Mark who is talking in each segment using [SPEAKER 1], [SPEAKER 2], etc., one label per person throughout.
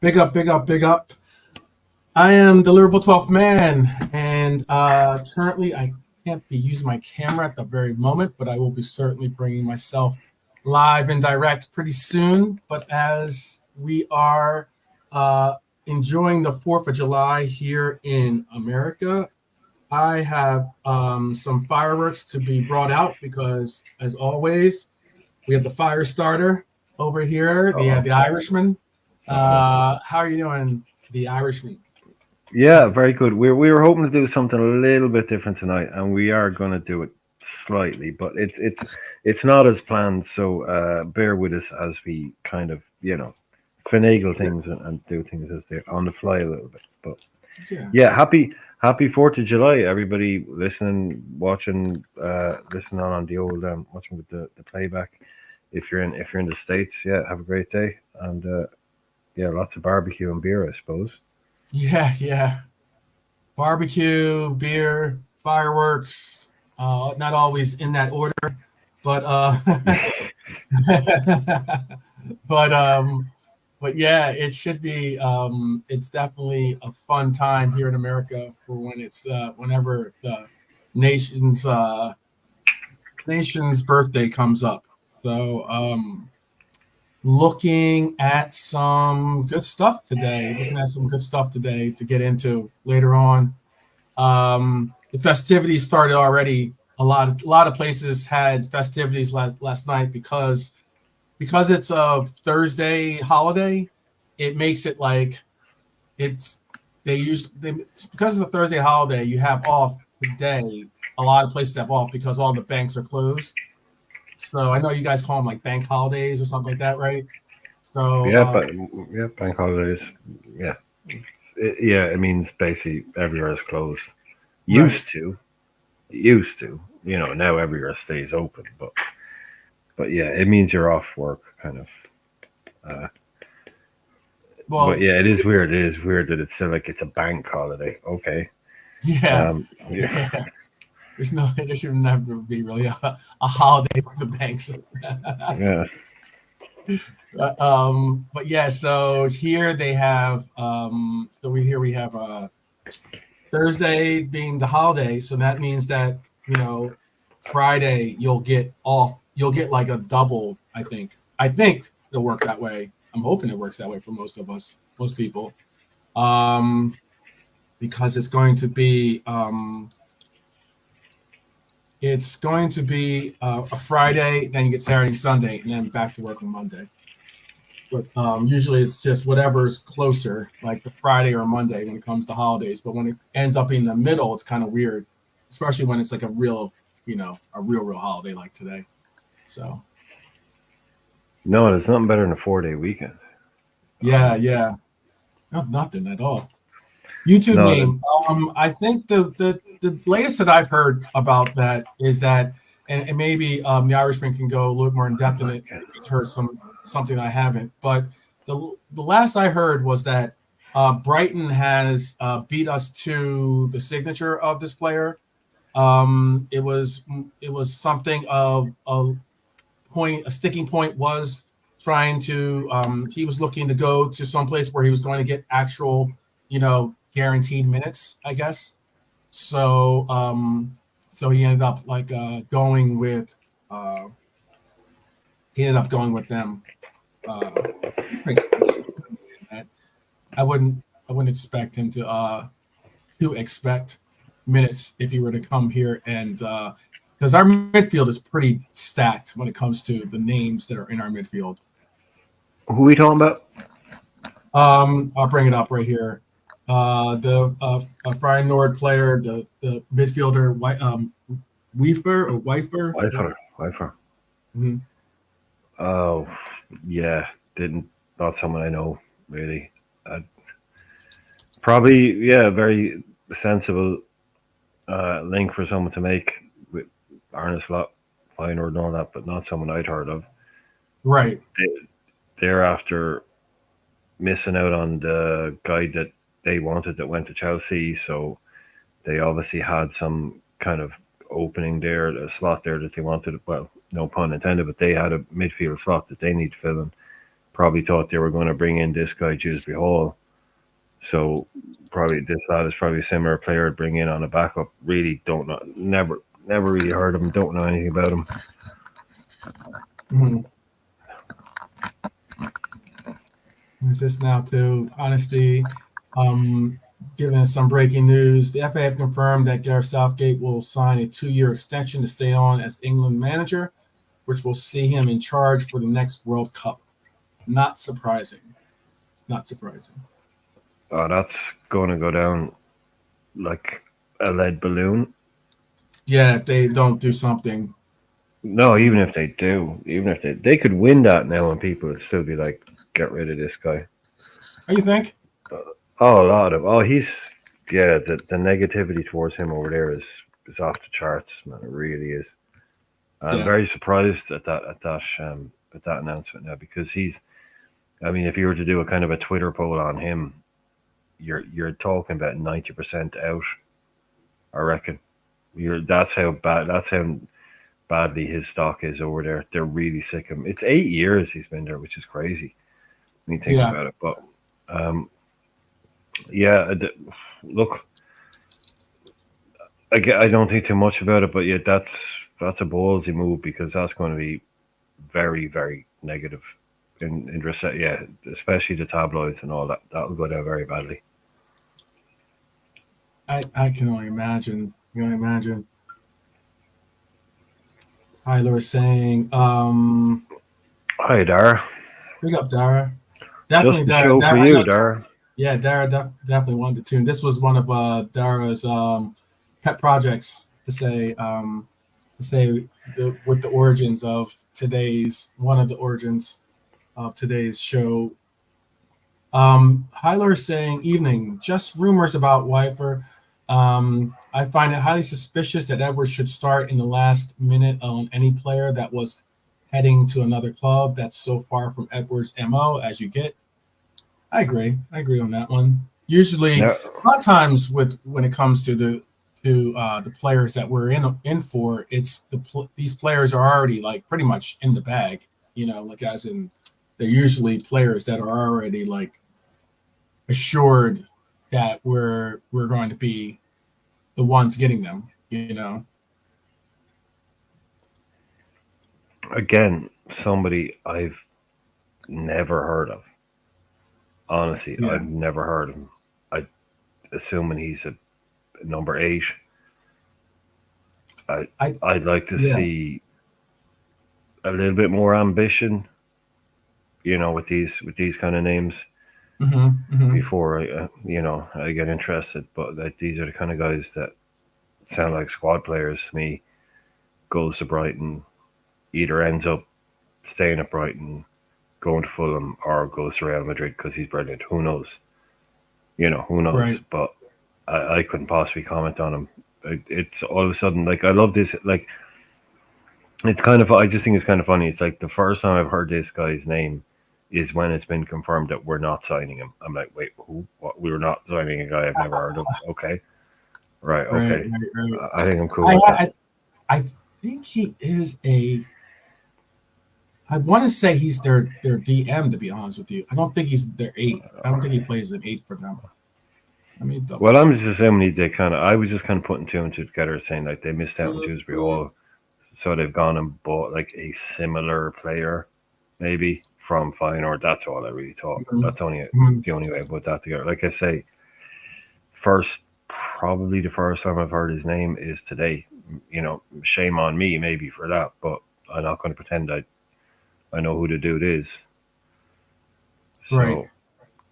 [SPEAKER 1] Big up, big up, big up. I am the Liverpool 12th man, and currently I can't be using my camera at the very moment, but I will be certainly bringing myself live and direct pretty soon. But as we are uh, enjoying the 4th of July here in America, I have some fireworks to be brought out because, as always, we have the fire starter over here, the Irishman.
[SPEAKER 2] Uh-oh.
[SPEAKER 1] How are you doing, the Irishman?
[SPEAKER 2] Yeah, very good. We were hoping to do something a little bit different tonight, and we are going to do it slightly, but it's not as planned. So bear with us as we kind of finagle
[SPEAKER 1] Yeah,
[SPEAKER 2] things and do things as they're on the fly a little bit. But
[SPEAKER 1] yeah,
[SPEAKER 2] yeah, happy Fourth of July, everybody listening, watching, listening on the old watching with the playback. If you're in the states, yeah, have a great day, and yeah, lots of barbecue and beer, I suppose.
[SPEAKER 1] yeah, yeah. Barbecue, beer, fireworks. Not always in that order, but but um, but yeah, it should be. It's definitely a fun time here in America for when it's whenever the nation's uh, nation's birthday comes up. So looking at some good stuff today. Looking at some good stuff today to get into later on. The festivities started already. A lot of places had festivities last night because it's a Thursday holiday. It makes it like it's because it's a Thursday holiday. You have off today. A lot of places have off because all the banks are closed. So I know you guys call them like bank holidays or something like that, right? So
[SPEAKER 2] Yeah, but yeah, bank holidays. Yeah, yeah. It means basically everywhere is closed.
[SPEAKER 1] right.
[SPEAKER 2] Used to, used to. Now everywhere stays open, but yeah, it means you're off work, kind of. Uh, but
[SPEAKER 1] Well,
[SPEAKER 2] yeah, it is weird. It is weird that it's still like it's a bank holiday. Okay.
[SPEAKER 1] yeah,
[SPEAKER 2] Yeah.
[SPEAKER 1] yeah. There should never be really a holiday for the banks.
[SPEAKER 2] Yeah.
[SPEAKER 1] But yeah, so here they have we have Thursday being the holiday, so that means that Friday you'll get off. You'll get like a double. I think it'll work that way. I'm hoping it works that way for most of us, most people, um, because it's going to be a Friday, then you get Saturday, Sunday, and then back to work on Monday. But usually it's just whatever's closer, like the Friday or Monday when it comes to holidays. But when it ends up being the middle, it's kind of weird, especially when it's like a real holiday like today. So
[SPEAKER 2] No, there's nothing better than a 4-day weekend.
[SPEAKER 1] yeah,
[SPEAKER 2] Um,
[SPEAKER 1] yeah, nothing at all. YouTube
[SPEAKER 2] no, the,
[SPEAKER 1] name. I think the latest that I've heard about that is that, and maybe the Irishman can go a little more in depth in it if he's heard something I haven't. But the last I heard was that Brighton has beat us to the signature of this player. It was something of a sticking point was trying to he was looking to go to some place where he was going to get actual guaranteed minutes, I guess. So he ended up like uh going with them. Which makes sense. That I wouldn't expect him to expect minutes if he were to come here, and because our midfield is pretty stacked when it comes to the names that are in our midfield.
[SPEAKER 2] who are we talking about?
[SPEAKER 1] I'll bring it up right here. The Frying Nord player, the midfielder, Weaver or Weifer.
[SPEAKER 2] Wi-Fi.
[SPEAKER 1] Mhm.
[SPEAKER 2] Oh, yeah. Didn't Not someone I know really. Uh, Probably, yeah, very sensible link for someone to make with Arne Slot, Feyenoord and all that, but not someone I'd heard of.
[SPEAKER 1] Right.
[SPEAKER 2] They're after missing out on the guy that they wanted that went to Chelsea, so they obviously had some kind of opening there, a slot there that they wanted. Well, no pun intended, but they had a midfield slot that they need filling. probably thought they were going to bring in this guy Dewsbury Hall. So probably this lad is probably a similar player to bring in on a backup. Really don't know, never really heard of him. Don't know anything about him.
[SPEAKER 1] Mhm. Is this now too? Honestly, um, given some breaking news, the FA have confirmed that Gareth Southgate will sign a 2-year extension to stay on as England manager, which will see him in charge for the next World Cup. Not surprising. Not surprising.
[SPEAKER 2] Oh, that's going to go down like a lead balloon.
[SPEAKER 1] Yeah, if they don't do something.
[SPEAKER 2] No,
[SPEAKER 1] And
[SPEAKER 2] even if they do, even if they could win that now, and people would still be like, get rid of this guy.
[SPEAKER 1] what do you think?
[SPEAKER 2] Oh, a lot of he's yeah. The negativity towards him over there is off the charts, man. It really is. I'm
[SPEAKER 1] Yeah.
[SPEAKER 2] very surprised at that announcement now because he's. I mean, if you were to do a kind of a Twitter poll on him, you're talking about 90% out. I reckon. That's how badly his stock is over there. They're really sick of him. It's 8 years he's been there, which is crazy when you think
[SPEAKER 1] Yeah.
[SPEAKER 2] about it. But um, yeah, look, I don't think too much about it, but yeah, that's a ballsy move because that's going to be very very negative in yeah, especially the tabloids and all that. That will go down very badly.
[SPEAKER 1] I can only imagine. You can only imagine. Tyler is saying,
[SPEAKER 2] Hi, Dara.
[SPEAKER 1] big up Dara.
[SPEAKER 2] Just
[SPEAKER 1] Definitely
[SPEAKER 2] the
[SPEAKER 1] Dara.
[SPEAKER 2] show for
[SPEAKER 1] Dara I
[SPEAKER 2] you,
[SPEAKER 1] know
[SPEAKER 2] Dara.
[SPEAKER 1] yeah, Dara definitely wanted to tune. This was one of Dara's pet projects to say with the origins of today's one of the origins of today's show. Hyler is saying evening, just rumors about Weifer. I find it highly suspicious that Edwards should start in the last minute on any player that was heading to another club. That's so far from Edwards' MO as you get. I agree. I agree on that one. Usually,
[SPEAKER 2] No,
[SPEAKER 1] a lot of times with when it comes to the players that we're in for, it's these players are already like pretty much in the bag. You know, like as in they're usually players that are already like assured that we're going to be the ones getting them. You know.
[SPEAKER 2] again, somebody I've never heard of. Honestly,
[SPEAKER 1] Yeah.
[SPEAKER 2] I've never heard of him. I assuming he's a number 8. I
[SPEAKER 1] I
[SPEAKER 2] I'd like to
[SPEAKER 1] yeah.
[SPEAKER 2] see a little bit more ambition, with these kind of names
[SPEAKER 1] Mm-hmm.
[SPEAKER 2] before I get interested. But like these are the kind of guys that sound like squad players to me. Goes to Brighton, either ends up staying at Brighton, going to Fulham, or goes to Real Madrid because he's brilliant. Who knows? Who knows?
[SPEAKER 1] Right.
[SPEAKER 2] But I couldn't possibly comment on him. It's all of a sudden like I love this. Like it's kind of I just think it's kind of funny. It's like the first time I've heard this guy's name is when it's been confirmed that we're not signing him. I'm like, wait, who? What? We were not signing a guy I've never heard of. Okay, right.
[SPEAKER 1] Right.
[SPEAKER 2] Okay,
[SPEAKER 1] Right. Right.
[SPEAKER 2] I think I'm cool
[SPEAKER 1] I
[SPEAKER 2] with that.
[SPEAKER 1] I, I think he is a. I want to say he's their DM. To be honest with you, I don't think he's their 8. I don't think he plays an 8 for them. Let me double
[SPEAKER 2] Well, I'm
[SPEAKER 1] check.
[SPEAKER 2] just assuming they kind of. I was just kind of putting two and two together, saying like they missed out on Dewsbury Hall, so they've gone and bought like a similar player, maybe from Feyenoord. That's all I really thought. That's only
[SPEAKER 1] Mhm.
[SPEAKER 2] the only way I put that together. Like I say, first, probably the first time I've heard his name is today. Shame on me maybe for that, but I'm not going to pretend I know who the dude is.
[SPEAKER 1] Right.
[SPEAKER 2] So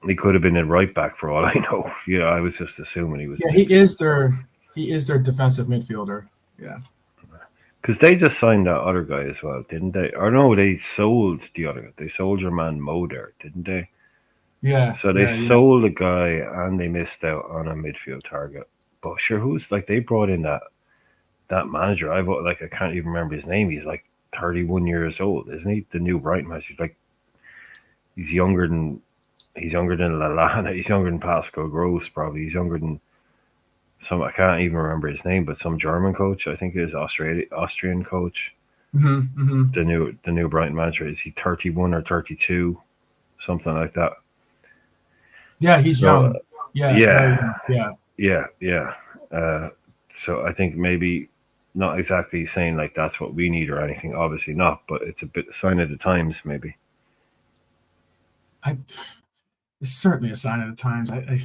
[SPEAKER 2] he could have been a right back for all I know. I was just assuming he was a
[SPEAKER 1] Yeah,
[SPEAKER 2] midfielder.
[SPEAKER 1] he is their defensive midfielder. Yeah.
[SPEAKER 2] Because they just signed that other guy as well, didn't they? Or no, they sold the other guy. They sold your man Moder, didn't they?
[SPEAKER 1] Yeah.
[SPEAKER 2] So they
[SPEAKER 1] Yeah. Yeah.
[SPEAKER 2] sold a guy and they missed out on a midfield target. But sure, who's like they brought in that manager? I can't even remember his name. He's like 31 years old, isn't he? The new Brighton manager. He's younger than he's younger than Lalana. He's younger than Pascal Gross. Probably he's younger than some. I can't even remember his name, but some German coach. I think it is Austrian coach.
[SPEAKER 1] Mm-hmm. Mm-hmm.
[SPEAKER 2] The new Brighton manager. Is he 31 or 32? something like that.
[SPEAKER 1] Yeah, he's
[SPEAKER 2] So
[SPEAKER 1] young. Yeah, very
[SPEAKER 2] yeah,
[SPEAKER 1] young. Yeah.
[SPEAKER 2] yeah. Uh, so I think maybe not exactly saying like that's what we need or anything. Obviously not, but it's a bit sign of the times, maybe.
[SPEAKER 1] I it's certainly a sign of the times. I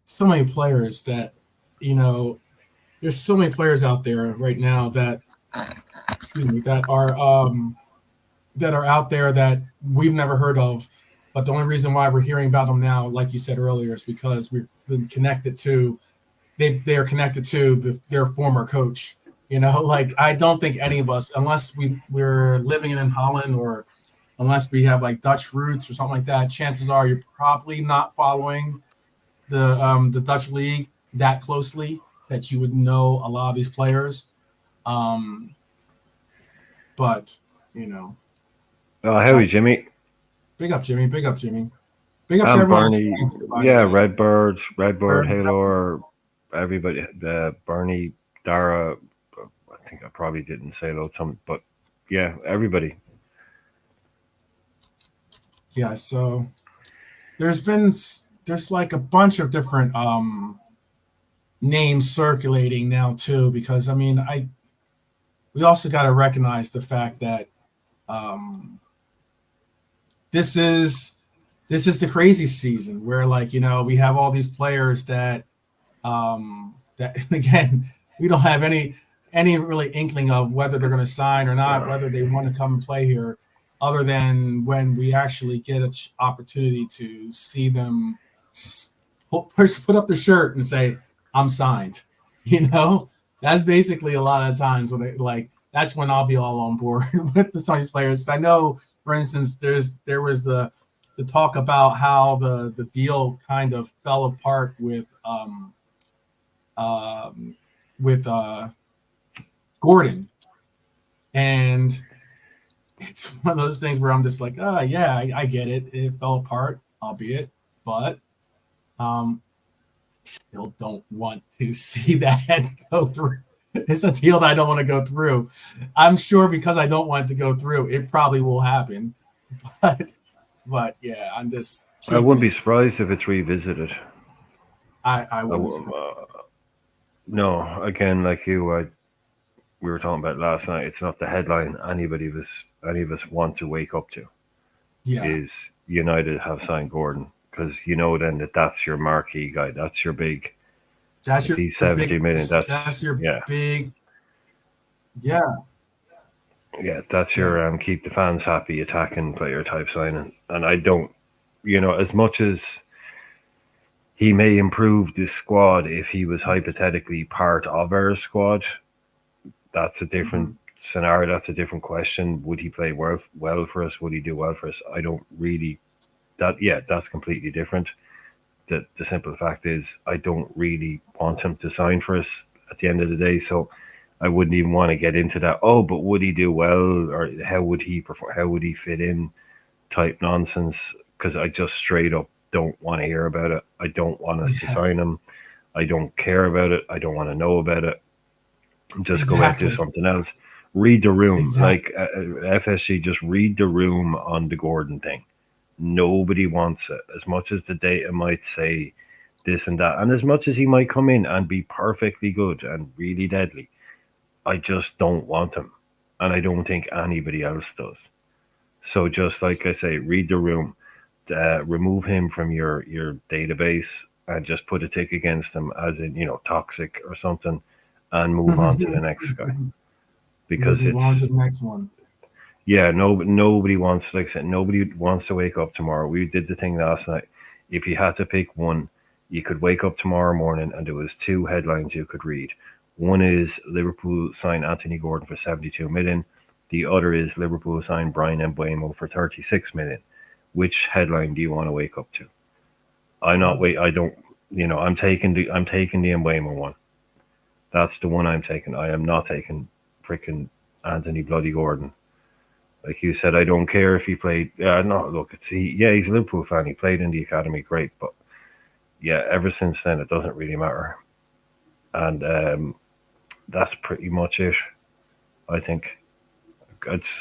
[SPEAKER 1] so many players that you know there's so many players out there right now that excuse me that are out there that we've never heard of. But the only reason why we're hearing about them now, like you said earlier, is because we've been connected to they are connected to their former coach. Like I don't think any of us, unless we're living in Holland or unless we have like Dutch roots or something like that, chances are you're probably not following the Dutch league that closely that you would know a lot of these players. Um, but you know,
[SPEAKER 2] Oh, howdy,
[SPEAKER 1] that's
[SPEAKER 2] Jimmy.
[SPEAKER 1] big up Jimmy, big up Jimmy, big up to
[SPEAKER 2] I'm
[SPEAKER 1] everyone
[SPEAKER 2] Bernie.
[SPEAKER 1] listening too, by the
[SPEAKER 2] Yeah,
[SPEAKER 1] way.
[SPEAKER 2] Redbird,
[SPEAKER 1] Bird,
[SPEAKER 2] Halo, everybody. Bernie, Dara. I think I probably didn't say those some, but yeah, everybody.
[SPEAKER 1] yeah. So there's like a bunch of different names circulating now too, because I mean we also got to recognize the fact that um, this is this is the crazy season where like we have all these players that again we don't have any really inkling of whether they're going to sign or not, whether they want to come and play here, other than when we actually get an opportunity to see them put up the shirt and say I'm signed. That's basically a lot of times when like that's when I'll be all on board with the Sony's players. I know, for instance, there was the talk about how the deal kind of fell apart um, with Gordon, and it's one of those things where I'm just like, oh yeah, I get it. It fell apart, albeit, but still don't want to see that go through. It's a deal that I don't want to go through. I'm sure because I don't want it to go through, it probably will happen. But yeah, I'm just
[SPEAKER 2] I
[SPEAKER 1] keeping
[SPEAKER 2] wouldn't be
[SPEAKER 1] it.
[SPEAKER 2] surprised if it's revisited.
[SPEAKER 1] I
[SPEAKER 2] I
[SPEAKER 1] wouldn't be
[SPEAKER 2] w-
[SPEAKER 1] surprised.
[SPEAKER 2] no, again, like you, we were talking about last night. It's not the headline any of us want to wake up to.
[SPEAKER 1] Yeah,
[SPEAKER 2] Is United have signed Gordon because then that's your marquee guy. That's your big.
[SPEAKER 1] that's
[SPEAKER 2] If
[SPEAKER 1] your
[SPEAKER 2] he's
[SPEAKER 1] big.
[SPEAKER 2] 70 million,
[SPEAKER 1] That's your
[SPEAKER 2] yeah,
[SPEAKER 1] big. Yeah,
[SPEAKER 2] yeah, that's
[SPEAKER 1] yeah,
[SPEAKER 2] your keep the fans happy attacking player type signing. And I don't, as much as he may improve this squad if he was
[SPEAKER 1] yes.
[SPEAKER 2] hypothetically part of our squad, that's a different
[SPEAKER 1] Mm-hmm.
[SPEAKER 2] scenario. That's a different question. Would he play well for us? Would he do well for us? I don't really. Yeah, that's completely different. The simple fact is, I don't really want him to sign for us at the end of the day. So I wouldn't even want to get into that. Oh, but would he do well, or how would he perform? How would he fit in? Type nonsense. Because I just straight up don't want to hear about it. I don't want us to
[SPEAKER 1] Yeah,
[SPEAKER 2] sign him. I don't care about it. I don't want to know about it. Just go out do
[SPEAKER 1] exactly,
[SPEAKER 2] something else. Read the room,
[SPEAKER 1] exactly.
[SPEAKER 2] like FSG. Just read the room on the Gordon thing. Nobody wants it. As much as the data might say this and that, and as much as he might come in and be perfectly good and really deadly, I just don't want him, and I don't think anybody else does. So just like I say, read the room, remove him from your database, and just put a tick against him, as in toxic or something, and move on to the next guy
[SPEAKER 1] Just
[SPEAKER 2] because
[SPEAKER 1] move on to
[SPEAKER 2] it's
[SPEAKER 1] the next one.
[SPEAKER 2] yeah, no, nobody wants, like I said, nobody wants to wake up tomorrow. We did the thing last night. If you had to pick one, you could wake up tomorrow morning and there was two headlines you could read. One is Liverpool signed Anthony Gordon for 72 million. The other is Liverpool signed Brian Mbeumo for 36 million. Which headline do you want to wake up to? I'm not
[SPEAKER 1] Oh,
[SPEAKER 2] wait. I don't. I'm taking the Mbeumo one. That's the one I'm taking. I am not taking freaking Anthony Bloody Gordon. Like you said, I don't care if he played. Yeah, no, look, he's a Liverpool fan. He played in the academy, great, but yeah, ever since then, it doesn't really matter, and that's pretty much it. I think.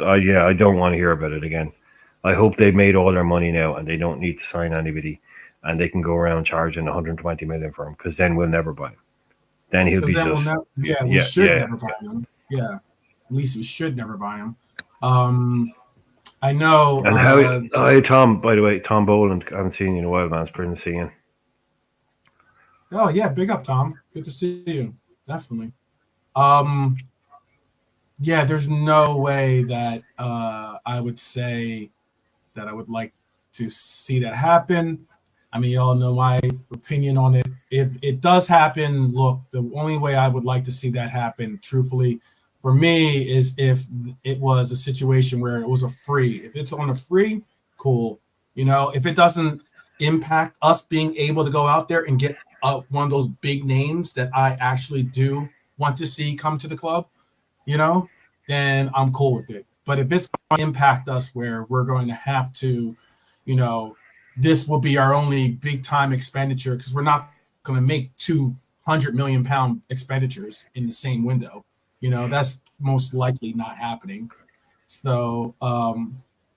[SPEAKER 2] Yeah, I don't want to hear about it again. I hope they've made all their money now and they don't need to sign anybody, and they can go around charging 120 million for him, because then we'll never buy him. Then he'll
[SPEAKER 1] Because
[SPEAKER 2] be
[SPEAKER 1] then we'll
[SPEAKER 2] just
[SPEAKER 1] never. Yeah, we
[SPEAKER 2] yeah,
[SPEAKER 1] should
[SPEAKER 2] yeah.
[SPEAKER 1] never buy him. Yeah, at least we should never buy him. Um, I know.
[SPEAKER 2] And how? Hi, Tom. By the way, Tom Boland. I haven't seen you in a while, man. It's pretty to see you.
[SPEAKER 1] Oh yeah, big up, Tom. Good to see you. Definitely. Um, yeah, there's no way that I would say that I would like to see that happen. I mean, y'all know my opinion on it. If it does happen, look, the only way I would like to see that happen, truthfully, for me, is if it was a situation where it was a free. If it's on a free, cool. If it doesn't impact us being able to go out there and get one of those big names that I actually do want to see come to the club, you know, then I'm cool with it. But if it's going to impact us where we're going to have to, you know, this will be our only big time expenditure because we're not going to make £200 million expenditures in the same window. That's most likely not happening. So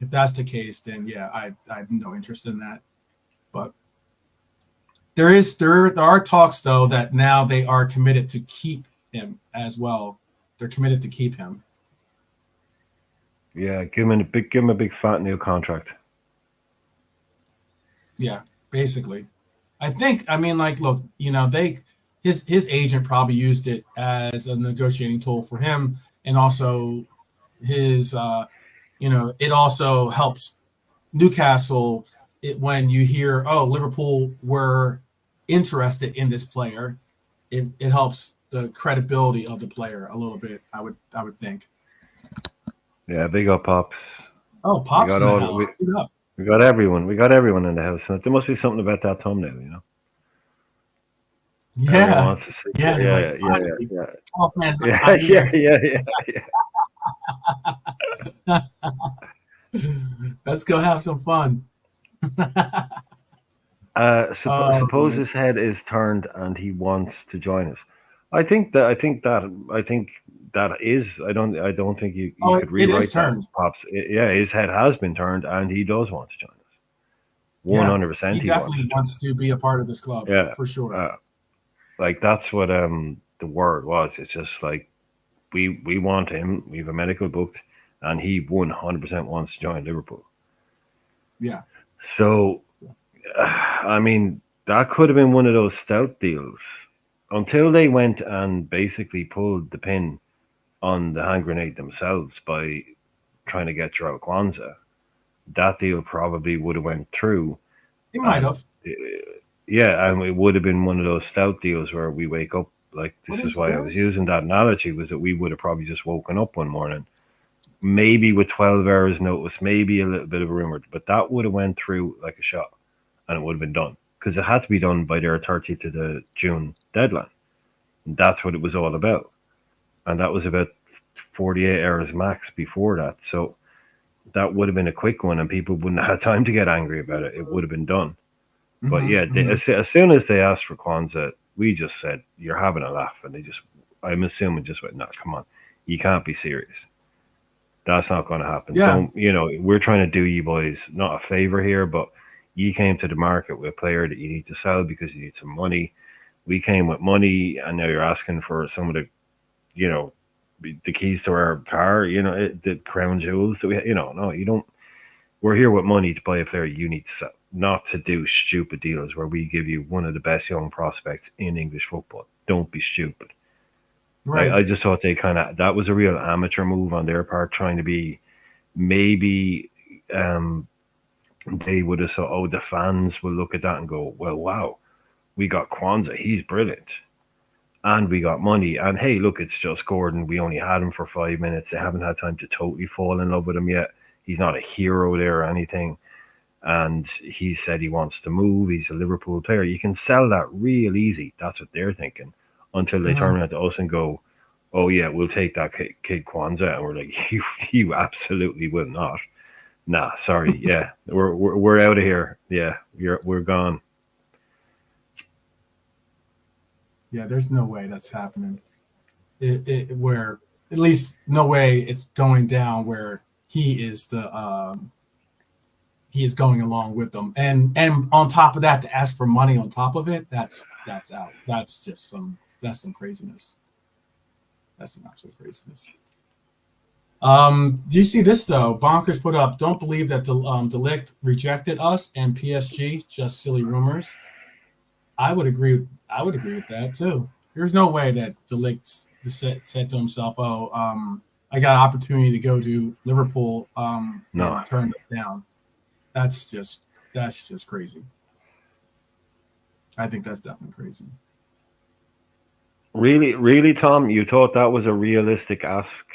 [SPEAKER 1] if that's the case, then yeah, I have no interest in that. But there are talks though that now they are committed to keep him as well. They're committed to keep him.
[SPEAKER 2] Yeah, give him a big fat new contract.
[SPEAKER 1] Yeah, basically. I mean, like, look, his agent probably used it as a negotiating tool for him, and also his, it also helps Newcastle when you hear, oh, Liverpool were interested in this player. It helps the credibility of the player a little bit. I would think.
[SPEAKER 2] Yeah, big up pops.
[SPEAKER 1] Oh,
[SPEAKER 2] We
[SPEAKER 1] pops
[SPEAKER 2] got
[SPEAKER 1] in the
[SPEAKER 2] all
[SPEAKER 1] house.
[SPEAKER 2] we, we got everyone. We got everyone in the house. There must be something about that thumbnail. Everyone
[SPEAKER 1] Yeah,
[SPEAKER 2] wants to see.
[SPEAKER 1] yeah. They're like,
[SPEAKER 2] Yeah, yeah,
[SPEAKER 1] finally,
[SPEAKER 2] yeah,
[SPEAKER 1] Twelve man's
[SPEAKER 2] yeah,
[SPEAKER 1] not
[SPEAKER 2] yeah,
[SPEAKER 1] here.
[SPEAKER 2] yeah, yeah, yeah.
[SPEAKER 1] Let's go have some fun. Oh
[SPEAKER 2] Suppose
[SPEAKER 1] man.
[SPEAKER 2] his head is turned and he wants to join us. I think that is. I don't think you
[SPEAKER 1] Oh,
[SPEAKER 2] could
[SPEAKER 1] it is
[SPEAKER 2] rewrite that,
[SPEAKER 1] turned.
[SPEAKER 2] pops. Yeah, his head has been turned and he does want to join us. One
[SPEAKER 1] Yeah,
[SPEAKER 2] hundred
[SPEAKER 1] he
[SPEAKER 2] percent, he wants
[SPEAKER 1] definitely
[SPEAKER 2] to join
[SPEAKER 1] wants to be a part of this club
[SPEAKER 2] us.
[SPEAKER 1] for sure.
[SPEAKER 2] Yeah, like that's what the word was. It's just like we want him. We have a medical booked, and he 100% wants to join Liverpool.
[SPEAKER 1] Yeah.
[SPEAKER 2] So, I mean, that could have been one of those stout deals until they went and basically pulled the pin on the hand grenade themselves by trying to get Joao Kwanzaa. That deal probably would have went through,
[SPEAKER 1] He might
[SPEAKER 2] and
[SPEAKER 1] have.
[SPEAKER 2] yeah, and it would have been one of those stout deals where we wake up. Like,
[SPEAKER 1] What
[SPEAKER 2] this is
[SPEAKER 1] is
[SPEAKER 2] why I was
[SPEAKER 1] this?
[SPEAKER 2] using that analogy, was that we would have probably just woken up one morning, maybe with 12 hours notice, maybe a little bit of a rumor, but that would have went through like a shot, and it would have been done because it had to be done by their 30th to the June deadline. And that's what it was all about, and that was about 48 hours max before that. So that would have been a quick one, and people wouldn't have had time to get angry about it. It would have been done. But
[SPEAKER 1] Mm-hmm,
[SPEAKER 2] yeah,
[SPEAKER 1] mm-hmm.
[SPEAKER 2] as soon as they asked for Kwanzaa, we just said, "You're having a laugh," and they just, I'm assuming, just went, "No, come on, you can't be serious. That's not going to happen."
[SPEAKER 1] Yeah.
[SPEAKER 2] Don't, we're trying to do you boys not a favor here, but you came to the market with a player that you need to sell because you need some money. We came with money, and now you're asking for some of you know, the keys to our car, the crown jewels that no, you don't. We're here with money to buy a player you need to sell, not to do stupid deals where we give you one of the best young prospects in English football. Don't be stupid. Like,
[SPEAKER 1] Right.
[SPEAKER 2] I just thought that was a real amateur move on their part, trying to be, maybe um, they would have thought, oh, the fans will look at that and go, well, wow, we got Kwanzaa, he's brilliant, and we got money, and hey, look, it's just Gordon. We only had him for 5 minutes. They haven't had time to totally fall in love with him yet. He's not a hero there or anything, and he said he wants to move. He's a Liverpool player. You can sell that real easy. That's what they're thinking. Until they
[SPEAKER 1] Mm-hmm.
[SPEAKER 2] turn around to us and go, "Oh yeah, we'll take that kid Kwanzaa," and we're like, "You absolutely will not." Nah, sorry. Yeah, we're out of here. Yeah, we're gone.
[SPEAKER 1] Yeah. There's no way that's happening. Where at least no way it's going down where he is the he is going along with them, and on top of that, to ask for money on top of it, that's out. That's just some craziness. That's some absolute craziness. Do you see this though? Bonkers put up. Don't believe that Delict rejected us and PSG. Just silly rumors. I would agree. I would agree with that too. There's no way that Delict said to himself, "Oh, I got an opportunity to go to Liverpool
[SPEAKER 2] No.
[SPEAKER 1] and turn this down." That's just crazy. I think that's definitely crazy.
[SPEAKER 2] Really, really, Tom, you thought that was a realistic ask?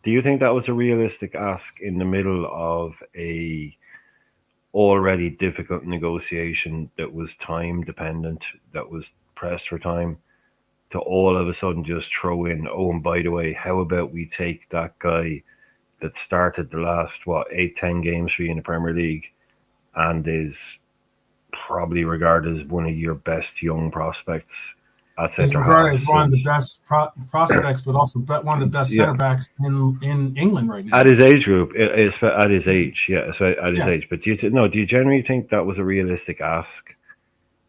[SPEAKER 2] Do you think that was a realistic ask in the middle of a already difficult negotiation that was time dependent, that was pressed for time, to all of a sudden just throw in, oh, and by the way, how about we take that guy that started the last, 8, 10 games for you in the Premier League and is probably regarded as one of your best young prospects at
[SPEAKER 1] He's
[SPEAKER 2] centre
[SPEAKER 1] regarded
[SPEAKER 2] half
[SPEAKER 1] as one of the
[SPEAKER 2] since
[SPEAKER 1] best prospects, but also one of the best
[SPEAKER 2] yeah,
[SPEAKER 1] center backs in England right
[SPEAKER 2] at
[SPEAKER 1] now.
[SPEAKER 2] his age group, at his age, yeah, so at his
[SPEAKER 1] Yeah,
[SPEAKER 2] age. But do you generally think that was a realistic ask?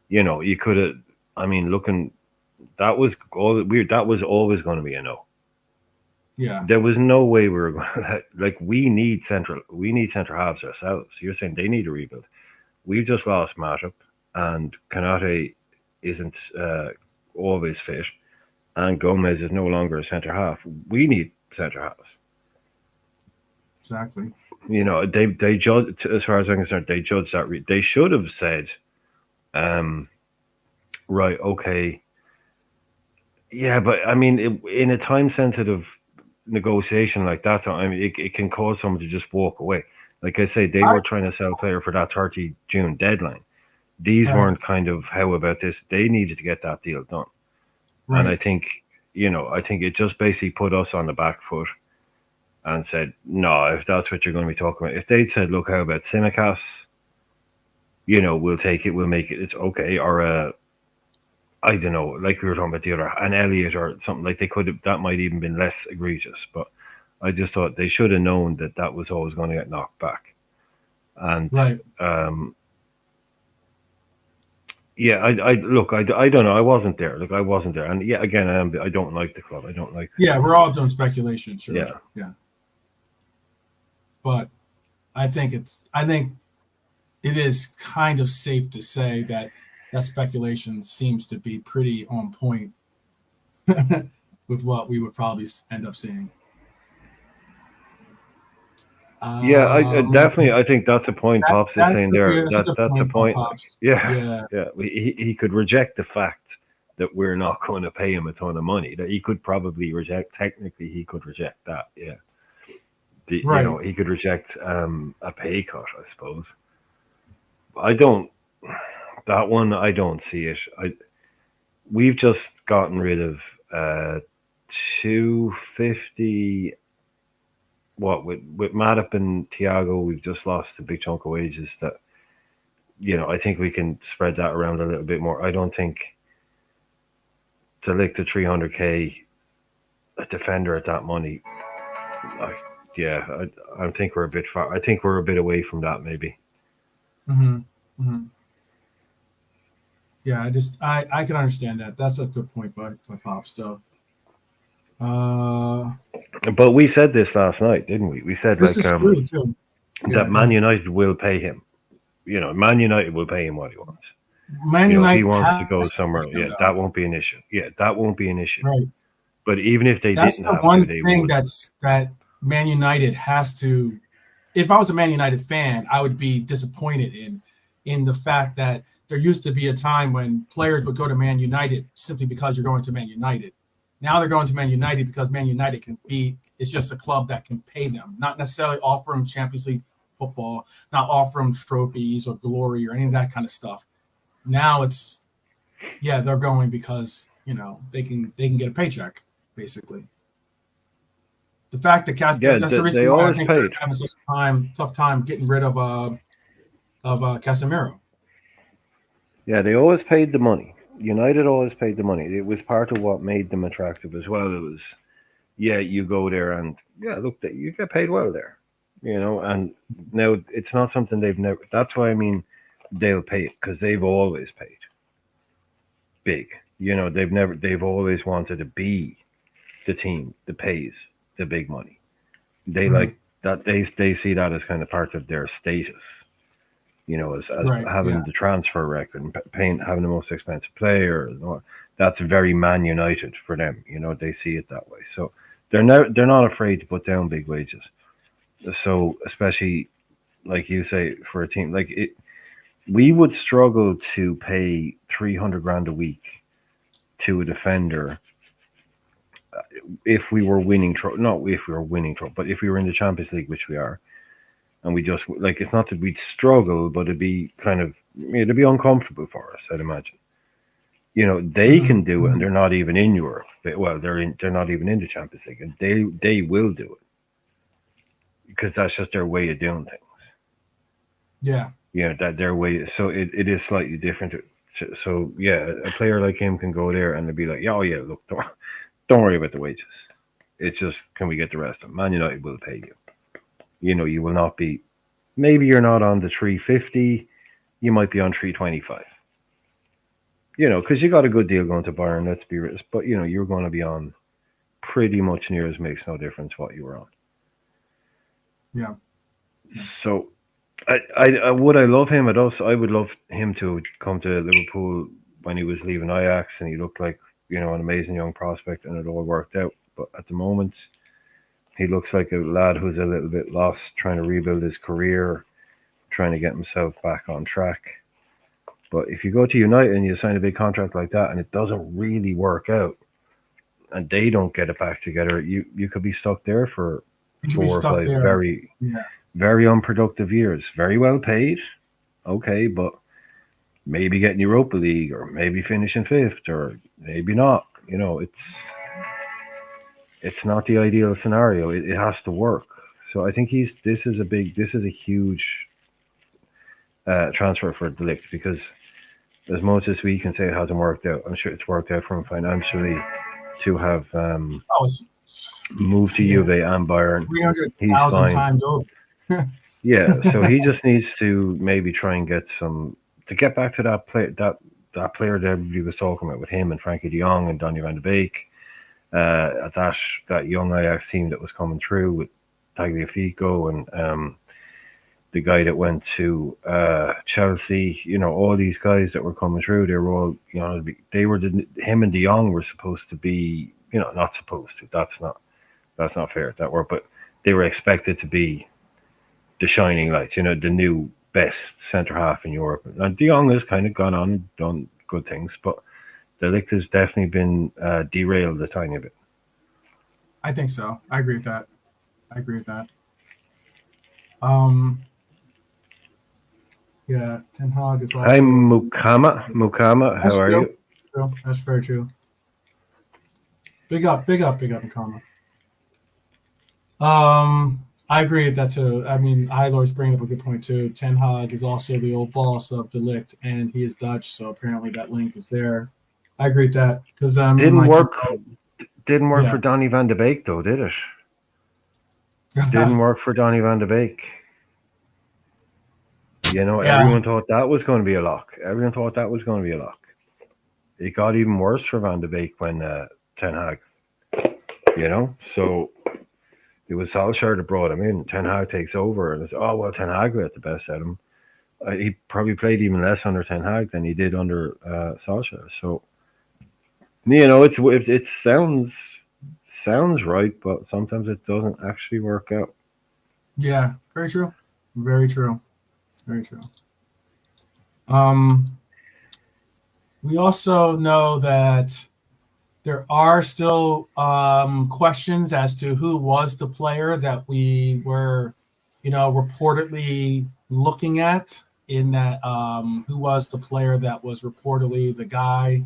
[SPEAKER 2] You know, you could have. I mean, looking, that was all weird. That was always going to be a no.
[SPEAKER 1] yeah,
[SPEAKER 2] There was no way we were going to like. We need central halves ourselves. You're saying they need a rebuild. We've just lost Matip, and Kanate isn't always fit, and Gomez is no longer a centre half. We need centre halves.
[SPEAKER 1] exactly.
[SPEAKER 2] You know, they judge, as far as I'm concerned, they judge that. They should have said, um, right, okay, yeah, but I mean, in a time sensitive negotiation like that, I mean, it can cause someone to just walk away. Like I say, they
[SPEAKER 1] I
[SPEAKER 2] were trying to sell a player for that 30 June deadline. These
[SPEAKER 1] right,
[SPEAKER 2] weren't kind of, how about this? They needed to get that deal done. And
[SPEAKER 1] right,
[SPEAKER 2] I think it just basically put us on the back foot and said, no, if that's what you're going to be talking about. If they'd said, look, how about Simicast? We'll take it, we'll make it, it's okay. Or, I don't know, like we were talking about the other, an Elliot or something, like they could have, that might even been less egregious. But I just thought they should have known that that was always going to get knocked back. And,
[SPEAKER 1] right.
[SPEAKER 2] um, yeah, I look, I don't know. I wasn't there. Look, I wasn't there, and yeah, again, I don't like the club. I don't like the
[SPEAKER 1] Yeah,
[SPEAKER 2] club.
[SPEAKER 1] we're all doing speculation, sure.
[SPEAKER 2] Yeah,
[SPEAKER 1] Yeah, but I think it is kind of safe to say that that speculation seems to be pretty on point with what we would probably end up seeing.
[SPEAKER 2] yeah, I
[SPEAKER 1] Um,
[SPEAKER 2] definitely. I think that's a point. Pops is saying there.
[SPEAKER 1] that's a good
[SPEAKER 2] That's a
[SPEAKER 1] point, Pop
[SPEAKER 2] point. Like,
[SPEAKER 1] Pops.
[SPEAKER 2] yeah,
[SPEAKER 1] Yeah,
[SPEAKER 2] yeah. He could reject the fact that we're not going to pay him a ton of money. That he could probably reject. Technically, he could reject that. Yeah,
[SPEAKER 1] right.
[SPEAKER 2] he could reject a pay cut. I suppose. I don't. That one, I don't see it. We've just gotten rid of 250. What with Matip and Thiago, we've just lost a big chunk of wages. That I think we can spread that around a little bit more. I don't think to lick the 300k a defender at that money. I, yeah, I think we're a bit far. I think we're a bit away from that, maybe.
[SPEAKER 1] Mm-hmm. Mm-hmm. Yeah, I can understand that. That's a good point by Pops though. Uh,
[SPEAKER 2] But we said this last night, didn't we? We said
[SPEAKER 1] this
[SPEAKER 2] like
[SPEAKER 1] is true too.
[SPEAKER 2] that
[SPEAKER 1] Yeah, go
[SPEAKER 2] Man
[SPEAKER 1] ahead.
[SPEAKER 2] United will pay him. Man United will pay him what he wants.
[SPEAKER 1] Man
[SPEAKER 2] If he
[SPEAKER 1] United
[SPEAKER 2] wants to go
[SPEAKER 1] has to
[SPEAKER 2] somewhere,
[SPEAKER 1] pay him
[SPEAKER 2] yeah,
[SPEAKER 1] though.
[SPEAKER 2] that won't be an issue. Yeah, that won't be an issue.
[SPEAKER 1] Right.
[SPEAKER 2] But even if they
[SPEAKER 1] That's
[SPEAKER 2] didn't
[SPEAKER 1] the
[SPEAKER 2] have to,
[SPEAKER 1] one
[SPEAKER 2] they
[SPEAKER 1] thing
[SPEAKER 2] would.
[SPEAKER 1] that Man United has to. If I was a Man United fan, I would be disappointed in the fact that there used to be a time when players would go to Man United simply because you're going to Man United. Now they're going to Man United because Man United it's just a club that can pay them, not necessarily offer them Champions League football, not offer them trophies or glory or any of that kind of stuff. Now it's, yeah, they're going because, they can get a paycheck, basically. The fact that
[SPEAKER 2] Yeah,
[SPEAKER 1] that's the
[SPEAKER 2] they
[SPEAKER 1] reason why I
[SPEAKER 2] always
[SPEAKER 1] think they're
[SPEAKER 2] paid.
[SPEAKER 1] having such tough time getting rid of Casemiro.
[SPEAKER 2] Yeah, they always paid the money. United always paid the money. It was part of what made them attractive as well. It was, yeah, you go there and yeah, look, you get paid well there. And now it's not something they've never. That's why I mean they'll pay it because they've always paid big. They've always wanted to be the team that pays the big money. They
[SPEAKER 1] Mhm.
[SPEAKER 2] like that. They see that as kind of part of their status. As
[SPEAKER 1] Right.
[SPEAKER 2] having
[SPEAKER 1] Yeah.
[SPEAKER 2] the transfer record and paying having the most expensive player. That's very Man United for them. They see it that way. So they're not afraid to put down big wages. So especially like you say for a team like it, we would struggle to pay 300 grand a week to a defender if we were winning not if we were winning but if we were in the Champions League, which we are, and we just like it's not that we'd struggle, but it'd be uncomfortable for us, I'd imagine. They
[SPEAKER 1] Mhm.
[SPEAKER 2] can do it, and
[SPEAKER 1] Mhm.
[SPEAKER 2] they're not even in Europe. Well, they're not even in the Champions League, and they will do it because that's just their way of doing things.
[SPEAKER 1] Yeah.
[SPEAKER 2] That their way. So it is slightly different. So yeah, a player like him can go there and they'd be like, yeah, oh yeah, look, don't worry about the wages. It's just can we get the rest of them? Man United will pay you. You will not be. Maybe you're not on the 350. You might be on 325. Because you got a good deal going to Bayern. Let's be real. But you're going to be on pretty much near as makes no difference what you were on.
[SPEAKER 1] Yeah.
[SPEAKER 2] So I would I love him. I would love him to come to Liverpool when he was leaving Ajax, and he looked like an amazing young prospect, and it all worked out. But at the moment, he looks like a lad who's a little bit lost, trying to rebuild his career, trying to get himself back on track. But if you go to United and you sign a big contract like that, and it doesn't really work out, and they don't get it back together, you could be stuck there for
[SPEAKER 1] You could be
[SPEAKER 2] 4 or 5
[SPEAKER 1] stuck there.
[SPEAKER 2] very
[SPEAKER 1] Yeah.
[SPEAKER 2] very unproductive years. Very well paid, okay, but maybe getting Europa League or maybe finishing fifth or maybe not. It's not the ideal scenario. It has to work. So I think this is a huge transfer for Delict because as much as we can say it hasn't worked out, I'm sure it's worked out for him financially to have
[SPEAKER 1] Oh,
[SPEAKER 2] moved to
[SPEAKER 1] yeah.
[SPEAKER 2] Juve and Bayern.
[SPEAKER 1] Three hundred
[SPEAKER 2] He's
[SPEAKER 1] thousand
[SPEAKER 2] fine.
[SPEAKER 1] times over.
[SPEAKER 2] Yeah, so he just needs to maybe try and get some to get back to that player that everybody was talking about with him and Frankie De Jong and Donny van de Beek, that young Ajax team that was coming through with Tagliafico and the guy that went to Chelsea. All these guys that were coming through, they were all they were him and De Jong were supposed to be not supposed to. That's not fair that word, but they were expected to be the shining lights, the new best centre half in Europe. And De Jong has kind of gone on and done good things, but the Ligt has definitely been derailed a tiny bit.
[SPEAKER 1] I think so. I agree with that. I agree with that. Um, yeah, Ten Hag is
[SPEAKER 2] Hi,
[SPEAKER 1] also
[SPEAKER 2] Mukama, how
[SPEAKER 1] that's
[SPEAKER 2] are
[SPEAKER 1] true.
[SPEAKER 2] you?
[SPEAKER 1] True. That's very true. Big up, big up, big up, Nakama. I agree with that too. I mean, Eilor's bringing up a good point too. Ten Hag is also the old boss of Delict, and he is Dutch, so apparently that link is there. I agree with that because I mean,
[SPEAKER 2] Didn't
[SPEAKER 1] like
[SPEAKER 2] work. Didn't work
[SPEAKER 1] yeah,
[SPEAKER 2] for Donny van de Beek though, did it? Didn't work for Donny van de Beek.
[SPEAKER 1] yeah,
[SPEAKER 2] Everyone thought that was going to be a lock. Everyone thought that was going to be a lock. It got even worse for Van de Beek when Ten Hag. So it was Solskjaer that brought him in. Ten Hag takes over, and it's Ten Hag got the best at him. He probably played even less under Ten Hag than he did under Solskjaer. So it sounds right, but sometimes it doesn't actually work out.
[SPEAKER 1] yeah. Very true. Very true. Very true. Um, we also know that there are still questions as to who was the player that we were, reportedly looking at. In that, who was the player that was reportedly the guy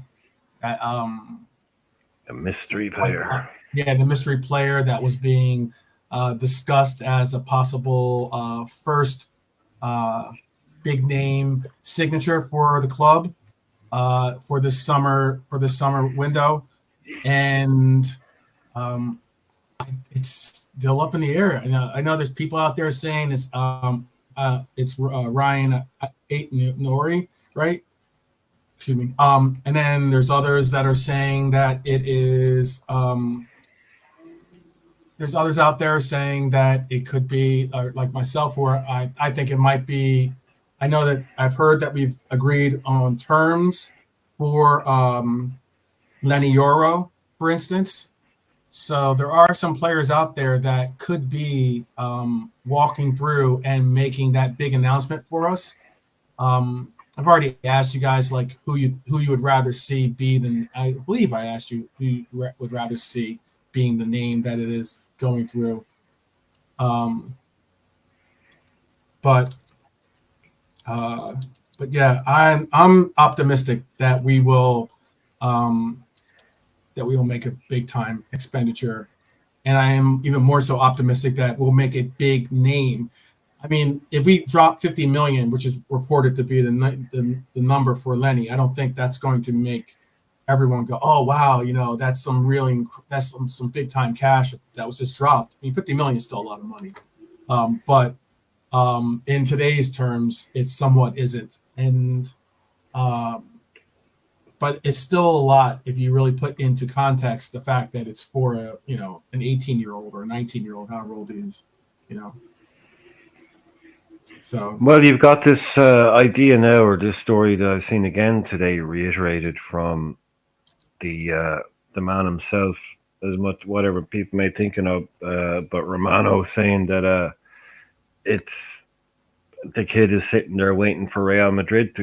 [SPEAKER 1] that,
[SPEAKER 2] A mystery
[SPEAKER 1] quite,
[SPEAKER 2] player.
[SPEAKER 1] yeah, the mystery player that was being discussed as a possible first uh, big name signature for the club for this summer window, and um, It's still up in the air. I know there's people out there saying it's Ryan Nori, right? Excuse me. And then there's others that are saying that it is. There's others out there saying that it could be like myself, where I think it might be. I know that I've heard that we've agreed on terms for Lenny Yoro, for instance. So there are some players out there that could be walking through and making that big announcement for us. I've already asked you guys like who you would rather see be than I believe I asked you who you would rather see being the name that it is going through. Um, but uh, but yeah, I'm optimistic um, that we will make a big time expenditure, and I am even more so optimistic that we'll make a big name. I mean, if we drop 50 million, which is reported to be the number for Lenny, I don't think that's going to make everyone go, "Oh wow, that's some big time cash that was just dropped." I mean, 50 million is still a lot of money, but in today's terms, it somewhat isn't, and um, but it's still a lot if you really put into context the fact that it's for an 18-year-old or a 19-year-old, however old he is, you know. So
[SPEAKER 2] Well, you've got this idea now, or this story that I've seen again today, reiterated from the man himself. As much whatever people may thinking of, but Romano saying that it's the kid is sitting there waiting for Real Madrid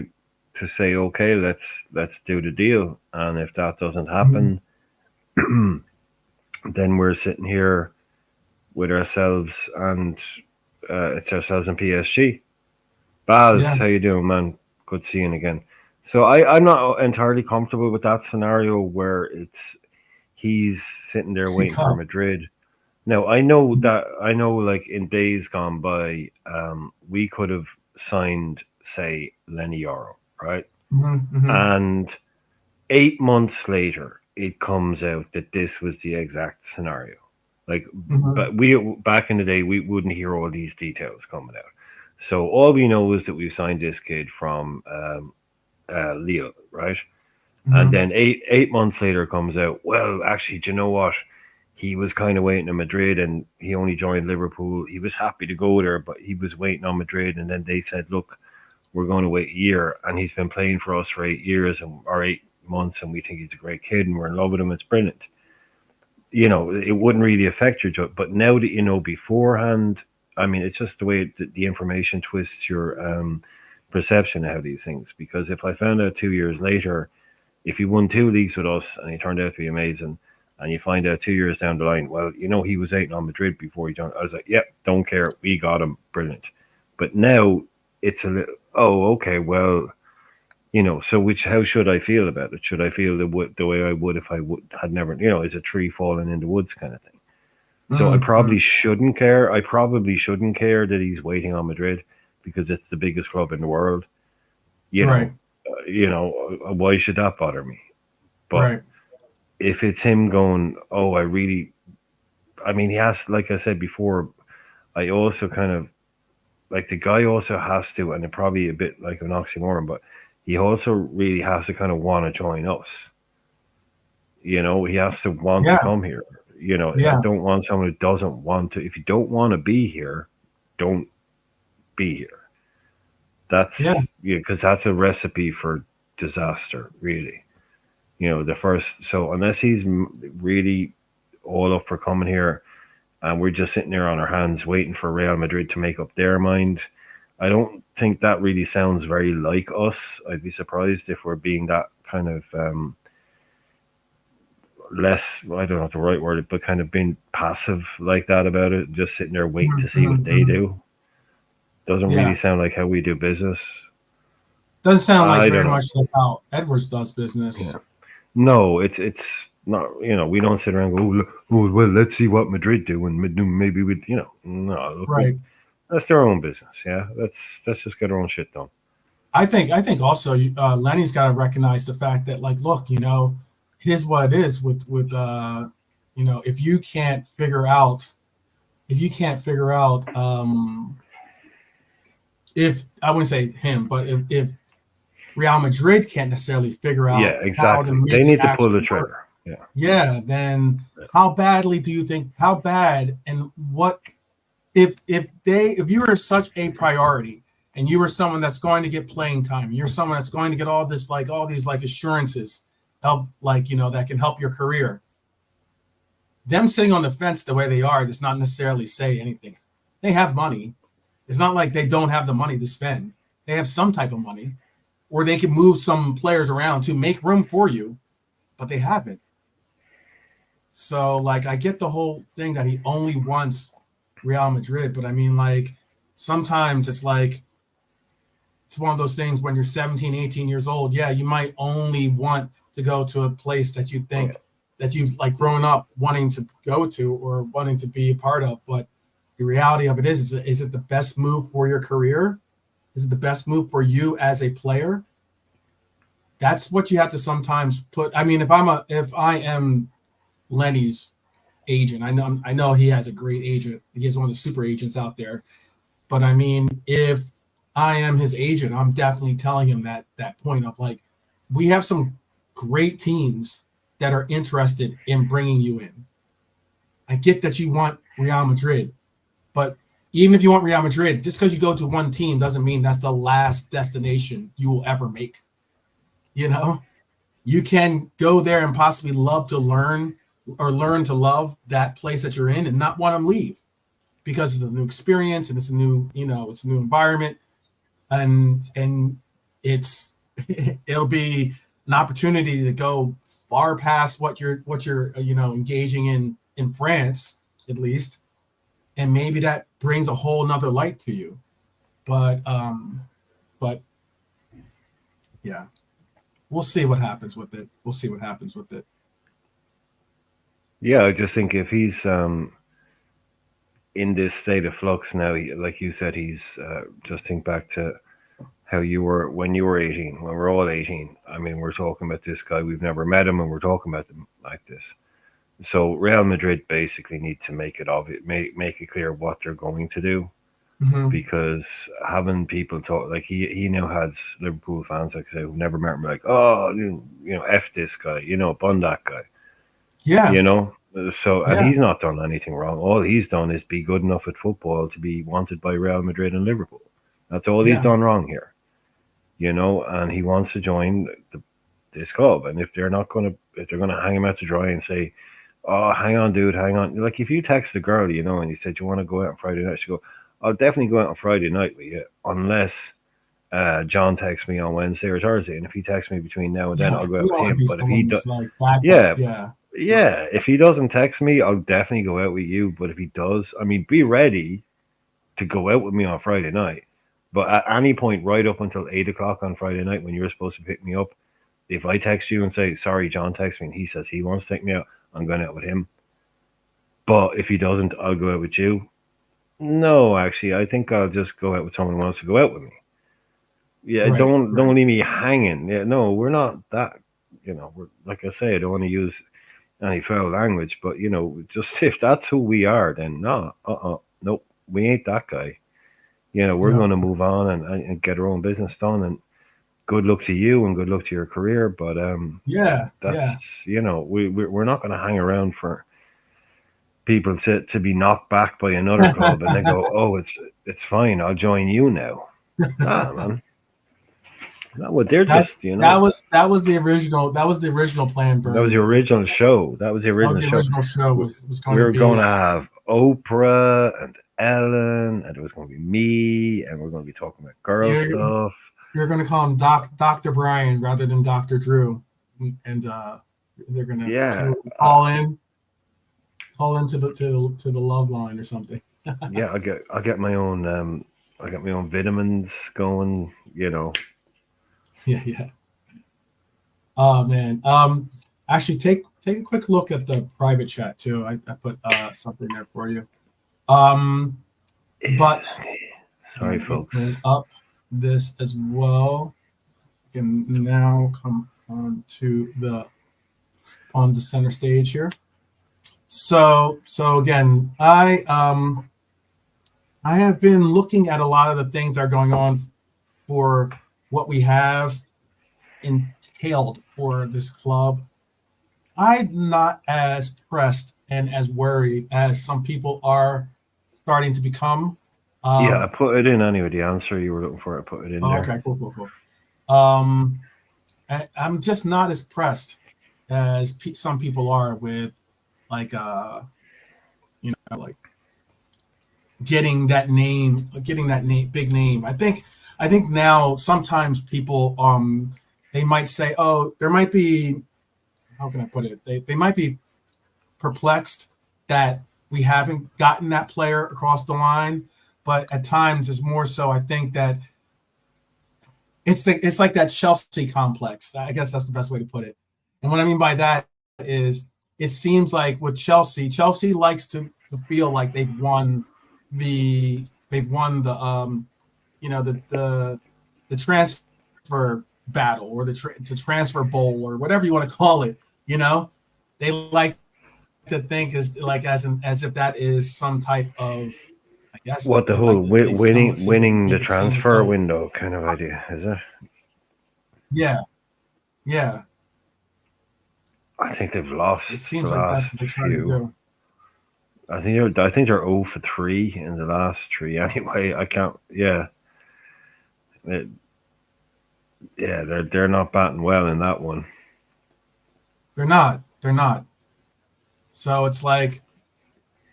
[SPEAKER 2] to say, okay, let's do the deal, and if that doesn't
[SPEAKER 1] mhm.
[SPEAKER 2] happen, then we're sitting here with ourselves, and it's ourselves and PSG. Baz,
[SPEAKER 1] Yeah,
[SPEAKER 2] how you doing, man? Good seeing again. So I'm not entirely comfortable with that scenario where it's he's sitting there waiting for Madrid. Now I know like in days gone by, we could have signed, say, Lenny Yoro, right?
[SPEAKER 1] hmm hmm
[SPEAKER 2] And 8 months later, it comes out that this was the exact scenario. Like,
[SPEAKER 1] hmm
[SPEAKER 2] but we back in the day, we wouldn't hear all these details coming out. So all we know is that we've signed this kid from Lille, right? And
[SPEAKER 1] hmm
[SPEAKER 2] then eight months later comes out. Well, actually, do you know what? He was kind of waiting in Madrid, and he only joined Liverpool. He was happy to go there, but he was waiting on Madrid. And then they said, "Look, we're going to wait a year," and he's been playing for us for 8 years or 8 months, and we think he's a great kid, and we're in love with him. It's brilliant. It wouldn't really affect your job. But now that you know beforehand, I mean, it's just the way the information twists your perception of how these things. Because if I found out 2 years later, if he won two leagues with us and he turned out to be amazing, and you find out 2 years down the line, well, he was hating on Madrid before he joined. I was like, yep, don't care. We got him. Brilliant. But now it's a little, oh, okay, well, so how should I feel about it? Should I feel the way I would if had never, is a tree falling in the woods kind of thing? So I
[SPEAKER 1] hmm
[SPEAKER 2] probably shouldn't care. I probably shouldn't care that he's waiting on Madrid because it's the biggest club in the world. You know,
[SPEAKER 1] Right,
[SPEAKER 2] why should that bother me? But
[SPEAKER 1] right.
[SPEAKER 2] if it's him going, oh, I mean, he has, like I said before, I also kind of like the guy also has to, and it probably a bit like an oxymoron, but he also really has to kind of want to join us. He has to want to
[SPEAKER 1] Yeah,
[SPEAKER 2] come here. I
[SPEAKER 1] yeah,
[SPEAKER 2] don't want someone who doesn't want to. If you don't want to be here, don't be here.
[SPEAKER 1] yeah.
[SPEAKER 2] Because that's a recipe for disaster, really. The first, so unless he's really all up for coming here, and we're just sitting there on our hands waiting for Real Madrid to make up their mind. I don't think that really sounds very like us. I'd be surprised if we're being that kind of less, I don't know the right word, but kind of being passive like that about it, just sitting there waiting to see what they
[SPEAKER 1] hmm
[SPEAKER 2] do. Doesn't really
[SPEAKER 1] Yeah,
[SPEAKER 2] sound like how we do business.
[SPEAKER 1] doesn't sound like
[SPEAKER 2] I don't
[SPEAKER 1] very
[SPEAKER 2] know.
[SPEAKER 1] much like how Edwards does
[SPEAKER 2] Yeah.
[SPEAKER 1] business.
[SPEAKER 2] No, it's not. We don't sit around and go, well, let's see what Madrid do, and maybe we, no, look,
[SPEAKER 1] Right.
[SPEAKER 2] that's their own business. Yeah, let's just get our own shit done.
[SPEAKER 1] I think also Lenny's got to recognize the fact that like, look, it is what it is with if you can't figure out, if I wouldn't say him, but if Real Madrid can't necessarily figure
[SPEAKER 2] Yeah,
[SPEAKER 1] out how to
[SPEAKER 2] exactly. They
[SPEAKER 1] make it
[SPEAKER 2] need to pull the
[SPEAKER 1] actually work,
[SPEAKER 2] trigger. Yeah.
[SPEAKER 1] yeah, then how badly do you think? How bad and what if you were such a priority and you were someone that's going to get playing time, you're someone that's going to get all these like assurances of like that can help your career. Them sitting on the fence the way they are does not necessarily say anything. They have money. It's not like they don't have the money to spend. They have some type of money, or they can move some players around to make room for you, but they haven't. So, like, I get the whole thing that he only wants Real Madrid, but I mean, like, sometimes it's one of those things when you're 17, 18 years old. Yeah, you might only want to go to a place that you
[SPEAKER 2] Yeah.
[SPEAKER 1] think that you've like grown up wanting to go to or wanting to be a part of. But the reality of it is it the best move for your career? Is it the best move for you as a player? That's what you have to sometimes put. I mean, if I am Lenny's agent, I know he has a great agent. He is one of the super agents out there. But I mean, if I am his agent, I'm definitely telling him that point of like, we have some great teams that are interested in bringing you in. I get that you want Real Madrid, but even if you want Real Madrid, just because you go to one team doesn't mean that's the last destination you will ever make. You know, you can go there and possibly love to learn or learn to love that place that you're in and not want to leave because it's a new experience and it's a new, it's a new environment and it's it'll be an opportunity to go far past what you're engaging in France at least, and maybe that brings a whole nother light to you. But yeah, we'll see what happens with it. We'll see what happens with it.
[SPEAKER 2] Yeah, I just think if he's in this state of flux now, like you said, he's just think back to how you were when you were 18, when we're all 18. I mean, we're talking about this guy, we've never met him, and we're talking about him like this. So Real Madrid basically need to make it obvious, make it clear what they're going to do,
[SPEAKER 1] Hmm.
[SPEAKER 2] because having people talk like he now has Liverpool fans like I say who've never met him like, oh, f this guy, bun that guy,
[SPEAKER 1] Yeah,
[SPEAKER 2] you know. So and
[SPEAKER 1] yeah,
[SPEAKER 2] he's not done anything wrong. All he's done is be good enough at football to be wanted by Real Madrid and Liverpool. That's all he's
[SPEAKER 1] yeah.
[SPEAKER 2] done wrong here, and he wants to join this club. And if they're gonna hang him out to dry and say, "Oh, hang on, dude, hang on," like if you text the girl, and you said you want to go out on Friday night, she go, "I'll definitely go out on Friday night with you, unless John texts me on Wednesday or Thursday, and if he texts me between now and then,
[SPEAKER 1] Yeah,
[SPEAKER 2] I'll go out
[SPEAKER 1] you
[SPEAKER 2] with
[SPEAKER 1] don't want to
[SPEAKER 2] him.
[SPEAKER 1] be
[SPEAKER 2] But if he
[SPEAKER 1] someone's like backup.
[SPEAKER 2] yeah,
[SPEAKER 1] Yeah, right.
[SPEAKER 2] yeah, if he doesn't text me, I'll definitely go out with you. But if he does, I mean, be ready to go out with me on Friday night. But at any point, right up until 8 o'clock on Friday night, when you're supposed to pick me up, if I text you and say, sorry, John texts me and he says he wants to take me out, I'm going out with him. But if he doesn't, I'll go out with you. No, actually, I think I'll just go out with someone who wants to go out with me. Yeah,
[SPEAKER 1] Right,
[SPEAKER 2] don't
[SPEAKER 1] right.
[SPEAKER 2] leave me hanging. Yeah, no, we're not that. We're like I say, I don't want to use any foul language, but just if that's who we are, then no, nope, we ain't that guy. We're
[SPEAKER 1] Yeah,
[SPEAKER 2] going to move on and get our own business done. And good luck to you and good luck to your career. But
[SPEAKER 1] yeah, yeah.
[SPEAKER 2] that's we're not going to hang around for people to be knocked back by another club and they go, oh, it's fine, I'll join you now. Nah, man, not what they're
[SPEAKER 1] That's
[SPEAKER 2] just
[SPEAKER 1] that was the original plan,
[SPEAKER 2] that was the
[SPEAKER 1] Bernie.
[SPEAKER 2] original show. That was the
[SPEAKER 1] That was
[SPEAKER 2] original
[SPEAKER 1] the
[SPEAKER 2] show.
[SPEAKER 1] original show
[SPEAKER 2] We,
[SPEAKER 1] was going
[SPEAKER 2] we
[SPEAKER 1] to
[SPEAKER 2] were
[SPEAKER 1] be
[SPEAKER 2] going to have Oprah and Ellen, and it was going to be me, and we're going to be talking about girl
[SPEAKER 1] you're
[SPEAKER 2] stuff.
[SPEAKER 1] you're going to call him Dr. Brian rather than Dr. Drew, and they're going to
[SPEAKER 2] Yeah,
[SPEAKER 1] call into the love line or something.
[SPEAKER 2] yeah. I get my own I got my own vitamins going.
[SPEAKER 1] Yeah, yeah. Oh man. Actually, take a quick look at the private chat too. I put something there for you. Um, but
[SPEAKER 2] Sorry,
[SPEAKER 1] let me
[SPEAKER 2] folks.
[SPEAKER 1] bring up this as well. Can now come on the center stage here. So again, I have been looking at a lot of the things that are going on for what we have entailed for this club. I'm not as pressed and as worried as some people are starting to become.
[SPEAKER 2] Yeah, I
[SPEAKER 1] Um,
[SPEAKER 2] put it in anyway. The answer you were looking for, I put it in
[SPEAKER 1] oh,
[SPEAKER 2] there.
[SPEAKER 1] okay, cool. Um, I'm just not as pressed as some people are with like like getting that name, big name. I think now sometimes people they might say, oh, there might be, how can I put it? They might be perplexed that we haven't gotten that player across the line, but at times it's more so. I think that it's like that Chelsea complex. I guess that's the best way to put it. And what I mean by that is it seems like with Chelsea likes to feel like they've won the the transfer battle or the transfer bowl or whatever you want to call it. They like to think as if that is some type of, I guess
[SPEAKER 2] What the
[SPEAKER 1] they
[SPEAKER 2] whole
[SPEAKER 1] like to they somewhat seem to
[SPEAKER 2] winning the
[SPEAKER 1] make it seem as
[SPEAKER 2] transfer
[SPEAKER 1] though,
[SPEAKER 2] window kind of idea, is it?
[SPEAKER 1] yeah, yeah,
[SPEAKER 2] I think they've
[SPEAKER 1] it
[SPEAKER 2] lost the
[SPEAKER 1] seems like
[SPEAKER 2] last
[SPEAKER 1] that's what they're trying to
[SPEAKER 2] few.
[SPEAKER 1] do.
[SPEAKER 2] I think they're 0 for 3 in the last three. Anyway, I can't. Yeah, it, yeah, they're not batting well in that one.
[SPEAKER 1] They're not. So it's like,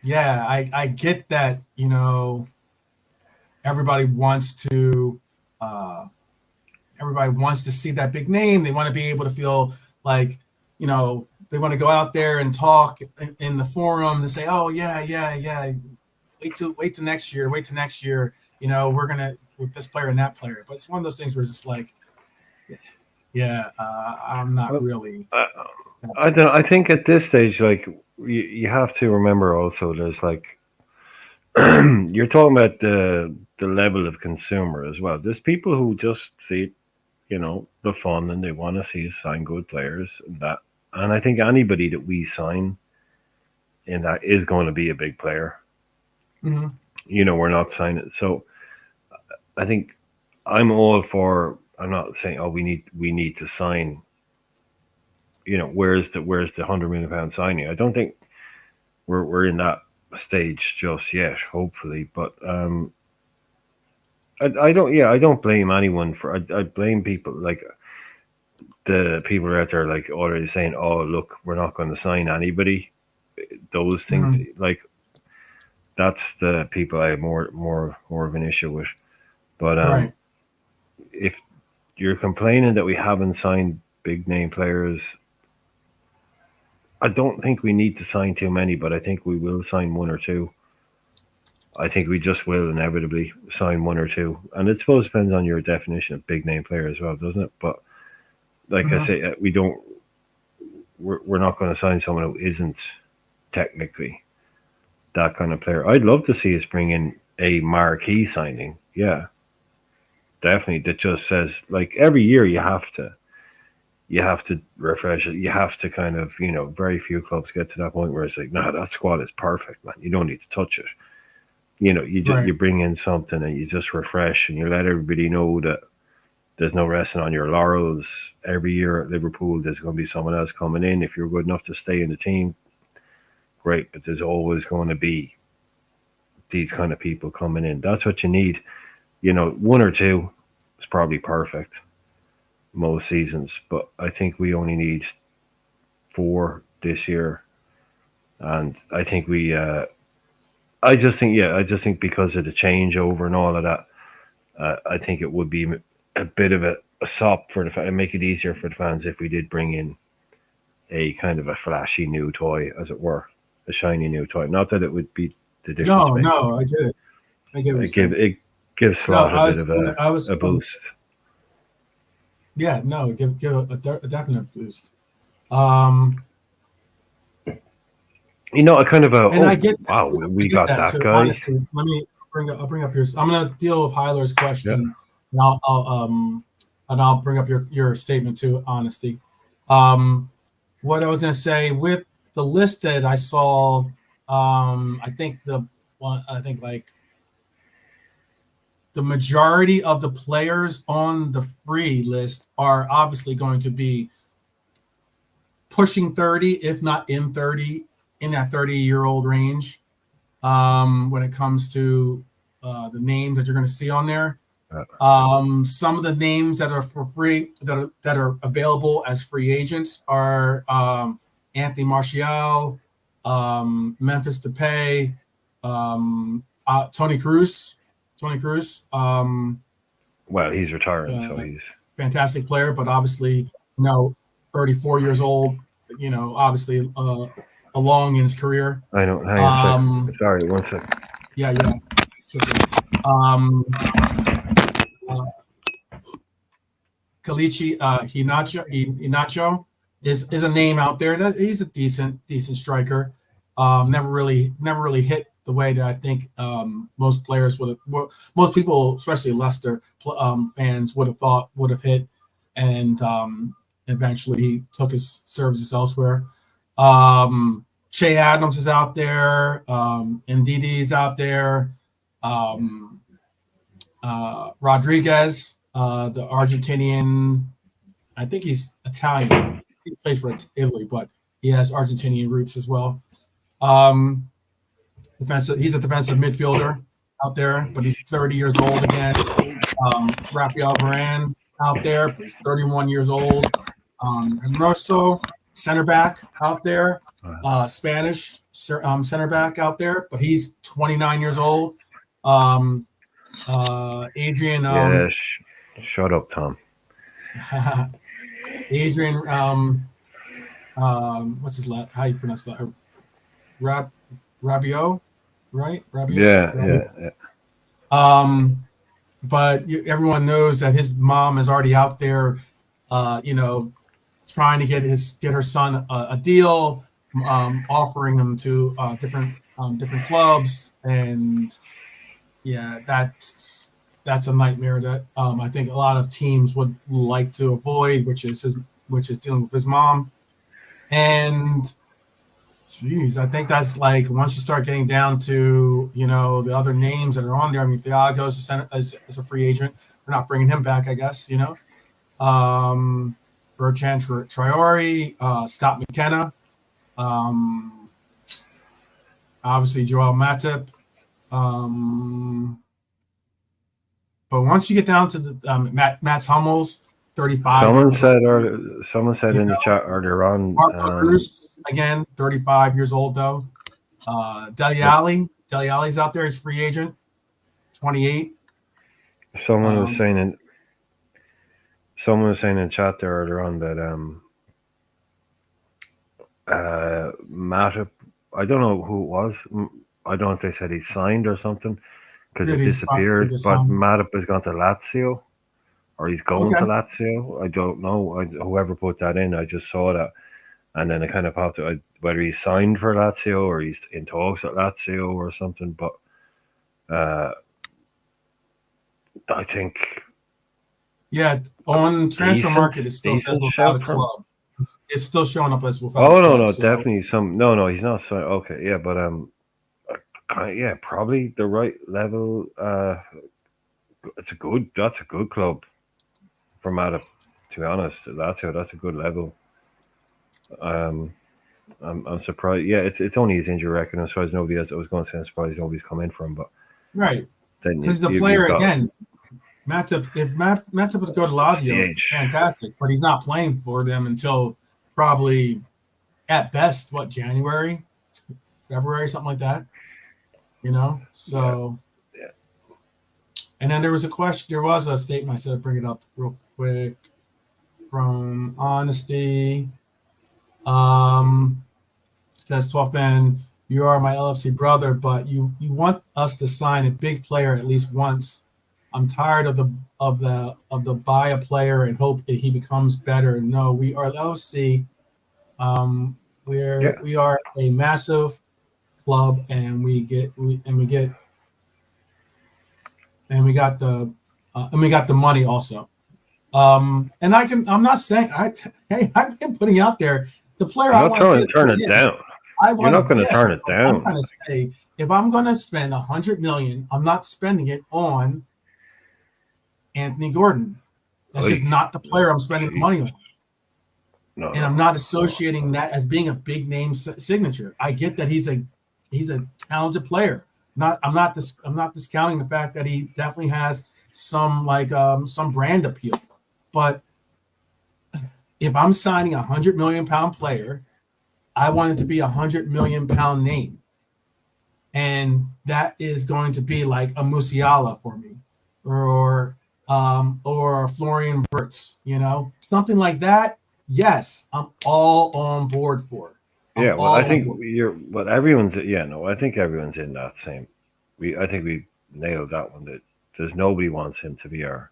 [SPEAKER 1] yeah, I get that, everybody wants to uh everybody wants to see that big name. They want to be able to feel like, they want to go out there and talk in the forum and say, oh yeah, wait till next year, we're gonna with this player and that player. But it's one of those things where it's just like, yeah, I'm not
[SPEAKER 2] Well,
[SPEAKER 1] really.
[SPEAKER 2] I, I don't. I think at this stage, like you have to remember also, there's like you're talking about the level of consumer as well. There's people who just see, the fun and they want to see us sign good players and that. And I think anybody that we sign in that is going to be a big player.
[SPEAKER 1] Mhm.
[SPEAKER 2] We're not signing. So I think I'm all for. I'm not saying, oh, we need to sign. Where's the £100 million signing? I don't think we're in that stage just yet. Hopefully, but I don't blame anyone for. I blame people like the people out there like already saying, oh, look, we're not going to sign anybody. Those things
[SPEAKER 1] Mhm.
[SPEAKER 2] like that's the people I have more of an issue with. But
[SPEAKER 1] Right.
[SPEAKER 2] if you're complaining that we haven't signed big name players, I don't think we need to sign too many, but I think we will sign one or two. I think we just will inevitably sign one or two, and it suppose depends on your definition of big name player as well, doesn't it? But like I
[SPEAKER 1] Mhm.
[SPEAKER 2] say, we don't. We're not going to sign someone who isn't technically that kind of player. I'd love to see us bring in a marquee signing. Yeah, definitely. That just says like every year you have to refresh it. You have to kind of very few clubs get to that point where it's like, no, that squad is perfect, man. You don't need to touch it. You
[SPEAKER 1] Right.
[SPEAKER 2] bring in something and you just refresh and you let everybody know that there's no resting on your laurels. Every year at Liverpool, there's going to be someone else coming in. If you're good enough to stay in the team, great. But there's always going to be these kind of people coming in. That's what you need. One or two is probably perfect most seasons, but I think we only need four this year. And I think I just think because of the changeover and all of that, I think it would be a bit of a sop for the and make it easier for the fans if we did bring in a kind of a flashy new toy, as it were, a shiny new toy. Not that it would be the difference
[SPEAKER 1] No,
[SPEAKER 2] maker,
[SPEAKER 1] no,
[SPEAKER 2] but
[SPEAKER 1] I get it. I get what you're saying.
[SPEAKER 2] it gives
[SPEAKER 1] No,
[SPEAKER 2] Slot a bit of
[SPEAKER 1] I was,
[SPEAKER 2] a boost.
[SPEAKER 1] yeah, no, give a definite boost. Um,
[SPEAKER 2] A kind of a
[SPEAKER 1] and I
[SPEAKER 2] oh
[SPEAKER 1] get that.
[SPEAKER 2] wow,
[SPEAKER 1] I
[SPEAKER 2] we
[SPEAKER 1] get
[SPEAKER 2] got
[SPEAKER 1] that
[SPEAKER 2] that
[SPEAKER 1] too.
[SPEAKER 2] guy.
[SPEAKER 1] Honestly, I'll bring up your. I'm gonna deal with Hyler's
[SPEAKER 2] Yeah,
[SPEAKER 1] question, and I'll bring up your statement too. Honesty. Um, what I was gonna say with the list that I saw, I think like the majority of the players on the free list are obviously going to be pushing 30, if not in 30, in that 30-year-old range. When it comes to the names that you're going to see on there, some of the names that are for free that are available as free agents are Anthony Martial, Memphis Depay, Tony Cruz.
[SPEAKER 2] Well, he's retiring, so he's
[SPEAKER 1] fantastic player, but obviously, 34 years old. Obviously, along in his career.
[SPEAKER 2] I know. Hang on a sec. Sorry, one sec.
[SPEAKER 1] Yeah. Sure. Kalichi Hinacho is a name out there that he's a decent striker. Never really hit the way that I think most players would have. Most people, especially Leicester fans, would have hit, and eventually he took his services elsewhere. Che Adams is out there. Ndidi's out there. Rodriguez, the Argentinian, I think he's Italian. He plays for Italy, but he has Argentinian roots as well. He's a defensive midfielder out there, but he's 30 years old again. Rafael Varane out there, but he's 31 years old. Hermoso, center back out there, Spanish center back out there, but he's 29 years old. Adrian.
[SPEAKER 2] Shut up, Tom.
[SPEAKER 1] Adrian. What's his last? How you pronounce that? Rabiot, right?
[SPEAKER 2] Rabiot. Yeah.
[SPEAKER 1] But everyone knows that his mom is already out there, trying to get her son a deal, offering him to different clubs, and yeah, that's a nightmare that I think a lot of teams would like to avoid, which is dealing with his mom. And geez, I think that's like once you start getting down to the other names that are on there. I mean, Thiago is a free agent. We're not bringing him back, I guess. Bertrand Traore, Scott McKenna, obviously Joel Matip. But once you get down to the Mats Hummels, 35.
[SPEAKER 2] Someone said in the chat earlier on.
[SPEAKER 1] Bruce, again, 35 years old though. Dele Alli's out there as free agent, 28.
[SPEAKER 2] Someone was saying in chat there earlier on that Matip, I don't know who it was. I don't know if they said he signed or something because it disappeared. But Matip has gone to Lazio, or he's going to Lazio. I don't know. Whoever put that in, I just saw that, and then it kind of popped up whether he's signed for Lazio or he's in talks at Lazio or something. But I think,
[SPEAKER 1] on transfer market, it still says without a club. It's still showing up as without.
[SPEAKER 2] Oh no, definitely some. No, he's not signed. Okay, yeah, but probably the right level. That's a good club for Matip, to be honest. That's a good level. I'm surprised. Yeah, it's only his injury record. I'm surprised nobody else. I was going to say I'm surprised nobody's come in for him, but
[SPEAKER 1] right. Because the player again, Matip. If Matip would go to Lazio, fantastic. But he's not playing for them until probably at best January, February, something like that. So.
[SPEAKER 2] Yeah.
[SPEAKER 1] And then there was a statement I said, bring it up real quick from Honesty. Says 12th man, you are my LFC brother, but you want us to sign a big player at least once. I'm tired of the buy a player and hope that he becomes better. No, we are LFC. We are a massive club, and we got the money also. And I'm not saying I've been putting out there the player
[SPEAKER 2] You're
[SPEAKER 1] I
[SPEAKER 2] not
[SPEAKER 1] want to see
[SPEAKER 2] trying
[SPEAKER 1] is
[SPEAKER 2] to turn it
[SPEAKER 1] yeah.
[SPEAKER 2] down.
[SPEAKER 1] I
[SPEAKER 2] You're
[SPEAKER 1] want
[SPEAKER 2] not
[SPEAKER 1] to.
[SPEAKER 2] going to
[SPEAKER 1] Yeah,
[SPEAKER 2] turn it
[SPEAKER 1] I'm
[SPEAKER 2] down.
[SPEAKER 1] trying to say if I'm going to spend $100 million, I'm not spending it on Anthony Gordon. That's just
[SPEAKER 2] Oy,
[SPEAKER 1] not the player I'm spending the
[SPEAKER 2] jeez.
[SPEAKER 1] money on.
[SPEAKER 2] No,
[SPEAKER 1] And
[SPEAKER 2] no,
[SPEAKER 1] I'm not
[SPEAKER 2] no.
[SPEAKER 1] associating that as being a big name signature. I get that he's a talented player. I'm not discounting the fact that he definitely has some brand appeal. But if I'm signing £100 million player, I want it to be £100 million name, and that is going to be like a Musiala for me, or Florian Wirtz, something like that. Yes, I'm all on board for. I'm
[SPEAKER 2] Yeah, well, I
[SPEAKER 1] all on
[SPEAKER 2] think
[SPEAKER 1] board.
[SPEAKER 2] everyone's, yeah, no, I think everyone's in that same. I think we nailed that one. That there's nobody wants him to be our.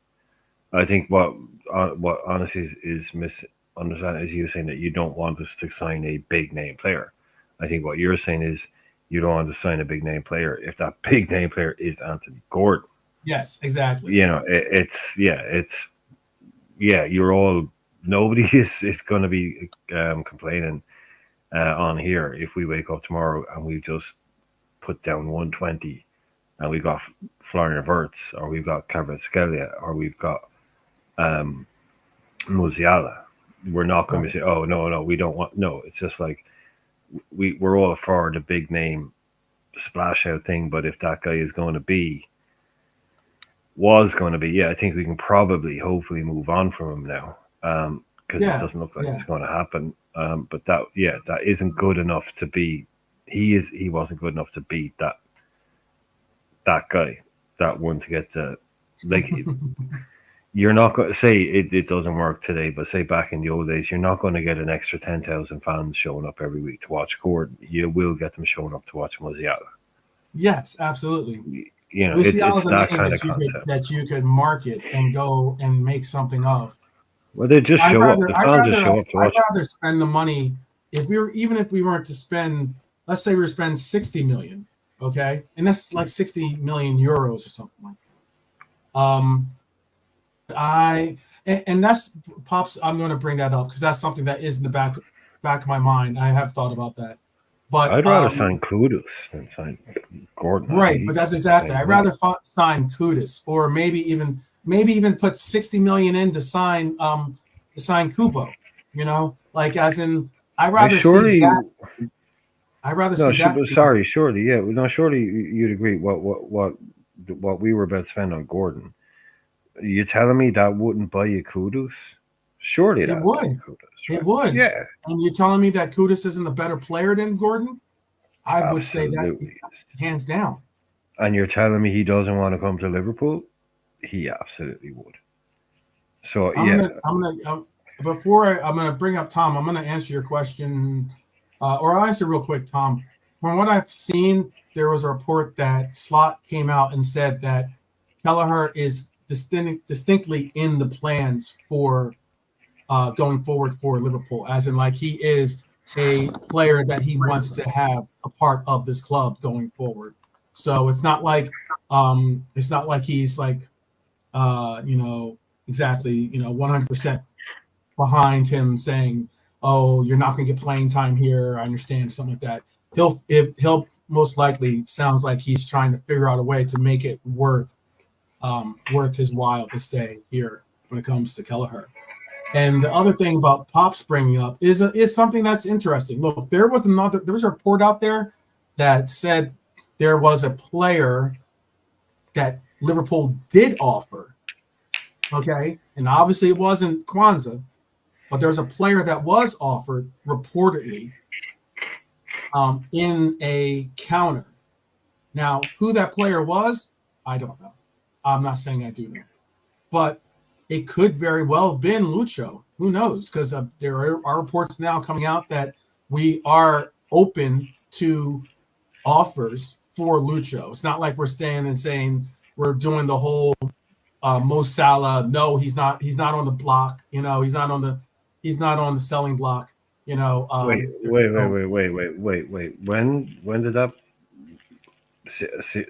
[SPEAKER 2] I think what honestly is misunderstanding is you saying that you don't want us to sign a big name player. I think what you're saying is you don't want to sign a big name player if that big name player is Anthony Gordon.
[SPEAKER 1] Yes, exactly.
[SPEAKER 2] It's you're all nobody is going to be complaining on here if we wake up tomorrow and we just put down 120 and we got Florian Wirtz or we've got Kvaratskhelia or we've got um, Musiala. We're not going to
[SPEAKER 1] Right.
[SPEAKER 2] say, oh no, we don't want. No, it's just like we're all for the big name splash out thing. But if that guy is going to be was going to be, yeah, I think we can probably hopefully move on from him now because it
[SPEAKER 1] Yeah.
[SPEAKER 2] doesn't look like
[SPEAKER 1] Yeah.
[SPEAKER 2] it's going to happen. But that isn't good enough to be. He wasn't good enough to beat that guy that one to get the like. You're not going to say it doesn't work today, but say back in the old days, you're not going to get an extra 10,000 fans showing up every week to watch Gordon. You will get them showing up to watch Musiala.
[SPEAKER 1] Yes, absolutely.
[SPEAKER 2] It's
[SPEAKER 1] Musiala is a
[SPEAKER 2] that
[SPEAKER 1] name
[SPEAKER 2] kind of concept.
[SPEAKER 1] that you could market and go and make something of.
[SPEAKER 2] Well, they just
[SPEAKER 1] I'd
[SPEAKER 2] show up.
[SPEAKER 1] rather
[SPEAKER 2] The
[SPEAKER 1] I'd
[SPEAKER 2] fans just
[SPEAKER 1] rather
[SPEAKER 2] show up to
[SPEAKER 1] I'd
[SPEAKER 2] watch.
[SPEAKER 1] rather spend the money if we weren't to spend, let's say we were spend 60 million, okay, and that's like 60 million euros or something like that. I and that's pops. I'm going to bring that up because that's something that is in the back of my mind. I have thought about that, but
[SPEAKER 2] I'd rather sign Kudus than sign Gordon. I think
[SPEAKER 1] right,
[SPEAKER 2] he
[SPEAKER 1] but that's
[SPEAKER 2] costs the
[SPEAKER 1] exactly.
[SPEAKER 2] same
[SPEAKER 1] I'd
[SPEAKER 2] money.
[SPEAKER 1] rather sign Kudus, or maybe even put 60 million in to sign Kubo. Like as in, I'd
[SPEAKER 2] Like
[SPEAKER 1] rather see
[SPEAKER 2] surely,
[SPEAKER 1] that. I'd rather
[SPEAKER 2] no,
[SPEAKER 1] see that.
[SPEAKER 2] sorry, surely, yeah, no, surely you'd agree. What we were about to spend on Gordon. You telling me that wouldn't buy you Kudus? Surely
[SPEAKER 1] It
[SPEAKER 2] that'd buy you
[SPEAKER 1] would.
[SPEAKER 2] Kudus,
[SPEAKER 1] It
[SPEAKER 2] right?
[SPEAKER 1] would.
[SPEAKER 2] Yeah,
[SPEAKER 1] And you're telling me that Kudus isn't a better player than Gordon? I would say that
[SPEAKER 2] absolutely.
[SPEAKER 1] hands down.
[SPEAKER 2] And you're telling me he doesn't want to come to Liverpool? He absolutely would. So yeah,
[SPEAKER 1] I'm gonna bring up Tom. I'm gonna answer your question, or I'll answer real quick, Tom. From what I've seen, there was a report that Slot came out and said that Kelleher is distinctly in the plans for going forward for Liverpool, as in like he is a player that he wants to have a part of this club going forward. So it's not like he's like uh, you know, exactly, 100% behind him saying, "Oh, you're not going to get playing time here." I understand something like that. He'll most likely sounds like he's trying to figure out a way to make it worth his while to stay here when it comes to Kelleher. And the other thing about Pops bringing up is something that's interesting. Look, there was a report out there that said there was a player that Liverpool did offer. Okay, and obviously it wasn't Kwanzaa, but there's a player that was offered reportedly in a counter. Now, who that player was, I don't know. I'm not saying I do know, but it could very well have been Lucho. Who knows? Because there are reports now coming out that we are open to offers for Lucho. It's not like we're staying and saying we're doing the whole Mo Salah. No, he's not. He's not on the block. He's not on the selling block.
[SPEAKER 2] wait,
[SPEAKER 1] There,
[SPEAKER 2] wait, wait,
[SPEAKER 1] no,
[SPEAKER 2] wait, wait, wait, wait, wait. When did that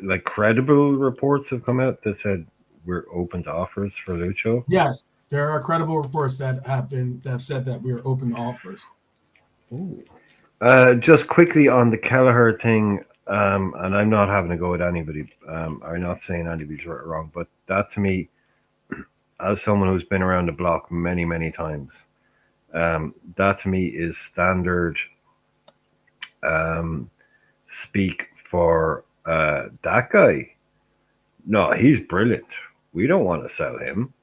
[SPEAKER 2] like credible reports have come out that said we're open to offers for Lucho?
[SPEAKER 1] yes, there are credible reports that have said that we are open to offers.
[SPEAKER 2] Ooh. Just quickly on the Kelleher thing, and I'm not having to go at anybody. I'm not saying anybody's right or wrong, but that to me, as someone who's been around the block many, many times, that to me is standard um, speak for that guy. No, he's brilliant. We don't want to sell him.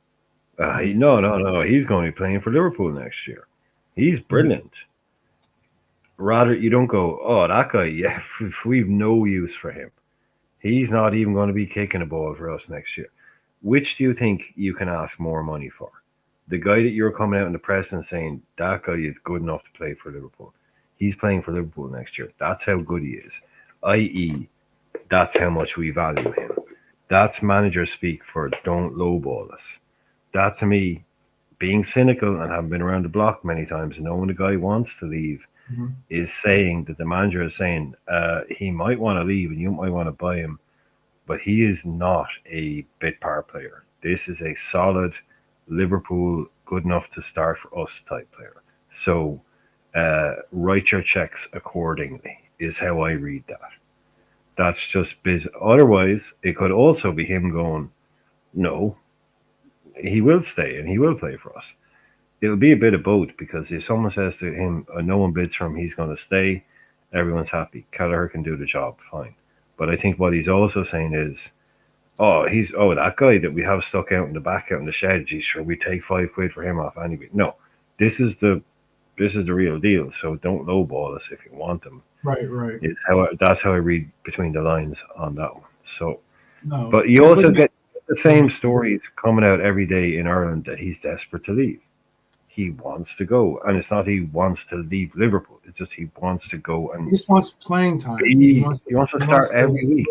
[SPEAKER 1] Right.
[SPEAKER 2] No, no, no. He's going to be playing for Liverpool next year. He's
[SPEAKER 1] Yeah.
[SPEAKER 2] brilliant. Rather, you don't go, oh, that guy, yeah, we've no use for him. He's not even going to be kicking a ball for us next year. Which do you think you can ask more money for? The guy that you're coming out in the press and saying that guy is good enough to play for Liverpool. He's playing for Liverpool next year. That's how good he is. I.e., that's how much we value him. That's manager speak for don't lowball us. That to me, being cynical and having been around the block many times, knowing the guy wants to leave,
[SPEAKER 1] Mhm.
[SPEAKER 2] is saying that the manager is saying he might want to leave and you might want to buy him, but he is not a bit part player. This is a solid Liverpool, good enough to start for us type player. So write your checks accordingly is how I read that. That's just biz. Otherwise, it could also be him going, no, he will stay and he will play for us. It'll be a bit of both because if someone says to him, no one bids for him, he's going to stay, everyone's happy. Kelleher can do the job, fine. But I think what he's also saying is, that guy that we have stuck out in the back out in the shed. Geez, sure, we take £5 for him off anyway. No, this is the this is the real deal. So don't lowball us if you want him.
[SPEAKER 1] Right. Right.
[SPEAKER 2] That's how I read between the lines on that one. So,
[SPEAKER 1] No.
[SPEAKER 2] but you
[SPEAKER 1] And
[SPEAKER 2] also
[SPEAKER 1] looking at
[SPEAKER 2] get the same
[SPEAKER 1] yes.
[SPEAKER 2] stories coming out every day in Ireland that he's desperate to leave. He wants to go, and it's not he wants to leave Liverpool. It's just he wants to go
[SPEAKER 1] He
[SPEAKER 2] and
[SPEAKER 1] just wants playing time. He
[SPEAKER 2] be.
[SPEAKER 1] wants to.
[SPEAKER 2] He wants to
[SPEAKER 1] He wants
[SPEAKER 2] start
[SPEAKER 1] to.
[SPEAKER 2] every week.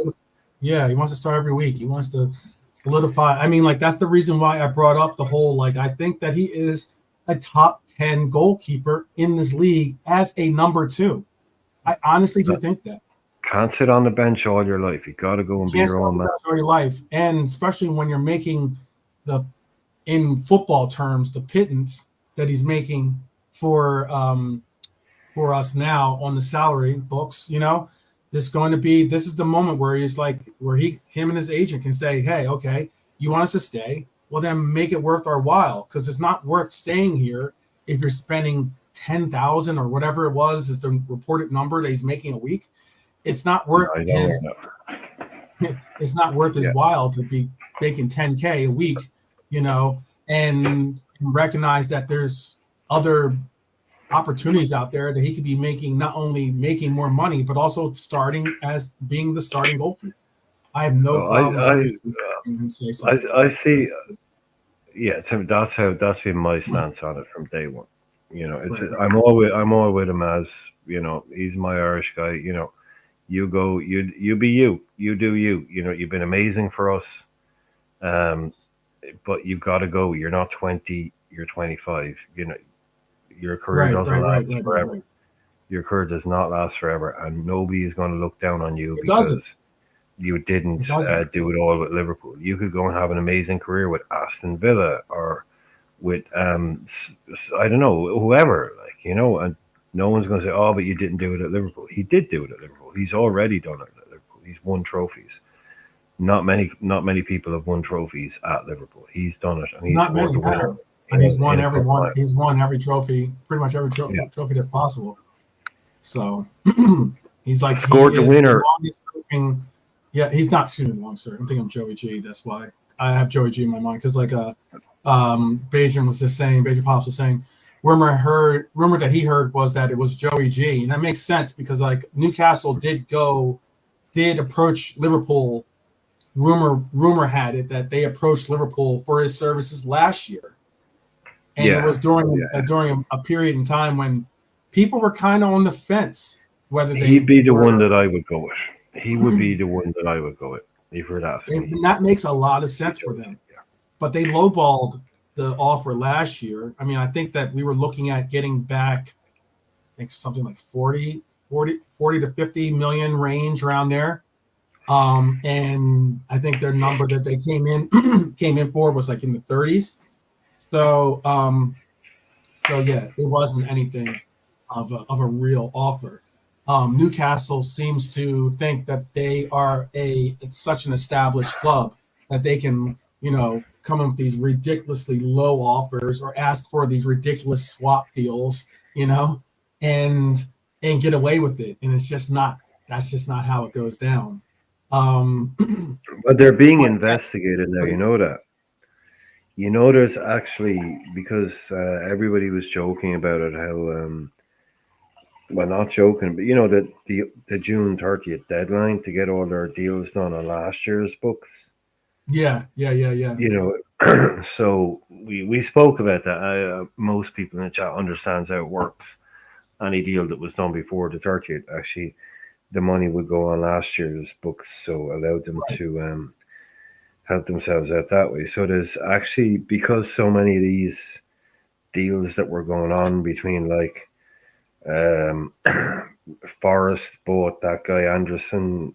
[SPEAKER 1] Yeah, he wants to start every week. He wants to solidify. I mean, like that's the reason why I brought up the whole. Like, I think that he is a top 10 goalkeeper in this league as a number two. I honestly do think that.
[SPEAKER 2] Can't sit on the bench all your life. You got to go
[SPEAKER 1] You
[SPEAKER 2] and be
[SPEAKER 1] can't
[SPEAKER 2] your
[SPEAKER 1] start
[SPEAKER 2] own man.
[SPEAKER 1] all your life, and especially when you're making the in football terms the pittance that he's making for us now on the salary books. This is the moment where he's like where him and his agent can say, hey, okay, you want us to stay, well then make it worth our while, because it's not worth staying here if you're spending 10,000 or whatever it was is the reported number that he's making a week. It's not
[SPEAKER 2] No,
[SPEAKER 1] worth
[SPEAKER 2] I don't
[SPEAKER 1] his
[SPEAKER 2] know.
[SPEAKER 1] it's not worth his
[SPEAKER 2] Yeah.
[SPEAKER 1] while to be making 10K a week, and recognize that there's other opportunities out there that he could be making, not only making more money, but also starting as being the starting goalkeeper. I have no
[SPEAKER 2] Oh,
[SPEAKER 1] problems with him say something like
[SPEAKER 2] I
[SPEAKER 1] that.
[SPEAKER 2] see. Yeah, that's been my stance on it from day one. It's
[SPEAKER 1] Right, right,
[SPEAKER 2] I'm all with him as he's my Irish guy. You go, you be you, you do you. You've been amazing for us, um, but you've got to go. You're not 20, you're 25. Your career
[SPEAKER 1] right,
[SPEAKER 2] doesn't
[SPEAKER 1] right, right,
[SPEAKER 2] last
[SPEAKER 1] right, right,
[SPEAKER 2] forever.
[SPEAKER 1] right.
[SPEAKER 2] Your career does not last forever, and nobody is going to look down on you
[SPEAKER 1] It doesn't.
[SPEAKER 2] because you didn't
[SPEAKER 1] It doesn't.
[SPEAKER 2] do it all with Liverpool. You could go and have an amazing career with Aston Villa or with I don't know, whoever, and no one's going to say, oh, but you didn't do it at Liverpool. He did do it at Liverpool. He's already done it at Liverpool. He's won trophies. Not many people have won trophies at Liverpool. He's done it, and he
[SPEAKER 1] Not
[SPEAKER 2] scored
[SPEAKER 1] many
[SPEAKER 2] the winner
[SPEAKER 1] have, and he's won
[SPEAKER 2] in a
[SPEAKER 1] every
[SPEAKER 2] cup
[SPEAKER 1] one.
[SPEAKER 2] final.
[SPEAKER 1] He's won every trophy, pretty much every
[SPEAKER 2] Yeah,
[SPEAKER 1] trophy that's possible. So he's like he
[SPEAKER 2] scored the
[SPEAKER 1] is the
[SPEAKER 2] winner.
[SPEAKER 1] longest serving. Yeah, he's not too long, sir. I'm thinking of Joey G. That's why I have Joey G in my mind, because Beijing Pops was saying, rumor that he heard was that it was Joey G, and that makes sense because like Newcastle did approach Liverpool. Rumor had it that they approached Liverpool for his services last year, and it
[SPEAKER 2] Yeah,
[SPEAKER 1] was during
[SPEAKER 2] yeah.
[SPEAKER 1] a period in time when people were kind of on the fence whether
[SPEAKER 2] He'd
[SPEAKER 1] they
[SPEAKER 2] be the one
[SPEAKER 1] were.
[SPEAKER 2] that I would go with. He would be the one that I would go with. If you'd ask me,
[SPEAKER 1] And that makes a lot of
[SPEAKER 2] he'd be
[SPEAKER 1] sense for
[SPEAKER 2] Joey.
[SPEAKER 1] them. But they lowballed the offer last year. I mean, I think that we were looking at getting back, I think something like 40 to 50 million range around there. And I think their number that they came in for was like in the 30s. So, so yeah, it wasn't anything. of a real offer. Newcastle seems to think that they are it's such an established club that they can, come up with these ridiculously low offers or ask for these ridiculous swap deals, and get away with it. And it's just not that's just not how it goes down. Um,
[SPEAKER 2] But they're being
[SPEAKER 1] but,
[SPEAKER 2] investigated now.
[SPEAKER 1] but
[SPEAKER 2] You know that. You know, there's actually because everybody was joking about it. How well, not joking, but that the June 30th deadline to get all their deals done on last year's books.
[SPEAKER 1] yeah.
[SPEAKER 2] You know, so we spoke about that. Most people in the chat understands how it works. Any deal that was done before the 30th, actually, the money would go on last year's books, so allowed them
[SPEAKER 1] Right.
[SPEAKER 2] to help themselves out that way. So there's actually because so many of these deals that were going on between like um, Forest bought that guy Anderson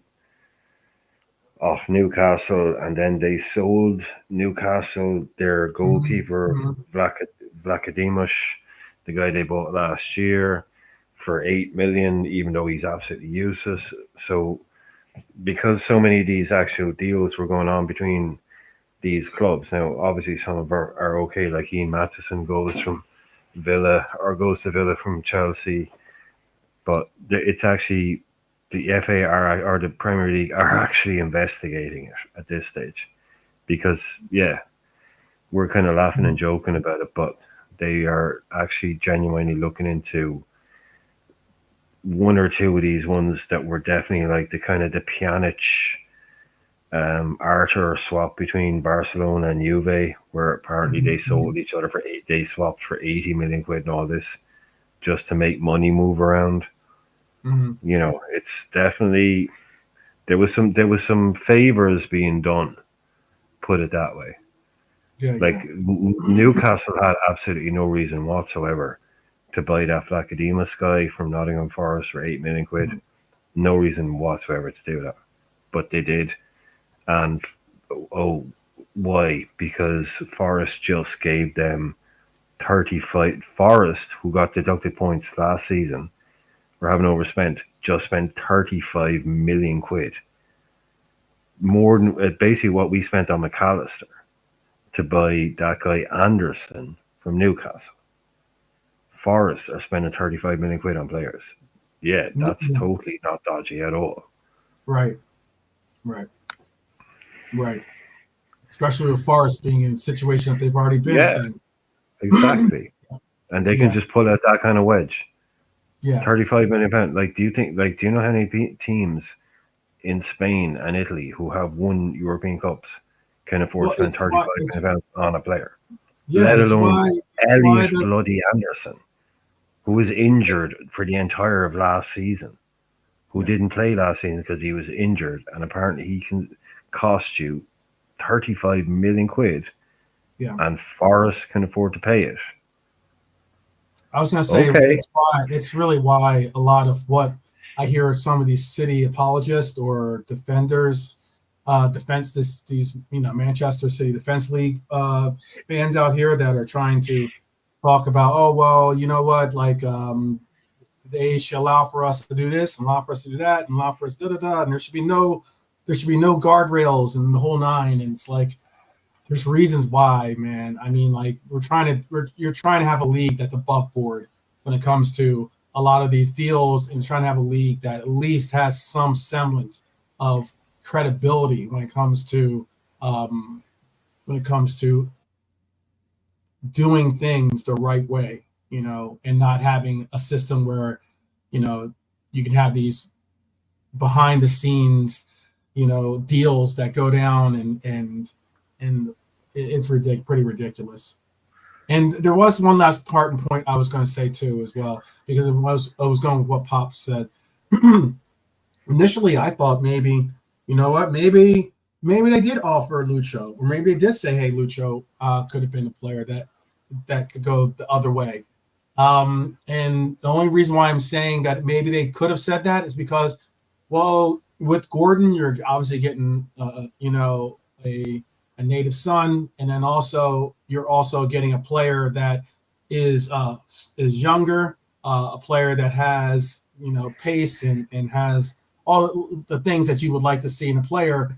[SPEAKER 2] off Newcastle, and then they sold Newcastle their goalkeeper
[SPEAKER 1] Mhm.
[SPEAKER 2] Vlachodimos, the guy they bought last year, for 8 million, even though he's absolutely useless. So because so many of these actual deals were going on between these clubs, now obviously some of are okay, like Ian Matheson goes from Villa or goes to Villa from Chelsea, but it's actually the FA are or the Premier League are actually investigating it at this stage because yeah, we're kind of laughing and joking about it, but they are actually genuinely looking into one or two of these ones that were definitely like the kind of the Pjanic Arthur swap between Barcelona and Juve, where apparently they sold
[SPEAKER 1] Mhm.
[SPEAKER 2] each other they swapped for 80 million quid and all this just to make money move around.
[SPEAKER 1] Mhm.
[SPEAKER 2] It's definitely there was some favors being done. Put it that way. Like
[SPEAKER 1] Yeah.
[SPEAKER 2] Newcastle had absolutely no reason whatsoever to buy that Flacademos guy from Nottingham Forest for 8 million quid.
[SPEAKER 1] Mhm.
[SPEAKER 2] No reason whatsoever to do that, but they did. And oh, why? Because Forest just gave them 35. Forest, who got deducted points last season for having overspent, just spent 35 million quid, more than basically what we spent on McAllister to buy that guy Anderson from Newcastle. Forest are spending 35 million quid on players. Yeah, that's
[SPEAKER 1] Yeah.
[SPEAKER 2] totally not dodgy at all.
[SPEAKER 1] Right. Right. Right. Especially with Forest being in a situation that they've already been
[SPEAKER 2] Yeah,
[SPEAKER 1] in.
[SPEAKER 2] exactly. And they can
[SPEAKER 1] Yeah.
[SPEAKER 2] just pull out that kind of wedge.
[SPEAKER 1] Yeah.
[SPEAKER 2] 35 million pounds. Like, do you know how many teams in Spain and Italy who have won European Cups can afford to
[SPEAKER 1] Well,
[SPEAKER 2] spend 35 million pounds on a player?
[SPEAKER 1] yeah,
[SPEAKER 2] Let
[SPEAKER 1] it's
[SPEAKER 2] alone
[SPEAKER 1] why
[SPEAKER 2] Elliot
[SPEAKER 1] that
[SPEAKER 2] Bloody Anderson, who was injured for the entire of last season, who
[SPEAKER 1] yeah.
[SPEAKER 2] didn't play last season because he was injured, and apparently he can cost you 35 million quid,
[SPEAKER 1] Yeah.
[SPEAKER 2] and Forest can afford to pay it.
[SPEAKER 1] I was gonna say
[SPEAKER 2] Okay,
[SPEAKER 1] it's really why a lot of what I hear some of these city apologists or defenders, these Manchester City Defense League fans out here that are trying to talk about, oh well, you know what, like they should allow for us to do this and allow for us to do that and allow for us da da da, and there should be no guardrails and the whole nine, and it's like there's reasons why, man. I mean, like you're trying to have a league that's above board when it comes to a lot of these deals, and trying to have a league that at least has some semblance of credibility um, when it comes to doing things the right way, and not having a system where, you know, you can have these behind the scenes, deals that go down, and it's pretty ridiculous. And there was one last part and point I was going to say too, as well, because I was going with what Pop said. Initially, I thought maybe, you know what, maybe they did offer Lucho, or maybe they did say, hey, Lucho could have been a player that could go the other way. And the only reason why I'm saying that maybe they could have said that is because, well, with Gordon, you're obviously getting, a native son, and then also you're also getting a player that is younger, a player that has pace and has all the things that you would like to see in a player.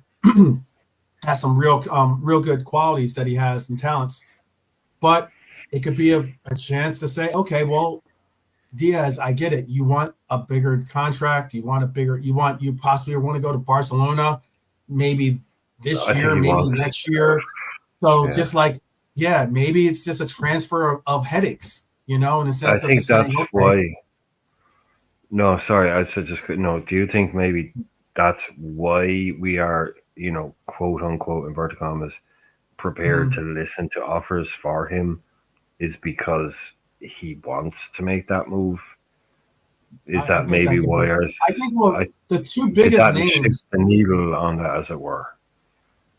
[SPEAKER 1] Has some real good qualities that he has and talents, but it could be a chance to say, okay, well, Diaz, I get it. You want a bigger contract. You possibly want to go to Barcelona, maybe this
[SPEAKER 2] I think
[SPEAKER 1] year,
[SPEAKER 2] he
[SPEAKER 1] maybe
[SPEAKER 2] wants.
[SPEAKER 1] next year. So
[SPEAKER 2] Yeah,
[SPEAKER 1] just like, yeah, maybe it's just a transfer of headaches, in the
[SPEAKER 2] I
[SPEAKER 1] sense of
[SPEAKER 2] think
[SPEAKER 1] just saying,
[SPEAKER 2] that's
[SPEAKER 1] okay,
[SPEAKER 2] why. No, sorry, I said just no. Do you think maybe that's why we are, quote unquote, inverted commas, prepared to
[SPEAKER 1] mm,
[SPEAKER 2] listen to offers for him? Is because he wants to make that move? Is
[SPEAKER 1] I
[SPEAKER 2] that
[SPEAKER 1] think that
[SPEAKER 2] maybe
[SPEAKER 1] could
[SPEAKER 2] why
[SPEAKER 1] be.
[SPEAKER 2] ours?
[SPEAKER 1] I think, well,
[SPEAKER 2] I
[SPEAKER 1] the two
[SPEAKER 2] did
[SPEAKER 1] biggest
[SPEAKER 2] that shift
[SPEAKER 1] names
[SPEAKER 2] the needle on that, as it were.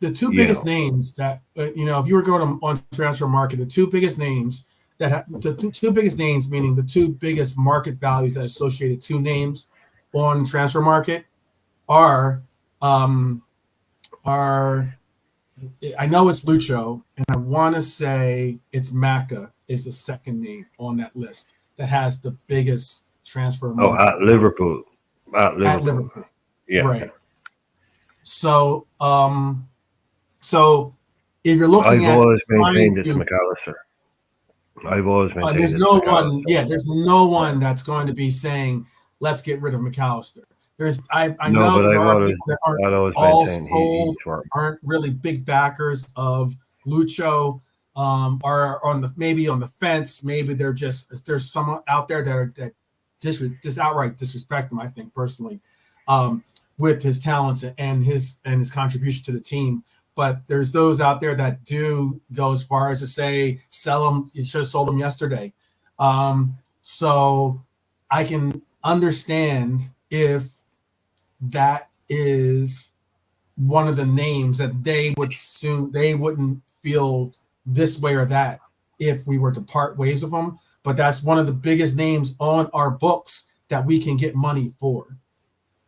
[SPEAKER 1] the two
[SPEAKER 2] You
[SPEAKER 1] biggest
[SPEAKER 2] know,
[SPEAKER 1] names that if you were going on transfer market, the two biggest names two biggest names, meaning the two biggest market values that associated two names on transfer market are um are I know it's Lucho, and I want to say it's Maka is the second name on that list that has the biggest transfer
[SPEAKER 2] oh,
[SPEAKER 1] market value
[SPEAKER 2] At
[SPEAKER 1] at
[SPEAKER 2] Liverpool,
[SPEAKER 1] Liverpool,
[SPEAKER 2] yeah.
[SPEAKER 1] right? So so if you're looking
[SPEAKER 2] I've
[SPEAKER 1] at
[SPEAKER 2] always
[SPEAKER 1] trying
[SPEAKER 2] maintained it's
[SPEAKER 1] to
[SPEAKER 2] McAllister. I've always maintained
[SPEAKER 1] there's
[SPEAKER 2] it's
[SPEAKER 1] no one,
[SPEAKER 2] McAllister.
[SPEAKER 1] yeah, there's no
[SPEAKER 2] Yeah.
[SPEAKER 1] one that's going to be saying, let's get rid of McAllister. I
[SPEAKER 2] No,
[SPEAKER 1] know
[SPEAKER 2] but
[SPEAKER 1] that there are people that aren't
[SPEAKER 2] I'd always
[SPEAKER 1] all
[SPEAKER 2] maintain
[SPEAKER 1] sold,
[SPEAKER 2] he's smart.
[SPEAKER 1] aren't really big backers of Lucho, are on the maybe on the fence. Maybe there's someone out there that just outright disrespect him. I think personally, um, with his talents and his contribution to the team. But there's those out there that do go as far as to say, sell them. You should have sold them yesterday. So I can understand if that is one of the names that they wouldn't feel this way or that if we were to part ways with them. But that's one of the biggest names on our books that we can get money for.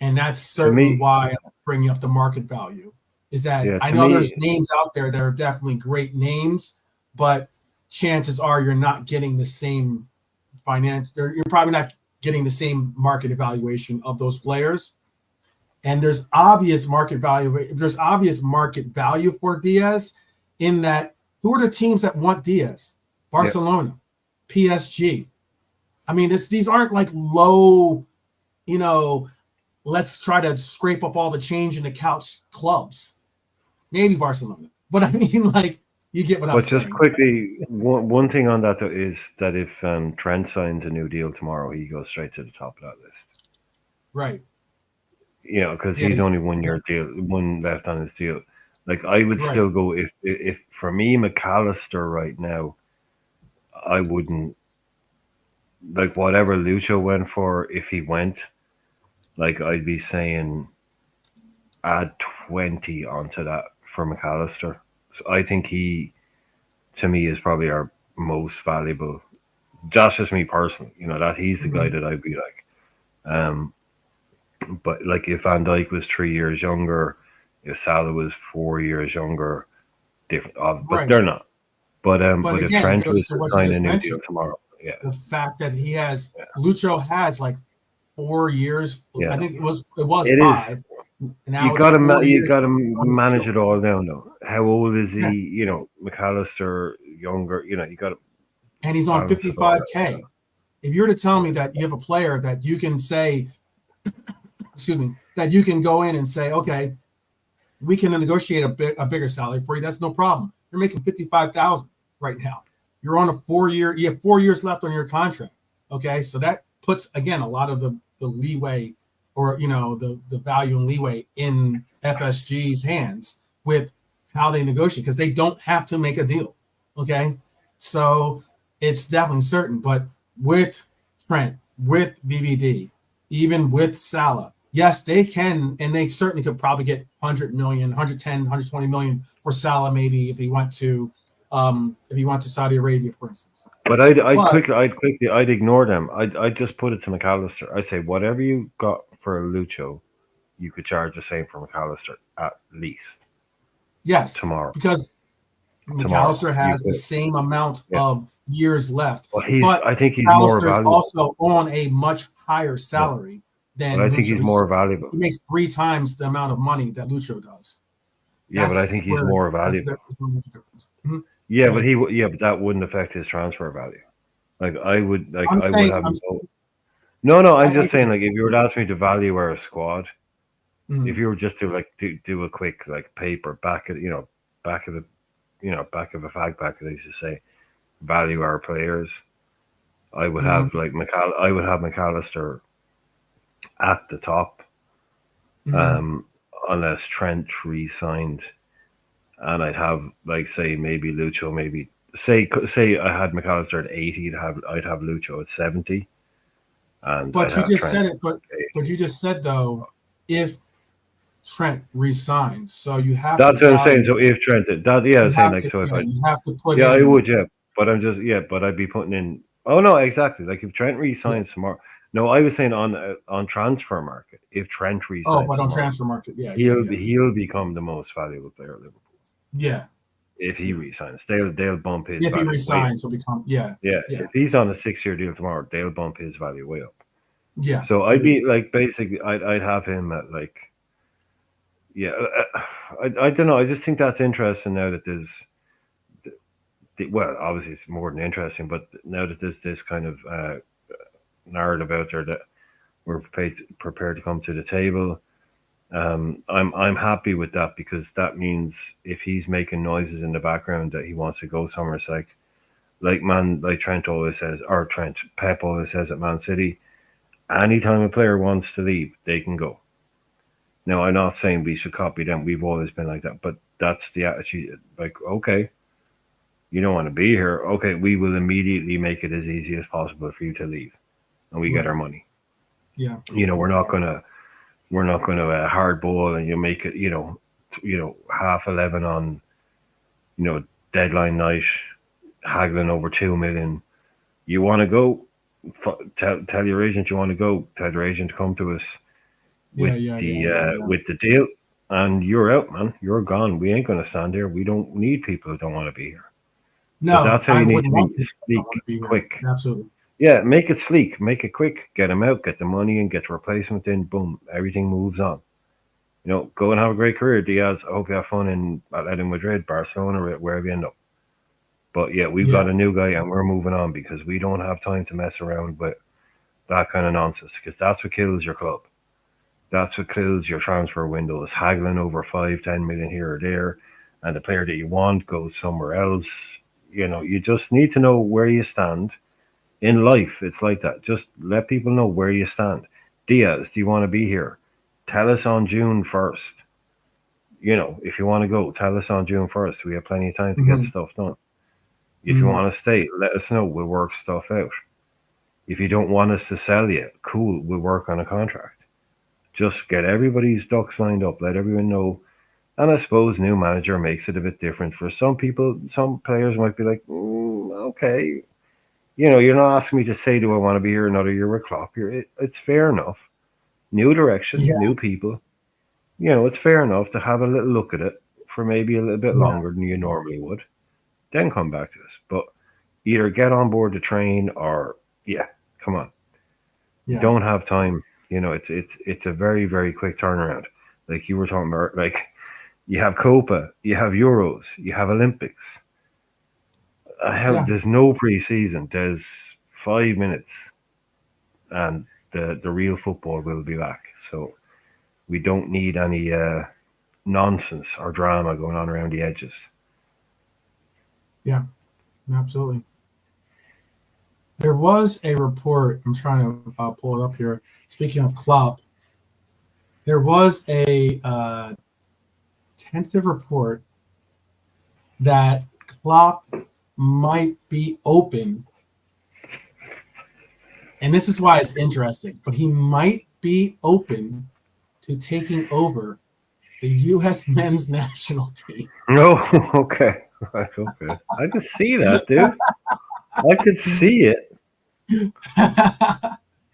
[SPEAKER 1] And that's
[SPEAKER 2] To
[SPEAKER 1] certainly
[SPEAKER 2] me,
[SPEAKER 1] why I'm bringing up the market value. Is that
[SPEAKER 2] yeah,
[SPEAKER 1] I
[SPEAKER 2] to
[SPEAKER 1] know
[SPEAKER 2] me,
[SPEAKER 1] there's names out there that are definitely great names, but chances are you're not getting the same you're probably not getting the same market evaluation of those players. And there's obvious market value. There's obvious market value for Diaz in that who are the teams that want Diaz?
[SPEAKER 2] yeah.
[SPEAKER 1] Barcelona, PSG. I mean, these aren't like low, you know, let's try to scrape up all the change in the couch clubs. Maybe Barcelona. But I mean, like, you get what I'm
[SPEAKER 2] But just
[SPEAKER 1] saying.
[SPEAKER 2] quickly, one thing on that though is that if Trent signs a new deal tomorrow, he goes straight to the top of that list.
[SPEAKER 1] Right.
[SPEAKER 2] Because
[SPEAKER 1] Yeah.
[SPEAKER 2] he's only
[SPEAKER 1] Yeah.
[SPEAKER 2] 1 year deal, one left on his deal. Like I would
[SPEAKER 1] Right.
[SPEAKER 2] still go if for me McAllister right now, I wouldn't like whatever Lucho went for. If he went, like I'd be saying add 20 onto that for McAllister. So I think he, to me, is probably our most valuable. That's just me personally. That he's the guy
[SPEAKER 1] Mhm.
[SPEAKER 2] that I'd be like. Um, but like if Van Dyke was 3 years younger, if Salah was 4 years younger, different. But
[SPEAKER 1] Right.
[SPEAKER 2] they're not. But
[SPEAKER 1] But
[SPEAKER 2] if
[SPEAKER 1] again, it
[SPEAKER 2] Trent
[SPEAKER 1] goes
[SPEAKER 2] was
[SPEAKER 1] to
[SPEAKER 2] to
[SPEAKER 1] what you
[SPEAKER 2] sign a
[SPEAKER 1] just
[SPEAKER 2] new deal
[SPEAKER 1] mentioned.
[SPEAKER 2] tomorrow, yeah,
[SPEAKER 1] The fact that
[SPEAKER 2] yeah,
[SPEAKER 1] Lucho has like 4 years. I
[SPEAKER 2] yeah,
[SPEAKER 1] think it was
[SPEAKER 2] it is.
[SPEAKER 1] 5. Now it's four
[SPEAKER 2] You
[SPEAKER 1] years
[SPEAKER 2] gotta
[SPEAKER 1] on his
[SPEAKER 2] manage
[SPEAKER 1] deal.
[SPEAKER 2] it all now. Though, how old is he?
[SPEAKER 1] Yeah.
[SPEAKER 2] McAllister younger. You got to
[SPEAKER 1] And he's on
[SPEAKER 2] balance it all out.
[SPEAKER 1] 55K. If you were to tell me
[SPEAKER 2] Yeah.
[SPEAKER 1] that you have a player that you can say, excuse me, that you can go in and say, okay, we can negotiate a bigger salary for you. That's no problem. You're making 55,000 right now. You're on a 4 year. You have 4 years left on your contract. Okay, so that puts again a lot of the leeway, or the value and leeway in FSG's hands with how they negotiate, because they don't have to make a deal. Okay, so it's definitely certain. But with Trent, with BBD, even with Salah, yes, they can, and they certainly could probably get 100 million, 110, 120 million for Salah, maybe if he went to Saudi Arabia, for instance.
[SPEAKER 2] But
[SPEAKER 1] But
[SPEAKER 2] I'd ignore them. I'd just put it to McAllister. I'd say whatever you got for Lucho, you could charge the same for McAllister at least
[SPEAKER 1] yes,
[SPEAKER 2] tomorrow.
[SPEAKER 1] because
[SPEAKER 2] tomorrow.
[SPEAKER 1] McAllister
[SPEAKER 2] You
[SPEAKER 1] has the
[SPEAKER 2] could,
[SPEAKER 1] same amount
[SPEAKER 2] yeah.
[SPEAKER 1] of years left,
[SPEAKER 2] Well,
[SPEAKER 1] but
[SPEAKER 2] I think he's more
[SPEAKER 1] McAllister's
[SPEAKER 2] valuable.
[SPEAKER 1] also on a much higher
[SPEAKER 2] Yeah,
[SPEAKER 1] salary
[SPEAKER 2] but
[SPEAKER 1] than
[SPEAKER 2] I think
[SPEAKER 1] Lucho.
[SPEAKER 2] he's more valuable.
[SPEAKER 1] He makes 3 times the amount of money that Lucho does.
[SPEAKER 2] Yeah, but I think he's more
[SPEAKER 1] That's
[SPEAKER 2] valuable.
[SPEAKER 1] the major difference. Mhm.
[SPEAKER 2] Yeah,
[SPEAKER 1] Go
[SPEAKER 2] but
[SPEAKER 1] ahead.
[SPEAKER 2] but that wouldn't affect his transfer value.
[SPEAKER 1] I'm
[SPEAKER 2] I would
[SPEAKER 1] saying,
[SPEAKER 2] have no. I'm
[SPEAKER 1] I
[SPEAKER 2] just
[SPEAKER 1] get
[SPEAKER 2] saying,
[SPEAKER 1] it.
[SPEAKER 2] like, if you were to ask me to value our squad, if
[SPEAKER 1] Mhm.
[SPEAKER 2] you were just to like do a quick like paper back of the back of a fag pack, they used to say value our players. I would
[SPEAKER 1] Mhm.
[SPEAKER 2] have I would have McAllister at the top,
[SPEAKER 1] Mhm.
[SPEAKER 2] um, unless Trent re-signed, and I'd have like say maybe Lucho, maybe say I had McAllister at 80, I'd have Lucho at 70, and I'd
[SPEAKER 1] But you
[SPEAKER 2] have
[SPEAKER 1] just
[SPEAKER 2] Trent
[SPEAKER 1] said it.
[SPEAKER 2] at
[SPEAKER 1] But
[SPEAKER 2] 80.
[SPEAKER 1] you just said though, if Trent resigns, so you have to
[SPEAKER 2] That's what I'm saying.
[SPEAKER 1] value.
[SPEAKER 2] So if Trent that yeah, I
[SPEAKER 1] You
[SPEAKER 2] was saying
[SPEAKER 1] have
[SPEAKER 2] like
[SPEAKER 1] to,
[SPEAKER 2] so if
[SPEAKER 1] yeah,
[SPEAKER 2] I
[SPEAKER 1] you have to put
[SPEAKER 2] yeah I
[SPEAKER 1] in.
[SPEAKER 2] would but I'm just but I'd be putting in oh no exactly like if Trent
[SPEAKER 1] Yeah.
[SPEAKER 2] re-signs tomorrow. No, I was saying on transfer market if Trent
[SPEAKER 1] Oh,
[SPEAKER 2] re-signs
[SPEAKER 1] but on
[SPEAKER 2] tomorrow,
[SPEAKER 1] transfer market, yeah, yeah, yeah,
[SPEAKER 2] he'll become the most valuable player at Liverpool
[SPEAKER 1] yeah,
[SPEAKER 2] if he
[SPEAKER 1] yeah.
[SPEAKER 2] re-signs. They'll bump his
[SPEAKER 1] If he
[SPEAKER 2] value way up.
[SPEAKER 1] resigns, he'll become, yeah,
[SPEAKER 2] Yeah,
[SPEAKER 1] yeah,
[SPEAKER 2] if he's on a 6-year deal tomorrow, they'll bump his value way up.
[SPEAKER 1] yeah.
[SPEAKER 2] So I'd
[SPEAKER 1] Agreed.
[SPEAKER 2] be like basically I'd have him at like yeah I don't know. I just think that's interesting now that there's well obviously it's more than interesting, but now that there's this kind of narrative out there that we're prepared to come to the table. I'm happy with that because that means if he's making noises in the background that he wants to go somewhere, it's like Trent always says, or Trent Pep always says at Man City, anytime a player wants to leave, they can go. Now I'm not saying we should copy them. We've always been like that, but that's the attitude. Like, okay, you don't want to be here. Okay, we will immediately make it as easy as possible for you to leave, and we get
[SPEAKER 1] Right.
[SPEAKER 2] our money.
[SPEAKER 1] Yeah.
[SPEAKER 2] We're not gonna hardball and you make it half 11 on deadline night, haggling over 2 million. You want to go? Tell your agent you want to go. Tell your agent to come to us
[SPEAKER 1] Yeah. Yeah. Yeah. Yeah. Yeah.
[SPEAKER 2] with the deal, and you're out, man. You're gone. We ain't gonna stand here. We don't need people who don't want to be here because
[SPEAKER 1] No,
[SPEAKER 2] that's how
[SPEAKER 1] I
[SPEAKER 2] you need
[SPEAKER 1] wouldn't
[SPEAKER 2] to be
[SPEAKER 1] want people that don't
[SPEAKER 2] sleek,
[SPEAKER 1] want to be here.
[SPEAKER 2] quick.
[SPEAKER 1] Absolutely.
[SPEAKER 2] Yeah, make it sleek, make it quick. Get them out, get the money and get the replacement in. Boom, everything moves on. Go and have a great career, Diaz. I hope you have fun in Atletico Madrid, Barcelona, or wherever you end up. But yeah, we've got
[SPEAKER 1] Yeah.
[SPEAKER 2] a new guy and we're moving on because we don't have time to mess around with that kind of nonsense because that's what kills your club. That's what kills your transfer window is haggling over 5, 10 million here or there, and the player that you want goes somewhere else. You just need to know where you stand in life. It's like that. Just let people know where you stand. Diaz, do you want to be here? Tell us on June 1st. If you want to go, tell us on June 1st. We have plenty of time to get
[SPEAKER 1] Hmm.
[SPEAKER 2] stuff done. If you
[SPEAKER 1] Hmm.
[SPEAKER 2] want to stay, let us know. We'll work stuff out. If you don't want us to sell you, cool. We'll work on a contract. Just get everybody's ducks lined up. Let everyone know. And I suppose new manager makes it a bit different for some people. Some players might be like, okay, you're not asking me to say, do I want to be here another year with Klopp? It's fair enough. New direction,
[SPEAKER 1] Yeah.
[SPEAKER 2] new people. It's fair enough to have a little look at it for maybe a little bit
[SPEAKER 1] Yeah.
[SPEAKER 2] longer than you normally would. Then come back to us. But either get on board the train or, yeah, come on.
[SPEAKER 1] Yeah.
[SPEAKER 2] Don't have time. It's a very, very quick turnaround. Like you were talking about, like you have Copa, you have Euros, you have Olympics.
[SPEAKER 1] Yeah.
[SPEAKER 2] There's no preseason. There's 5 minutes and the real football will be back. So we don't need any nonsense or drama going on around the edges.
[SPEAKER 1] Yeah. Absolutely. There was a report. I'm trying to pull it up here. Speaking of Klopp, there was a tentative report that Klopp might be open, and this is why it's interesting. But he might be open to taking over the U.S. men's national team.
[SPEAKER 2] No, okay, right, okay. I could see that, dude. I could see it.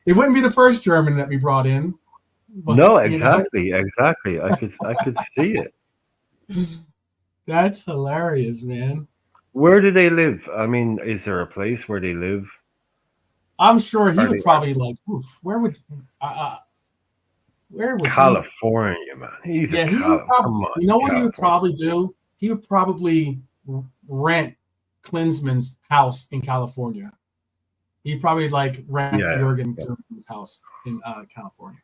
[SPEAKER 1] It wouldn't be the first German that we brought in, but
[SPEAKER 2] No, exactly, exactly. I could see it.
[SPEAKER 1] That's hilarious, man.
[SPEAKER 2] Where do they live? I mean, is there a place where they live?
[SPEAKER 1] I'm sure he
[SPEAKER 2] Are
[SPEAKER 1] would
[SPEAKER 2] they
[SPEAKER 1] probably like. Oof, where would he?
[SPEAKER 2] California, man? He's a
[SPEAKER 1] Yeah, he would probably.
[SPEAKER 2] Come on,
[SPEAKER 1] You know what he would
[SPEAKER 2] California.
[SPEAKER 1] probably do? He would probably rent Klinsmann's house in California. He'd probably like rent
[SPEAKER 2] Yeah,
[SPEAKER 1] Jurgen Klinsmann's house in California,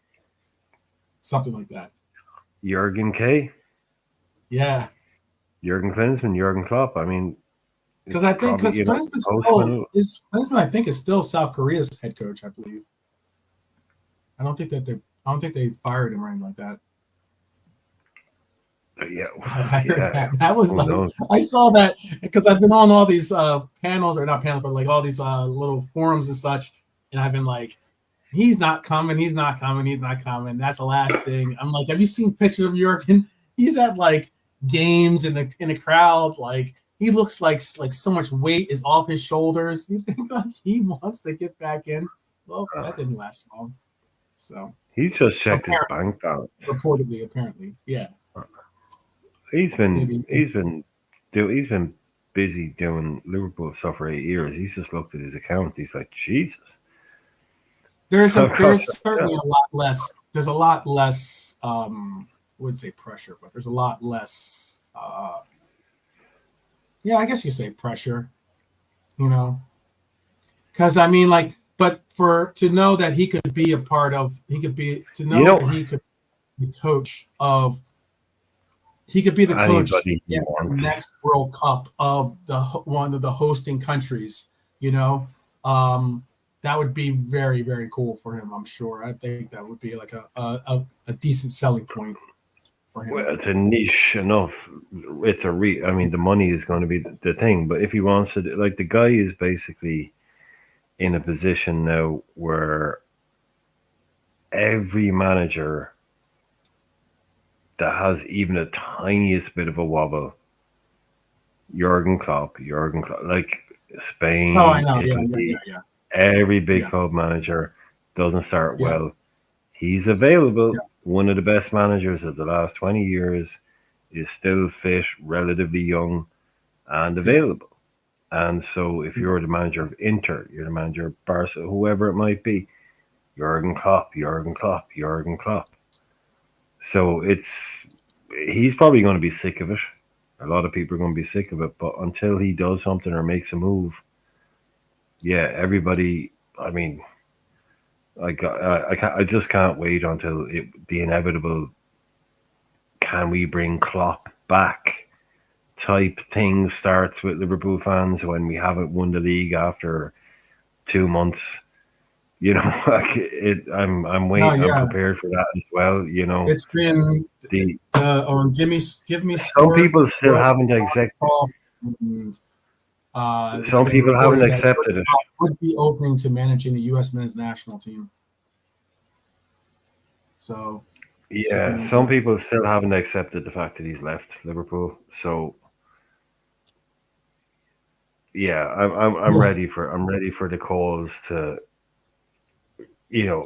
[SPEAKER 1] something like that.
[SPEAKER 2] Jurgen K.
[SPEAKER 1] Yeah,
[SPEAKER 2] Jurgen Klinsmann, Jurgen Klopp. I mean,
[SPEAKER 1] because
[SPEAKER 2] it's
[SPEAKER 1] I think
[SPEAKER 2] probably
[SPEAKER 1] because Klinsmann I think is still South Korea's head coach. I believe. I don't think they fired him or anything like that.
[SPEAKER 2] Yeah,
[SPEAKER 1] I heard
[SPEAKER 2] yeah.
[SPEAKER 1] that. That was
[SPEAKER 2] Who
[SPEAKER 1] like
[SPEAKER 2] knows?
[SPEAKER 1] I saw that because I've been on all these panels or not panels, but like all these little forums and such, and I've been like, he's not coming, he's not coming, he's not coming. That's the last thing. I'm like, have you seen pictures of Jurgen? He's at like games in the crowd, like he looks like so much weight is off his shoulders. You think like he wants to get back in? Well, that didn't last long. So
[SPEAKER 2] He just checked his
[SPEAKER 1] apparently,
[SPEAKER 2] bank balance.
[SPEAKER 1] apparently, yeah.
[SPEAKER 2] He's
[SPEAKER 1] Maybe
[SPEAKER 2] been busy doing Liverpool stuff for 8 years. He's just looked at his account. He's like, Jesus.
[SPEAKER 1] there's certainly a lot less. There's a lot less. I wouldn't say pressure, but there's a lot less. Yeah, I guess you say pressure. You know, because I mean, like, but to know that he could be a part of, he could be that he could be coach of. He could be the coach in the next World Cup of one of the hosting countries. You know, that would be very, very cool for him. I'm sure. I think that would be like a decent selling point for him.
[SPEAKER 2] Well, it's a niche enough. I mean, the money is going to be the thing. But if he wants to, like, the guy is basically in a position now where every manager that has even a tiniest bit of a wobble, Jurgen Klopp, like Spain,
[SPEAKER 1] Oh, I know.
[SPEAKER 2] Italy,
[SPEAKER 1] Yeah.
[SPEAKER 2] every big club manager doesn't start well. He's available. One of the best managers of the last 20 years is still fit, relatively young, and available. And so if you're the manager of Inter, you're the manager of Barca, whoever it might be, Jurgen Klopp. So he's probably going to be sick of it. A lot of people are going to be sick of it, but until he does something or makes a move, yeah, everybody. I mean, I just can't wait until the inevitable. Can we bring Klopp back? Type thing starts with Liverpool fans when we haven't won the league after 2 months. You know, I'm waiting.
[SPEAKER 1] No,
[SPEAKER 2] I'm prepared for that as well. You know,
[SPEAKER 1] it's been on give me
[SPEAKER 2] some
[SPEAKER 1] sport.
[SPEAKER 2] people still haven't accepted.
[SPEAKER 1] And,
[SPEAKER 2] some people haven't accepted it.
[SPEAKER 1] Would be opening to managing the U.S. men's national team. So
[SPEAKER 2] yeah, some people still haven't accepted the fact that he's left Liverpool. So yeah, I'm ready for the calls to,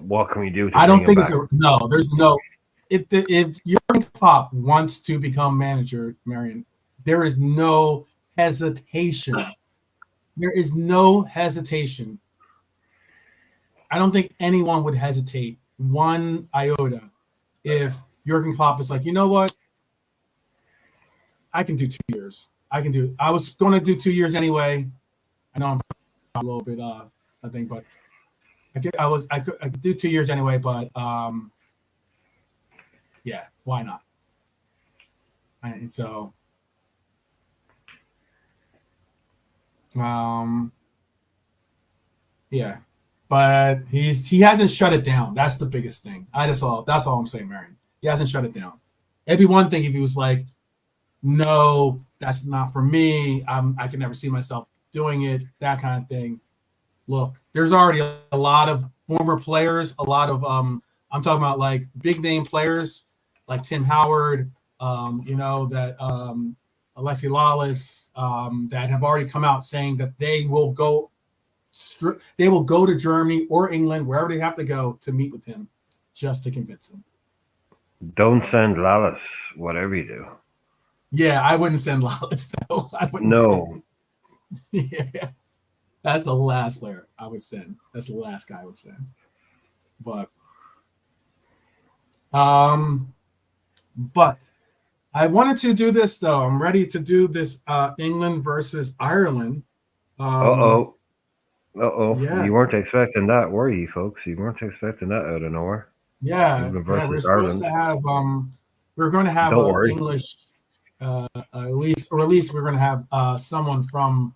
[SPEAKER 2] what can we do to
[SPEAKER 1] I don't
[SPEAKER 2] bring
[SPEAKER 1] think
[SPEAKER 2] him back?
[SPEAKER 1] there's no if Jurgen Klopp wants to become manager, Marion, there is no hesitation. There is no hesitation. I don't think anyone would hesitate one iota if Jurgen Klopp is like, you know what? I can do 2 years. I was going to do 2 years anyway. I know I'm a little bit I think, but I could do 2 years anyway, but yeah, why not? And so yeah. But he hasn't shut it down. That's the biggest thing. That's all I'm saying, Marion. He hasn't shut it down. It'd be one thing if he was like, no, that's not for me. I can never see myself doing it, that kind of thing. Look, there's already a lot of former players, a lot of I'm talking about like big name players like Tim Howard, that Alexi Lawless, that have already come out saying that they will go to Germany or England, wherever they have to go to meet with him, just to convince him.
[SPEAKER 2] Don't send Lawless, whatever you do.
[SPEAKER 1] Yeah, I wouldn't send Lawless though. I wouldn't
[SPEAKER 2] No.
[SPEAKER 1] send. Yeah, that's the last player I would send. That's the last guy I would send. But um, but I wanted to do this though. I'm ready to do this. England versus Ireland.
[SPEAKER 2] Uh
[SPEAKER 1] Um,
[SPEAKER 2] oh. Uh oh.
[SPEAKER 1] yeah,
[SPEAKER 2] You weren't expecting that, were you, folks? You weren't expecting that out of nowhere. England
[SPEAKER 1] yeah.
[SPEAKER 2] versus
[SPEAKER 1] We're supposed
[SPEAKER 2] Ireland.
[SPEAKER 1] to have. We're going to have
[SPEAKER 2] Don't
[SPEAKER 1] a
[SPEAKER 2] worry.
[SPEAKER 1] English. At least we're going to have someone from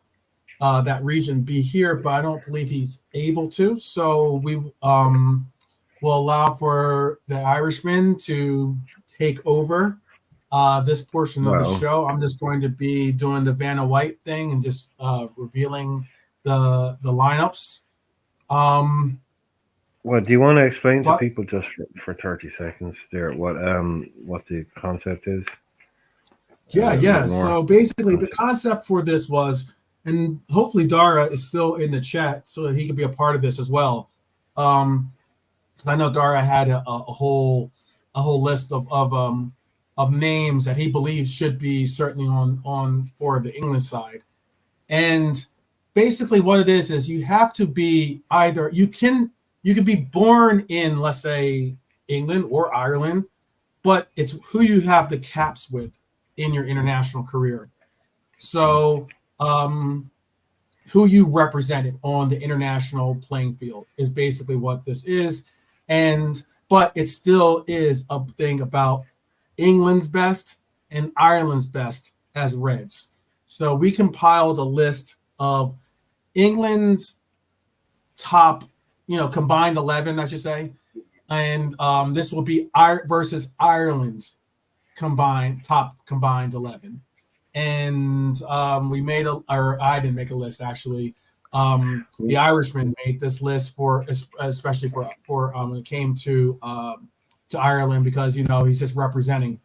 [SPEAKER 1] that region be here, but I don't believe he's able to. So we will allow for the Irishman to take over this portion of the
[SPEAKER 2] Well,
[SPEAKER 1] show. I'm just going to be doing the Vanna White thing and just revealing the lineups. Um,
[SPEAKER 2] well, do you want to explain to
[SPEAKER 1] but
[SPEAKER 2] people just for 30 seconds there what the concept is? A bit
[SPEAKER 1] yeah.
[SPEAKER 2] more
[SPEAKER 1] So basically, the
[SPEAKER 2] concept.
[SPEAKER 1] concept for this was, and hopefully Dara is still in the chat so that he could be a part of this as well. Um, I know Dara had a whole list of names that he believes should be certainly on for the England side. And basically what it is you have to be either you can be born in, let's say, England or Ireland, but it's who you have the caps with in your international career. So who you represented on the international playing field is basically what this is. And but it still is a thing about England's best and Ireland's best as Reds. So we compiled a list of England's top, combined 11, I should say. And this will be versus Ireland's combined 11. And we made or I didn't make a list actually. The Irishman made this list for, especially for when it came to Ireland, because he's just representing.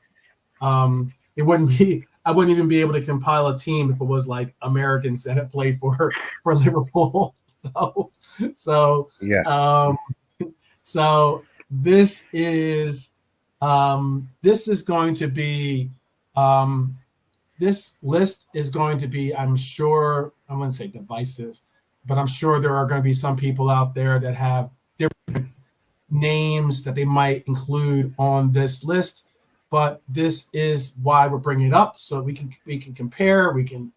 [SPEAKER 1] It wouldn't be I wouldn't even be able to compile a team if it was like Americans that had played for Liverpool. So so
[SPEAKER 2] Yeah.
[SPEAKER 1] um, so this is going to be um, this list is going to be, I'm sure, I'm going to say divisive, but I'm sure there are going to be some people out there that have different names that they might include on this list. But this is why we're bringing it up, so we can compare, we can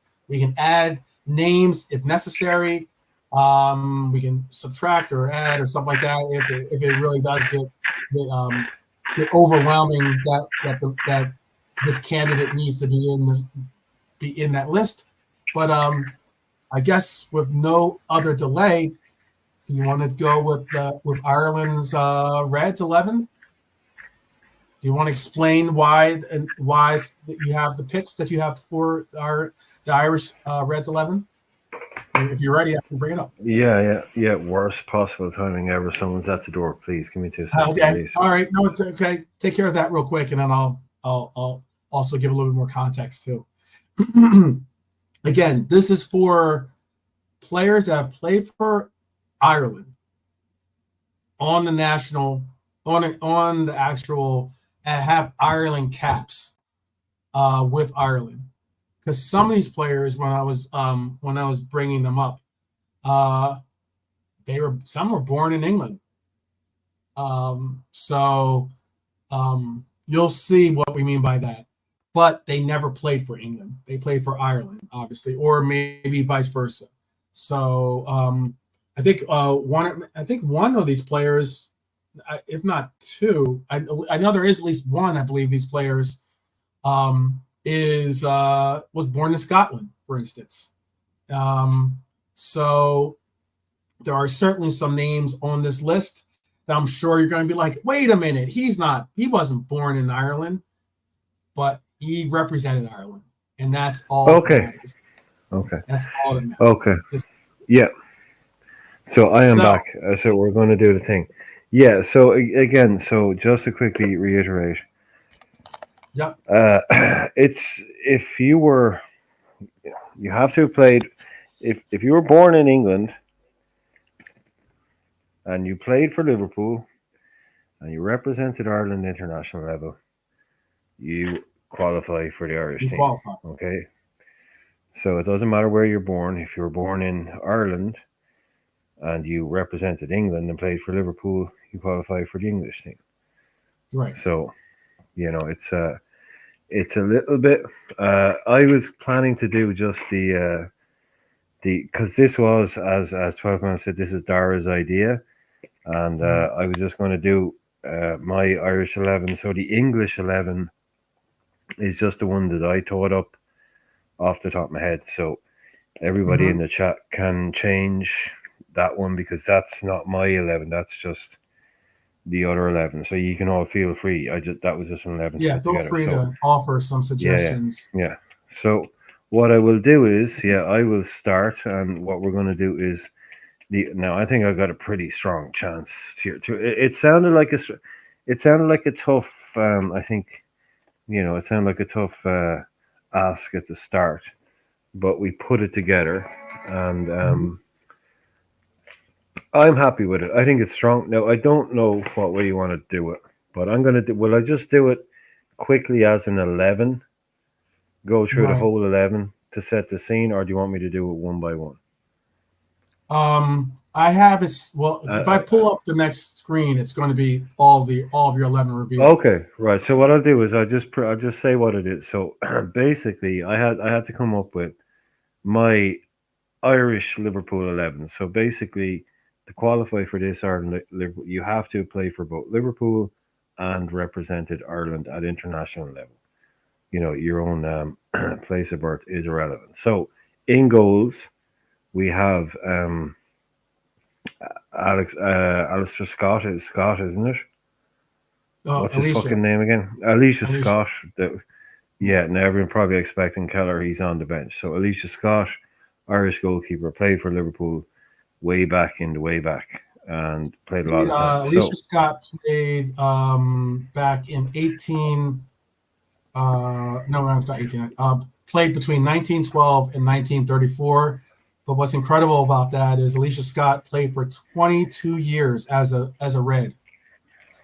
[SPEAKER 1] add names if necessary. We can subtract or add or something like that if it really does get overwhelming that this candidate needs to be in that list. But I guess with no other delay, do you want to go with Ireland's Reds 11? Do you want to explain why you have the picks that you have for the Irish Reds 11? If you're ready, I can bring it up.
[SPEAKER 2] Yeah. Worst possible timing ever. Someone's at the door. Please give me 2 seconds,
[SPEAKER 1] Okay,
[SPEAKER 2] please.
[SPEAKER 1] all right, no, it's okay. Take care of that real quick, and then I'll also give a little bit more context too. Again, this is for players that have played for Ireland on the national on the actual and have Ireland caps with Ireland, because some of these players when I was bringing them up, uh, some were born in England. So you'll see what we mean by that. But they never played for England. They played for Ireland, obviously, or maybe vice versa. So I think one of these players, if not two, I know there is at least one. I believe these players is was born in Scotland, for instance. Um, so there are certainly some names on this list that I'm sure you're going to be like, wait a minute, he wasn't born in Ireland, but he represented Ireland, and that's all that
[SPEAKER 2] Okay.
[SPEAKER 1] matters.
[SPEAKER 2] Okay.
[SPEAKER 1] That's all that matters.
[SPEAKER 2] Okay.
[SPEAKER 1] Just,
[SPEAKER 2] Yeah. So I am
[SPEAKER 1] so
[SPEAKER 2] back. So we're going to do the thing. Yeah. So again, so just to quickly reiterate,
[SPEAKER 1] yep,
[SPEAKER 2] uh, it's if you have to have played if you were born in England and you played for Liverpool and you represented Ireland international level, you qualify for the Irish
[SPEAKER 1] You
[SPEAKER 2] team.
[SPEAKER 1] qualify.
[SPEAKER 2] Okay, so it doesn't matter where you're born. If you were born in Ireland and you represented England and played for Liverpool, you qualify for the English team.
[SPEAKER 1] Right.
[SPEAKER 2] So it's a little bit. I was planning to do just the because this was as 12 Man said, this is Dara's idea, and I was just going to do my Irish 11. So the English 11 is just the one that I thought up off the top of my head. So everybody in
[SPEAKER 1] Mm-hmm.
[SPEAKER 2] the chat can change that one because that's not my 11. That's just the other 11. So you can all feel free. That was just an 11 to
[SPEAKER 1] Yeah,
[SPEAKER 2] put
[SPEAKER 1] feel
[SPEAKER 2] together.
[SPEAKER 1] free
[SPEAKER 2] So
[SPEAKER 1] to offer some
[SPEAKER 2] yeah, yeah,
[SPEAKER 1] suggestions.
[SPEAKER 2] yeah. So what I will do is, yeah, I will start, and what we're going to do is the now. I think I got a pretty strong chance here. To it sounded like it sounded like a tough. I think it sounded like a tough ask at the start, but we put it together, and
[SPEAKER 1] Mm-hmm.
[SPEAKER 2] I'm happy with it. I think it's strong. Now I don't know what way you want to do it, but I'm gonna do. Will I just do it quickly as an 11? Go through the
[SPEAKER 1] Right.
[SPEAKER 2] whole 11 to set the scene, or do you want me to do it one by one?
[SPEAKER 1] I have it. Well,
[SPEAKER 2] Uh,
[SPEAKER 1] if I
[SPEAKER 2] uh,
[SPEAKER 1] pull up the next screen, it's going to be all of your 11 revealed.
[SPEAKER 2] okay, right. So what I'll do is I'll just say what it is. So basically, I had to come up with my Irish Liverpool 11. So basically, to qualify for this Ireland, you have to play for both Liverpool and represented Ireland at international level. Your own place of birth is irrelevant. So in goals, we have Alistair Scott. Is Scott, isn't it? What's his
[SPEAKER 1] Alicia.
[SPEAKER 2] fucking name again? Alicia
[SPEAKER 1] Alicia.
[SPEAKER 2] Scott.
[SPEAKER 1] Yeah.
[SPEAKER 2] Yeah, now everyone probably expecting Keller. He's on the bench. So Alicia Scott, Irish goalkeeper, played for Liverpool way back in the way back and played a lot of times.
[SPEAKER 1] Alicia
[SPEAKER 2] So
[SPEAKER 1] Scott played back in 18. No, not 18. Played between 1912 and 1934. But what's incredible about that is Alicia Scott played for 22 years as a Red.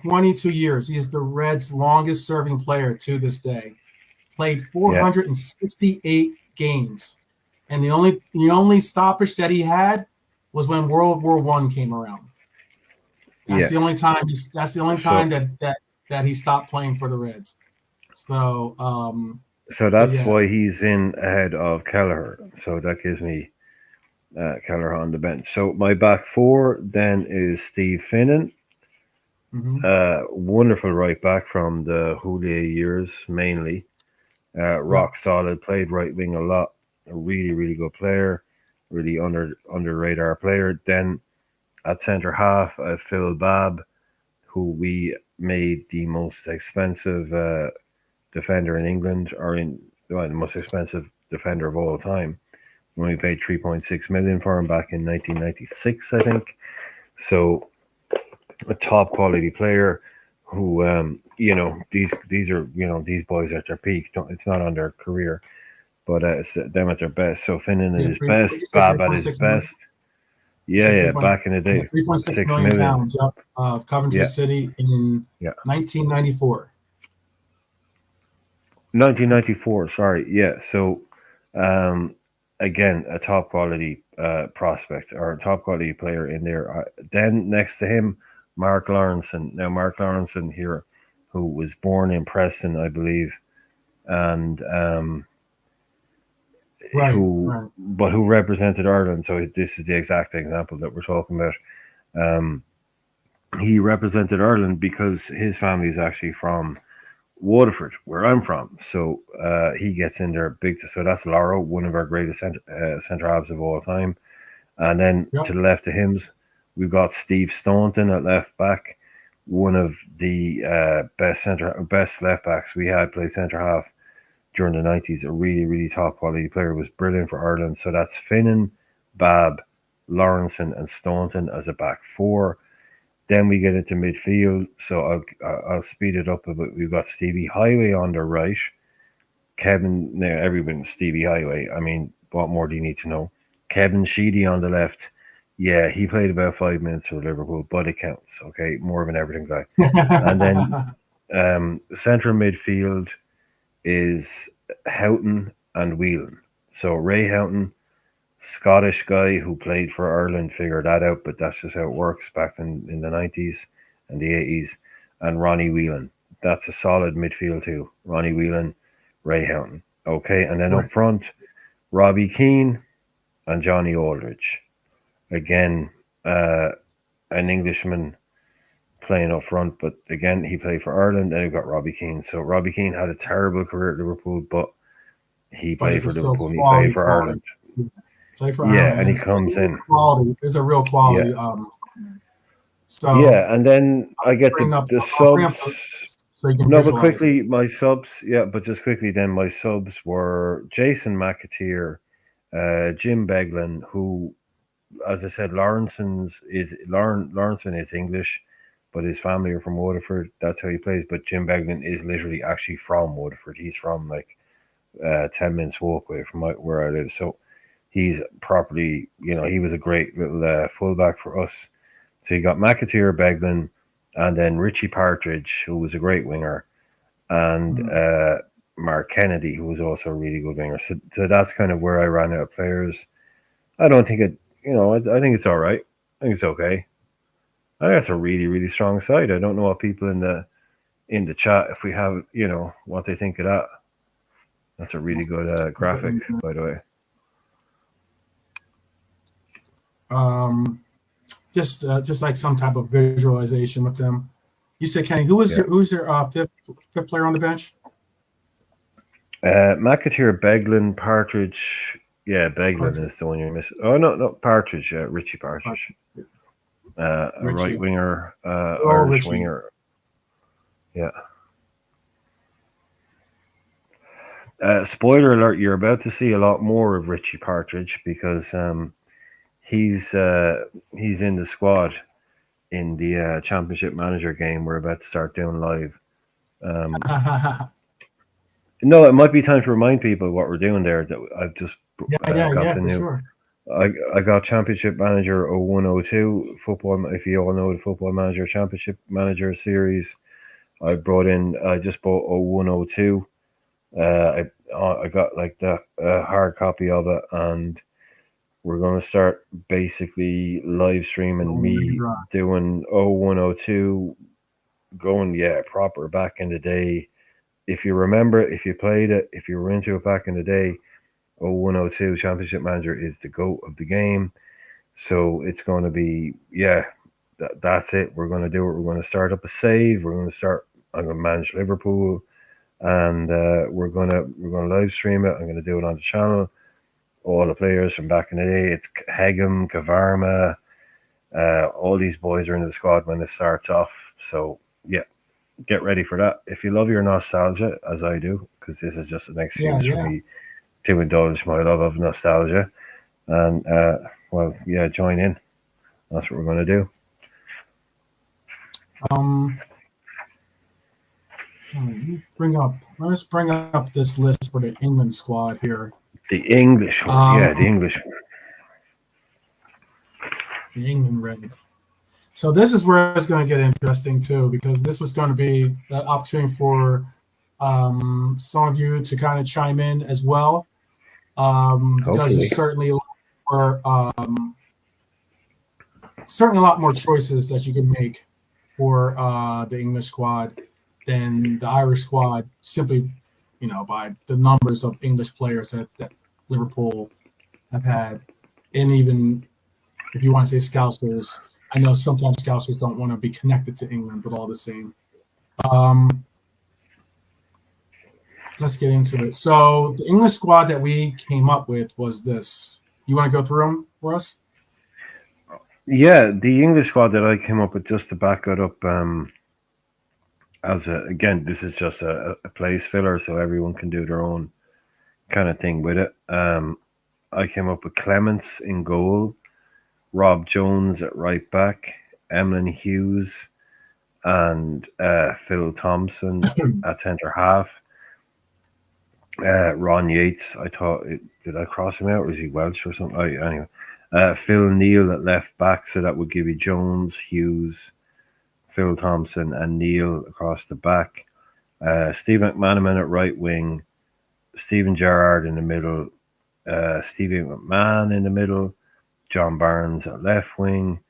[SPEAKER 1] 22 years. He's the Reds' longest serving player to this day. Played
[SPEAKER 2] yeah,
[SPEAKER 1] 468 games, and the only stoppage that he had was when World War One came around. That's
[SPEAKER 2] yeah.
[SPEAKER 1] the only time. That's the only time
[SPEAKER 2] So
[SPEAKER 1] that he stopped playing for the Reds. So
[SPEAKER 2] so
[SPEAKER 1] so
[SPEAKER 2] that's
[SPEAKER 1] yeah.
[SPEAKER 2] why he's in ahead of Kelleher. So that gives me Kelleher on the bench. So my back four then is Steve Finnan.
[SPEAKER 1] Mm-hmm.
[SPEAKER 2] Wonderful right back from the Houllier years mainly.
[SPEAKER 1] Yeah.
[SPEAKER 2] Rock solid, played right wing a lot. A really, really good player. Really under radar player. Then at centre half, Phil Babb, who we made the most expensive defender in England, or the most expensive defender of all time. When we paid 3.6 million for him back in 1996, I think. So a top quality player who these are these boys at their peak. It's not on their career, but it's them at their best. So Finnan at
[SPEAKER 1] Yeah.
[SPEAKER 2] his
[SPEAKER 1] Did
[SPEAKER 2] best,
[SPEAKER 1] you say
[SPEAKER 2] Bab at his
[SPEAKER 1] 3.6 million?
[SPEAKER 2] best.
[SPEAKER 1] You
[SPEAKER 2] Yeah,
[SPEAKER 1] said
[SPEAKER 2] yeah,
[SPEAKER 1] 3.6.
[SPEAKER 2] back in the
[SPEAKER 1] Yeah,
[SPEAKER 2] day,
[SPEAKER 1] 3.6
[SPEAKER 2] six
[SPEAKER 1] million
[SPEAKER 2] million.
[SPEAKER 1] pounds. Yep. Of Coventry
[SPEAKER 2] Yeah,
[SPEAKER 1] City in
[SPEAKER 2] yeah.
[SPEAKER 1] 1994.
[SPEAKER 2] 1994. Sorry, yeah. So, um, again, a top quality prospect or a top quality player in there. Then next to him, Mark Lawrenson. Now, Mark Lawrenson here, who was born in Preston, I believe, and
[SPEAKER 1] Right.
[SPEAKER 2] who
[SPEAKER 1] Right.
[SPEAKER 2] but who represented Ireland. So this is the exact example that we're talking about. Um, he represented Ireland because his family is actually from Waterford, where I'm from. So he gets in there big. So that's Lauro, one of our greatest centre halves of all time. And then
[SPEAKER 1] Yep.
[SPEAKER 2] to the left of him, we've got Steve Staunton at left back, one of the best left backs we had played centre half during the 90s. A really, really top quality player, was brilliant for Ireland. So that's Finnan, Babb, Lawrenson, and Staunton as a back four. Then we get into midfield. So I'll speed it up a bit. We've got Stevie Highway on the right. Kevin, now everyone's Stevie Highway. I mean, what more do you need to know? Kevin Sheedy on the left. Yeah, he played about 5 minutes for Liverpool, but it counts. Okay, more of an everything guy. And then central midfield is Houghton and Whelan. So Ray Houghton, Scottish guy who played for Ireland, figured that out, but that's just how it works back in the 90s and the 80s. And Ronnie Whelan. That's a solid midfield too. Ronnie Whelan, Ray Houghton. Okay, and then
[SPEAKER 1] Right.
[SPEAKER 2] up front, Robbie Keane and Johnny Aldridge. Again, an Englishman playing up front, but again, he played for Ireland. Then you've got Robbie Keane. So Robbie Keane had a terrible career at Liverpool, but he
[SPEAKER 1] But
[SPEAKER 2] played
[SPEAKER 1] is it
[SPEAKER 2] for
[SPEAKER 1] still
[SPEAKER 2] Liverpool and he played for
[SPEAKER 1] quality?
[SPEAKER 2] Ireland.
[SPEAKER 1] Yeah. Play for
[SPEAKER 2] Yeah,
[SPEAKER 1] Ireland,
[SPEAKER 2] and
[SPEAKER 1] and
[SPEAKER 2] he
[SPEAKER 1] it's
[SPEAKER 2] comes in.
[SPEAKER 1] quality. It's a real
[SPEAKER 2] Yeah,
[SPEAKER 1] quality. So
[SPEAKER 2] yeah, and then I get
[SPEAKER 1] bring up.
[SPEAKER 2] the
[SPEAKER 1] I'll bring up
[SPEAKER 2] subs.
[SPEAKER 1] so you can
[SPEAKER 2] No, but
[SPEAKER 1] visualize it.
[SPEAKER 2] quickly, my subs. Yeah, but just quickly, then my subs were Jason McAteer, Jim Beglin, who, as I said, Lawrenson is English, but his family are from Waterford. That's how he plays. But Jim Beglin is literally actually from Waterford. He's from like 10 minutes walk away from where I live. So he's properly, he was a great little fullback for us. So you got McAteer, Beglin, and then Richie Partridge, who was a great winger, and
[SPEAKER 1] Mm.
[SPEAKER 2] Mark Kennedy, who was also a really good winger. So that's kind of where I ran out of players. I don't think I think it's all right. I think it's okay. I think that's a really, really strong side. I don't know what people in the chat, if we have, what they think of that. That's a really good graphic,
[SPEAKER 1] Getting,
[SPEAKER 2] by the way.
[SPEAKER 1] um, just like some type of visualization with them. You said, Kenny, who's your fifth player on the bench?
[SPEAKER 2] McAteer, Beglin, Partridge. Yeah, Beglin
[SPEAKER 1] Partridge.
[SPEAKER 2] is the one you're missing. Oh, no, Partridge. Richie Partridge. A right
[SPEAKER 1] Richie.
[SPEAKER 2] winger, Irish
[SPEAKER 1] Richie.
[SPEAKER 2] winger. Yeah. Spoiler alert: you're about to see a lot more of Richie Partridge because he's in the squad in the Championship Manager game we're about to start doing live. No, it might be time to remind people what we're doing there. That I've just got the
[SPEAKER 1] for
[SPEAKER 2] new.
[SPEAKER 1] sure.
[SPEAKER 2] I got Championship Manager 0102 football. If you all know the Football Manager Championship Manager series, I just bought 0102. I got like the hard copy of it, and we're gonna start basically live streaming me doing 0102, going proper back in the day. If you remember, if you played it, if you were into it back in the day, 0102 Championship Manager is the GOAT of the game. So it's going to be, that's it. We're going to do it. We're going to start up a save. I'm going to manage Liverpool, and we're going to live stream it. I'm going to do it on the channel. All the players from back in the day. It's Hegem, Kavarma, all these boys are in the squad when it starts off. So yeah, get ready for that. If you love your nostalgia, as I do, because this is just an excuse for me to indulge my love of nostalgia, and join in. That's what we're going to do.
[SPEAKER 1] Let's bring up this list for the England squad here.
[SPEAKER 2] The English one, the English one.
[SPEAKER 1] The England Reds. So this is where it's going to get interesting too, because this is going to be the opportunity for some of you to kind of chime in as well, because there's certainly a lot more choices that you can make for the English squad than the Irish squad, simply, by the numbers of English players that Liverpool have had. And even if you want to say Scousers, I know sometimes Scousers don't want to be connected to England, but all the same. Let's get into it. So the English squad that we came up with was this. You want to go through them for us?
[SPEAKER 2] Yeah, the English squad that I came up with, just to back it up, again, this is just a place filler, so everyone can do their own kind of thing with it. I came up with Clements in goal, Rob Jones at right back, Emlyn Hughes, and Phil Thompson at centre half. Ron Yates, did I cross him out, or is he Welsh or something? Anyway. Phil Neal at left back, so that would give you Jones, Hughes, Phil Thompson, and Neal across the back. Steve McManaman at right wing, Stephen Gerrard in the middle, Stevie McMahon in the middle, John Barnes at left wing,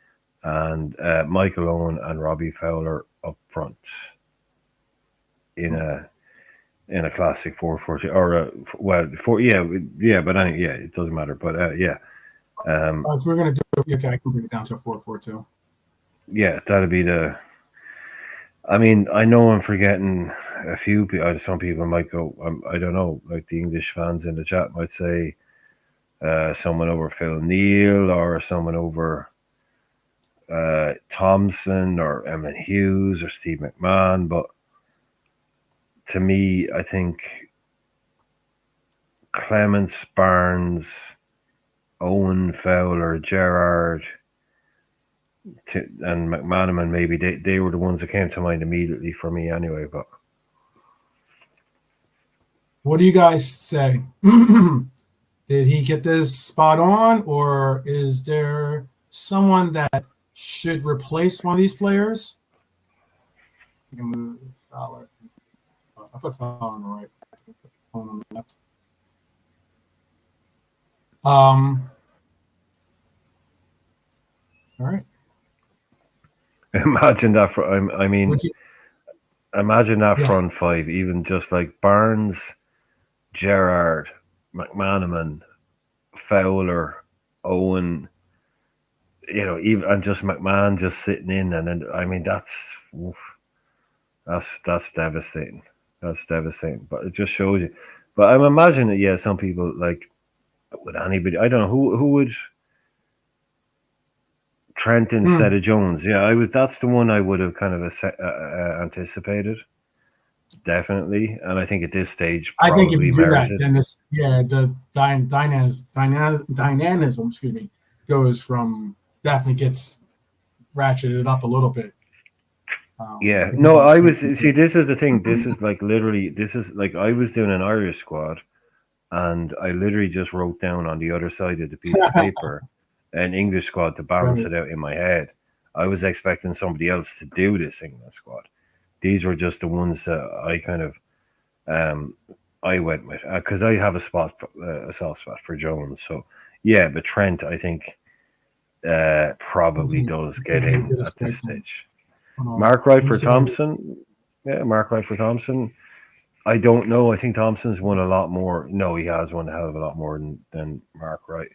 [SPEAKER 2] and Michael Owen and Robbie Fowler up front in a classic 4-4-2 or but it doesn't matter. But
[SPEAKER 1] If we're gonna do it, okay, I can bring it down to a 4-4-2.
[SPEAKER 2] Yeah, that'd be the. I mean, I know I'm forgetting a few people. Some people might go, I don't know, like the English fans in the chat might say someone over Phil Neal or someone over Thompson or Emmett Hughes or Steve McMahon. But to me, I think Clements, Barnes, Owen, Fowler, Gerrard, and McManaman, maybe they were the ones that came to mind immediately for me anyway. But
[SPEAKER 1] what do you guys say? Did he get this spot on, or is there someone that should replace one of these players? You can move Fowler. I put Fowler on the right. On the left. All right.
[SPEAKER 2] imagine that. Imagine that
[SPEAKER 1] Yeah.
[SPEAKER 2] front five, even just like Barnes, Gerrard, McManaman, Fowler, Owen, even and just McMahon just sitting in, and then that's devastating. That's devastating. But it just shows you. But I'm imagining that some people like would anybody. I don't know who would Trent instead of Jones. Yeah, That's the one I would have kind of anticipated. Definitely, and I think at this stage,
[SPEAKER 1] I think if you do that,
[SPEAKER 2] merited.
[SPEAKER 1] then the dynamism, goes from definitely gets ratcheted up a little bit.
[SPEAKER 2] No, I was see. This is the thing. This is like literally. This is like I was doing an Irish squad, and I literally just wrote down on the other side of the piece of paper an English squad to balance it out in my head. I was expecting somebody else to do this England squad. These were just the ones that I kind of I went with because I have a soft spot for Jones. So but Trent I think probably does get in at this stage. Mark Wright for Thompson. Yeah, Mark Wright for Thompson. I don't know. I think Thompson's won a lot more. No, he has won a hell of a lot more than Mark Wright.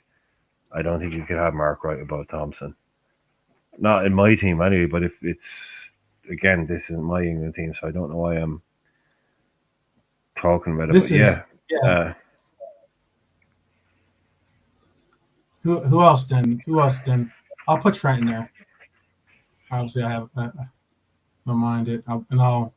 [SPEAKER 2] I don't think you could have Mark Wright above Thompson. Not in my team anyway, but if it's again, this isn't my England team, so I don't know why I'm talking about it.
[SPEAKER 1] Who else then? I'll put Trent in there. Obviously, I have my mind it, and I'll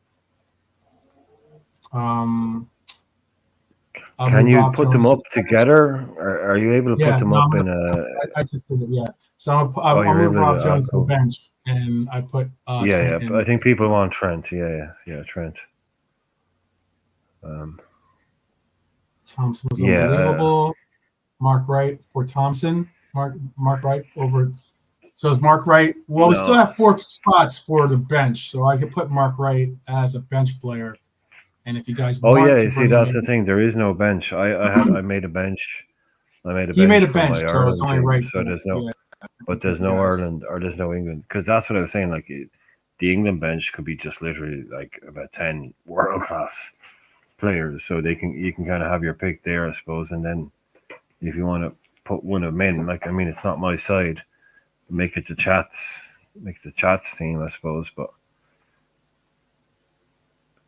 [SPEAKER 2] can you put them up together? Are you able to put them up in a?
[SPEAKER 1] I just did it. Yeah. So I'll move Rob Jones to the bench, and I put.
[SPEAKER 2] But I think people want Trent. Yeah, Trent.
[SPEAKER 1] Thompson was unbelievable. Mark Wright for Thompson. Mark Wright over. So is Mark Wright? Well, we still have 4 spots for the bench, so I could put Mark Wright as a bench player. And if you guys
[SPEAKER 2] see, that's the thing. There is no bench. I made a bench.
[SPEAKER 1] He made a bench, so it's only right.
[SPEAKER 2] So there's no, but there's no Ireland or there's no England because that's what I was saying. Like the England bench could be just literally like about 10 world class players, so you can kind of have your pick there, I suppose. And then if you want to put one of them in, it's not my side. Make it the chats team, I suppose, but.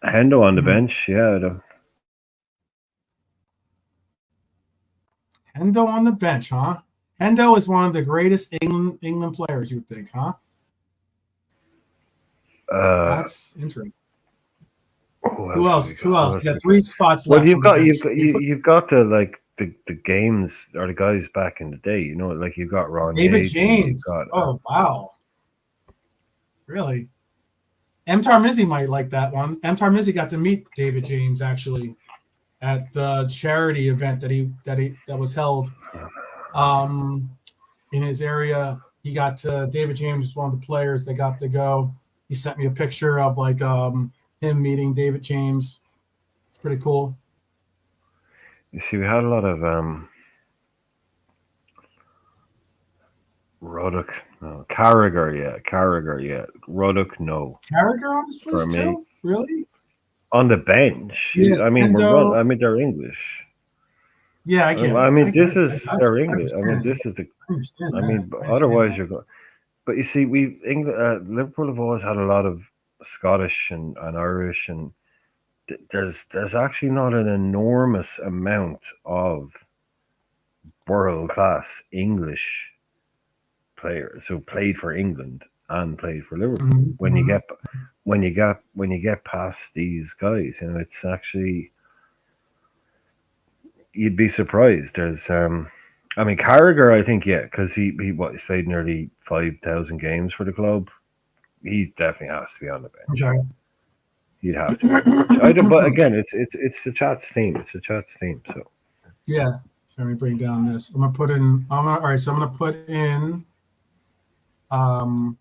[SPEAKER 2] Hendo on the bench,
[SPEAKER 1] Hendo on the bench, huh? Hendo is one of the greatest England players, you would think, huh? That's interesting. Who else? You got 3 spots left.
[SPEAKER 2] Well, you've got the games or the guys back in the day. Like you've got Ron
[SPEAKER 1] David
[SPEAKER 2] Yates,
[SPEAKER 1] James. Oh wow, really? M. Tarmizi might like that one. M. Tarmizi got to meet David James actually at the charity event that was held in his area. He got David James was one of the players that got to go. He sent me a picture of him meeting David James. It's pretty cool.
[SPEAKER 2] You see, we had a lot of Ruddock, no, Carragher, yeah, Ruddock, no,
[SPEAKER 1] Carragher on this
[SPEAKER 2] for
[SPEAKER 1] list
[SPEAKER 2] me
[SPEAKER 1] too? Really?
[SPEAKER 2] on the bench.
[SPEAKER 1] Yes,
[SPEAKER 2] I mean,
[SPEAKER 1] Endo.
[SPEAKER 2] I mean, they're English.
[SPEAKER 1] Yeah, I get
[SPEAKER 2] I
[SPEAKER 1] it. I
[SPEAKER 2] mean,
[SPEAKER 1] get
[SPEAKER 2] this
[SPEAKER 1] it.
[SPEAKER 2] is
[SPEAKER 1] I
[SPEAKER 2] they're English. I mean,
[SPEAKER 1] understand.
[SPEAKER 2] this is the.
[SPEAKER 1] I understand
[SPEAKER 2] I
[SPEAKER 1] that.
[SPEAKER 2] mean,
[SPEAKER 1] I understand
[SPEAKER 2] otherwise
[SPEAKER 1] that.
[SPEAKER 2] you're going. But you see, Liverpool have always had a lot of Scottish and Irish, and there's actually not an enormous amount of world class English players who played for England and played for Liverpool.
[SPEAKER 1] Mhm, mhm.
[SPEAKER 2] When you get past these guys, you know, it's actually you'd be surprised. There's I mean Carragher, I think yeah, because he's played nearly 5,000 games for the club. He definitely has to be on the bench.
[SPEAKER 1] Okay.
[SPEAKER 2] He'd have to be on the bench. I don't, but again, it's the chat's team. It's the chat's team. So
[SPEAKER 1] Yeah. Let me bring down this. I'm gonna put in. All right. So I'm gonna put in. Um,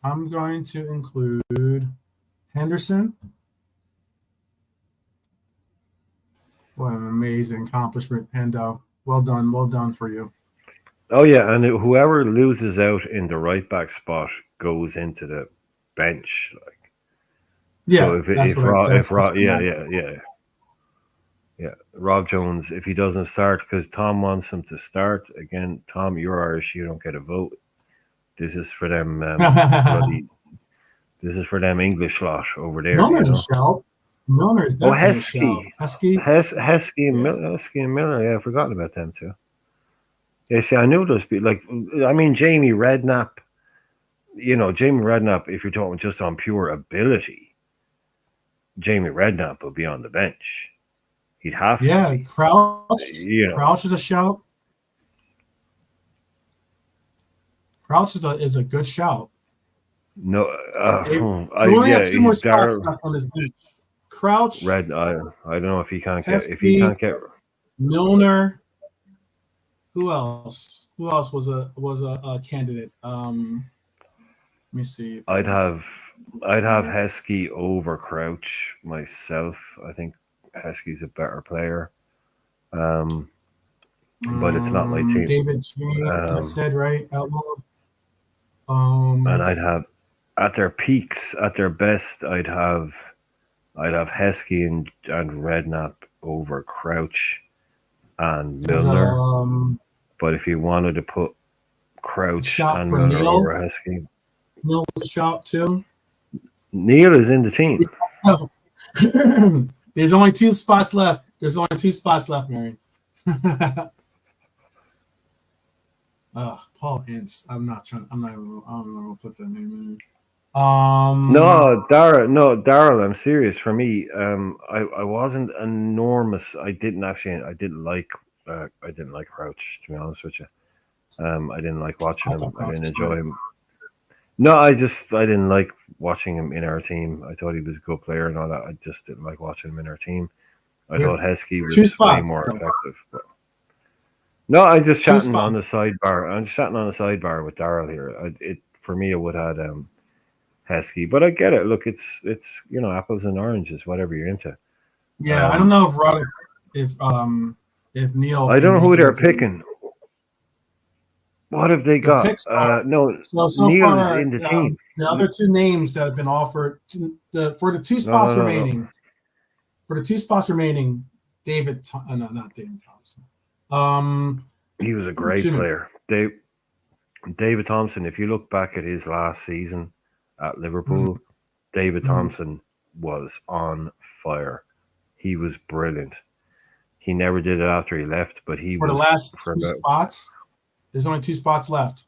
[SPEAKER 1] I'm going to include Henderson. What an amazing accomplishment, Hendo. Well done for you.
[SPEAKER 2] oh yeah, and whoever loses out in the right back spot goes into the bench. Like so,
[SPEAKER 1] Yeah, that's what I.
[SPEAKER 2] If
[SPEAKER 1] That's
[SPEAKER 2] Rob,
[SPEAKER 1] what I.
[SPEAKER 2] yeah, Rob Jones, if he doesn't start because Tom wants him to start again, Tom, you're Irish, you don't get a vote. This is for them bloody. This is for them English lot over there, you
[SPEAKER 1] Milner's a
[SPEAKER 2] know.
[SPEAKER 1] shout. Milner is
[SPEAKER 2] Oh,
[SPEAKER 1] definitely a shout. Heskey. Yeah.
[SPEAKER 2] Heskey and Miller. Yeah, I forgotten about them too. Yeah, see, I knew those people. Like, I mean, Jamie Redknapp. You know, Jamie Redknapp. If you're talking just on pure ability, Jamie Redknapp will be on the bench. He'd have to
[SPEAKER 1] Yeah.
[SPEAKER 2] be.
[SPEAKER 1] Crouch.
[SPEAKER 2] You know,
[SPEAKER 1] Crouch is a shout. Crouch is a good shout.
[SPEAKER 2] no,
[SPEAKER 1] Okay.
[SPEAKER 2] I
[SPEAKER 1] So we only have
[SPEAKER 2] yeah,
[SPEAKER 1] two more
[SPEAKER 2] he's
[SPEAKER 1] spots
[SPEAKER 2] Dar
[SPEAKER 1] left on this bench. Crouch,
[SPEAKER 2] Red. I don't know if he can't get
[SPEAKER 1] Heskey, Milner. Who else? Who else was a candidate? Let me see if I
[SPEAKER 2] I'd
[SPEAKER 1] can
[SPEAKER 2] have I'd have
[SPEAKER 1] find.
[SPEAKER 2] Heskey over Crouch myself. I think Heskey's a better player. Um, but it's not my team.
[SPEAKER 1] David James. I
[SPEAKER 2] Um,
[SPEAKER 1] said right out loud.
[SPEAKER 2] and
[SPEAKER 1] Um,
[SPEAKER 2] I'd have at their peaks, at their best, I'd have Heskey and Redknapp over Crouch and
[SPEAKER 1] there's
[SPEAKER 2] Milner. But if you wanted to put
[SPEAKER 1] a
[SPEAKER 2] Crouch
[SPEAKER 1] shout
[SPEAKER 2] and
[SPEAKER 1] for
[SPEAKER 2] Milner
[SPEAKER 1] Neil.
[SPEAKER 2] over Heskey,
[SPEAKER 1] Neil was a shout too.
[SPEAKER 2] Neil is in the team.
[SPEAKER 1] There's only two spots left. There's only two spots left, Mary. Paul Ince. I'm not trying. I'm not even. I don't know. Gonna put that name in.
[SPEAKER 2] No, Daryl. I'm serious. For me, I wasn't enormous. I didn't like Crouch to be honest with you. I didn't like watching
[SPEAKER 1] I
[SPEAKER 2] him.
[SPEAKER 1] thought
[SPEAKER 2] I
[SPEAKER 1] Crouch
[SPEAKER 2] didn't
[SPEAKER 1] was great.
[SPEAKER 2] enjoy him. No, I didn't like watching him in our team. I thought he was a good player and all that. I just didn't like watching him in our team. I
[SPEAKER 1] There's
[SPEAKER 2] thought Heskey
[SPEAKER 1] two
[SPEAKER 2] was way
[SPEAKER 1] spots.
[SPEAKER 2] more
[SPEAKER 1] Though.
[SPEAKER 2] effective. But no, I'm just
[SPEAKER 1] Two
[SPEAKER 2] chatting on
[SPEAKER 1] spots.
[SPEAKER 2] the sidebar. I'm just chatting on the sidebar with Daryl here. It for me, it would have had Heskey, but I get it. Look, it's you know apples and oranges, whatever you're into.
[SPEAKER 1] Yeah, I don't
[SPEAKER 2] Um,
[SPEAKER 1] know if Roddick, if Neil
[SPEAKER 2] I don't
[SPEAKER 1] can
[SPEAKER 2] know
[SPEAKER 1] make
[SPEAKER 2] who
[SPEAKER 1] it
[SPEAKER 2] they're
[SPEAKER 1] into
[SPEAKER 2] picking. What have they
[SPEAKER 1] the
[SPEAKER 2] got?
[SPEAKER 1] picks are.
[SPEAKER 2] No,
[SPEAKER 1] So
[SPEAKER 2] Neil is
[SPEAKER 1] far,
[SPEAKER 2] in the team.
[SPEAKER 1] the other two names that have been offered for the two
[SPEAKER 2] No,
[SPEAKER 1] spots
[SPEAKER 2] no.
[SPEAKER 1] remaining. For the two spots remaining, no, not David Thompson. Um,
[SPEAKER 2] He was a great
[SPEAKER 1] excuse me.
[SPEAKER 2] player. David Thompson. If you look back at his last season at
[SPEAKER 1] Mhm,
[SPEAKER 2] Liverpool, David
[SPEAKER 1] mhm.
[SPEAKER 2] Thompson was on fire. He was brilliant. He never did it after he left, but he
[SPEAKER 1] For the
[SPEAKER 2] was
[SPEAKER 1] last
[SPEAKER 2] for
[SPEAKER 1] two
[SPEAKER 2] about.
[SPEAKER 1] spots, there's only two spots left.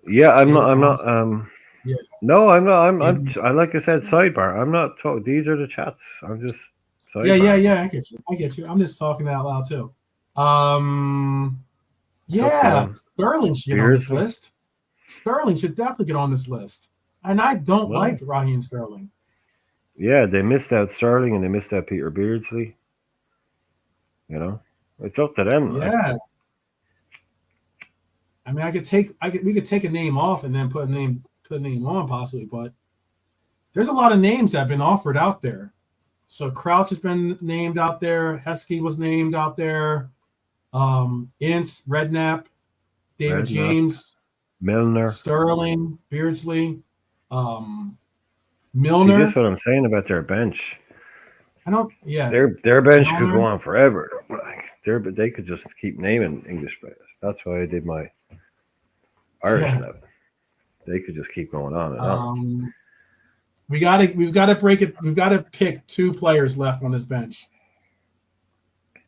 [SPEAKER 2] Yeah, I'm not.
[SPEAKER 1] David
[SPEAKER 2] I'm not.
[SPEAKER 1] Thompson. Yeah.
[SPEAKER 2] No, I'm not.
[SPEAKER 1] David,
[SPEAKER 2] I like I said, sidebar. I'm not talking. These are the chats. I'm just sidebar.
[SPEAKER 1] yeah. I get you. I get you. I'm just talking out loud too. Um,
[SPEAKER 2] It's up to
[SPEAKER 1] yeah,
[SPEAKER 2] them.
[SPEAKER 1] Sterling should get on this
[SPEAKER 2] Beardsley.
[SPEAKER 1] list. Sterling should definitely get on this list. And I don't like
[SPEAKER 2] Well,
[SPEAKER 1] Raheem Sterling.
[SPEAKER 2] yeah, they missed out Sterling and they missed out Peter Beardsley. You know, it's up to them. Like,
[SPEAKER 1] Yeah. I mean, we could take a name off and then put a name on possibly, but there's a lot of names that have been offered out there. So Crouch has been named out there. Heskey was named out there. Ince, Redknapp, David
[SPEAKER 2] Redknapp,
[SPEAKER 1] James,
[SPEAKER 2] Milner.
[SPEAKER 1] Sterling, Beardsley, um,
[SPEAKER 2] See, this is
[SPEAKER 1] Milner.
[SPEAKER 2] what I'm saying about their bench.
[SPEAKER 1] I don't. Yeah,
[SPEAKER 2] Their bench could go
[SPEAKER 1] Milner.
[SPEAKER 2] on forever. Like they could just keep naming English players. That's why I did my Irish
[SPEAKER 1] Yeah.
[SPEAKER 2] 11. They could just keep going on and on.
[SPEAKER 1] We've got to break it. We've got to pick 2 players left on this bench.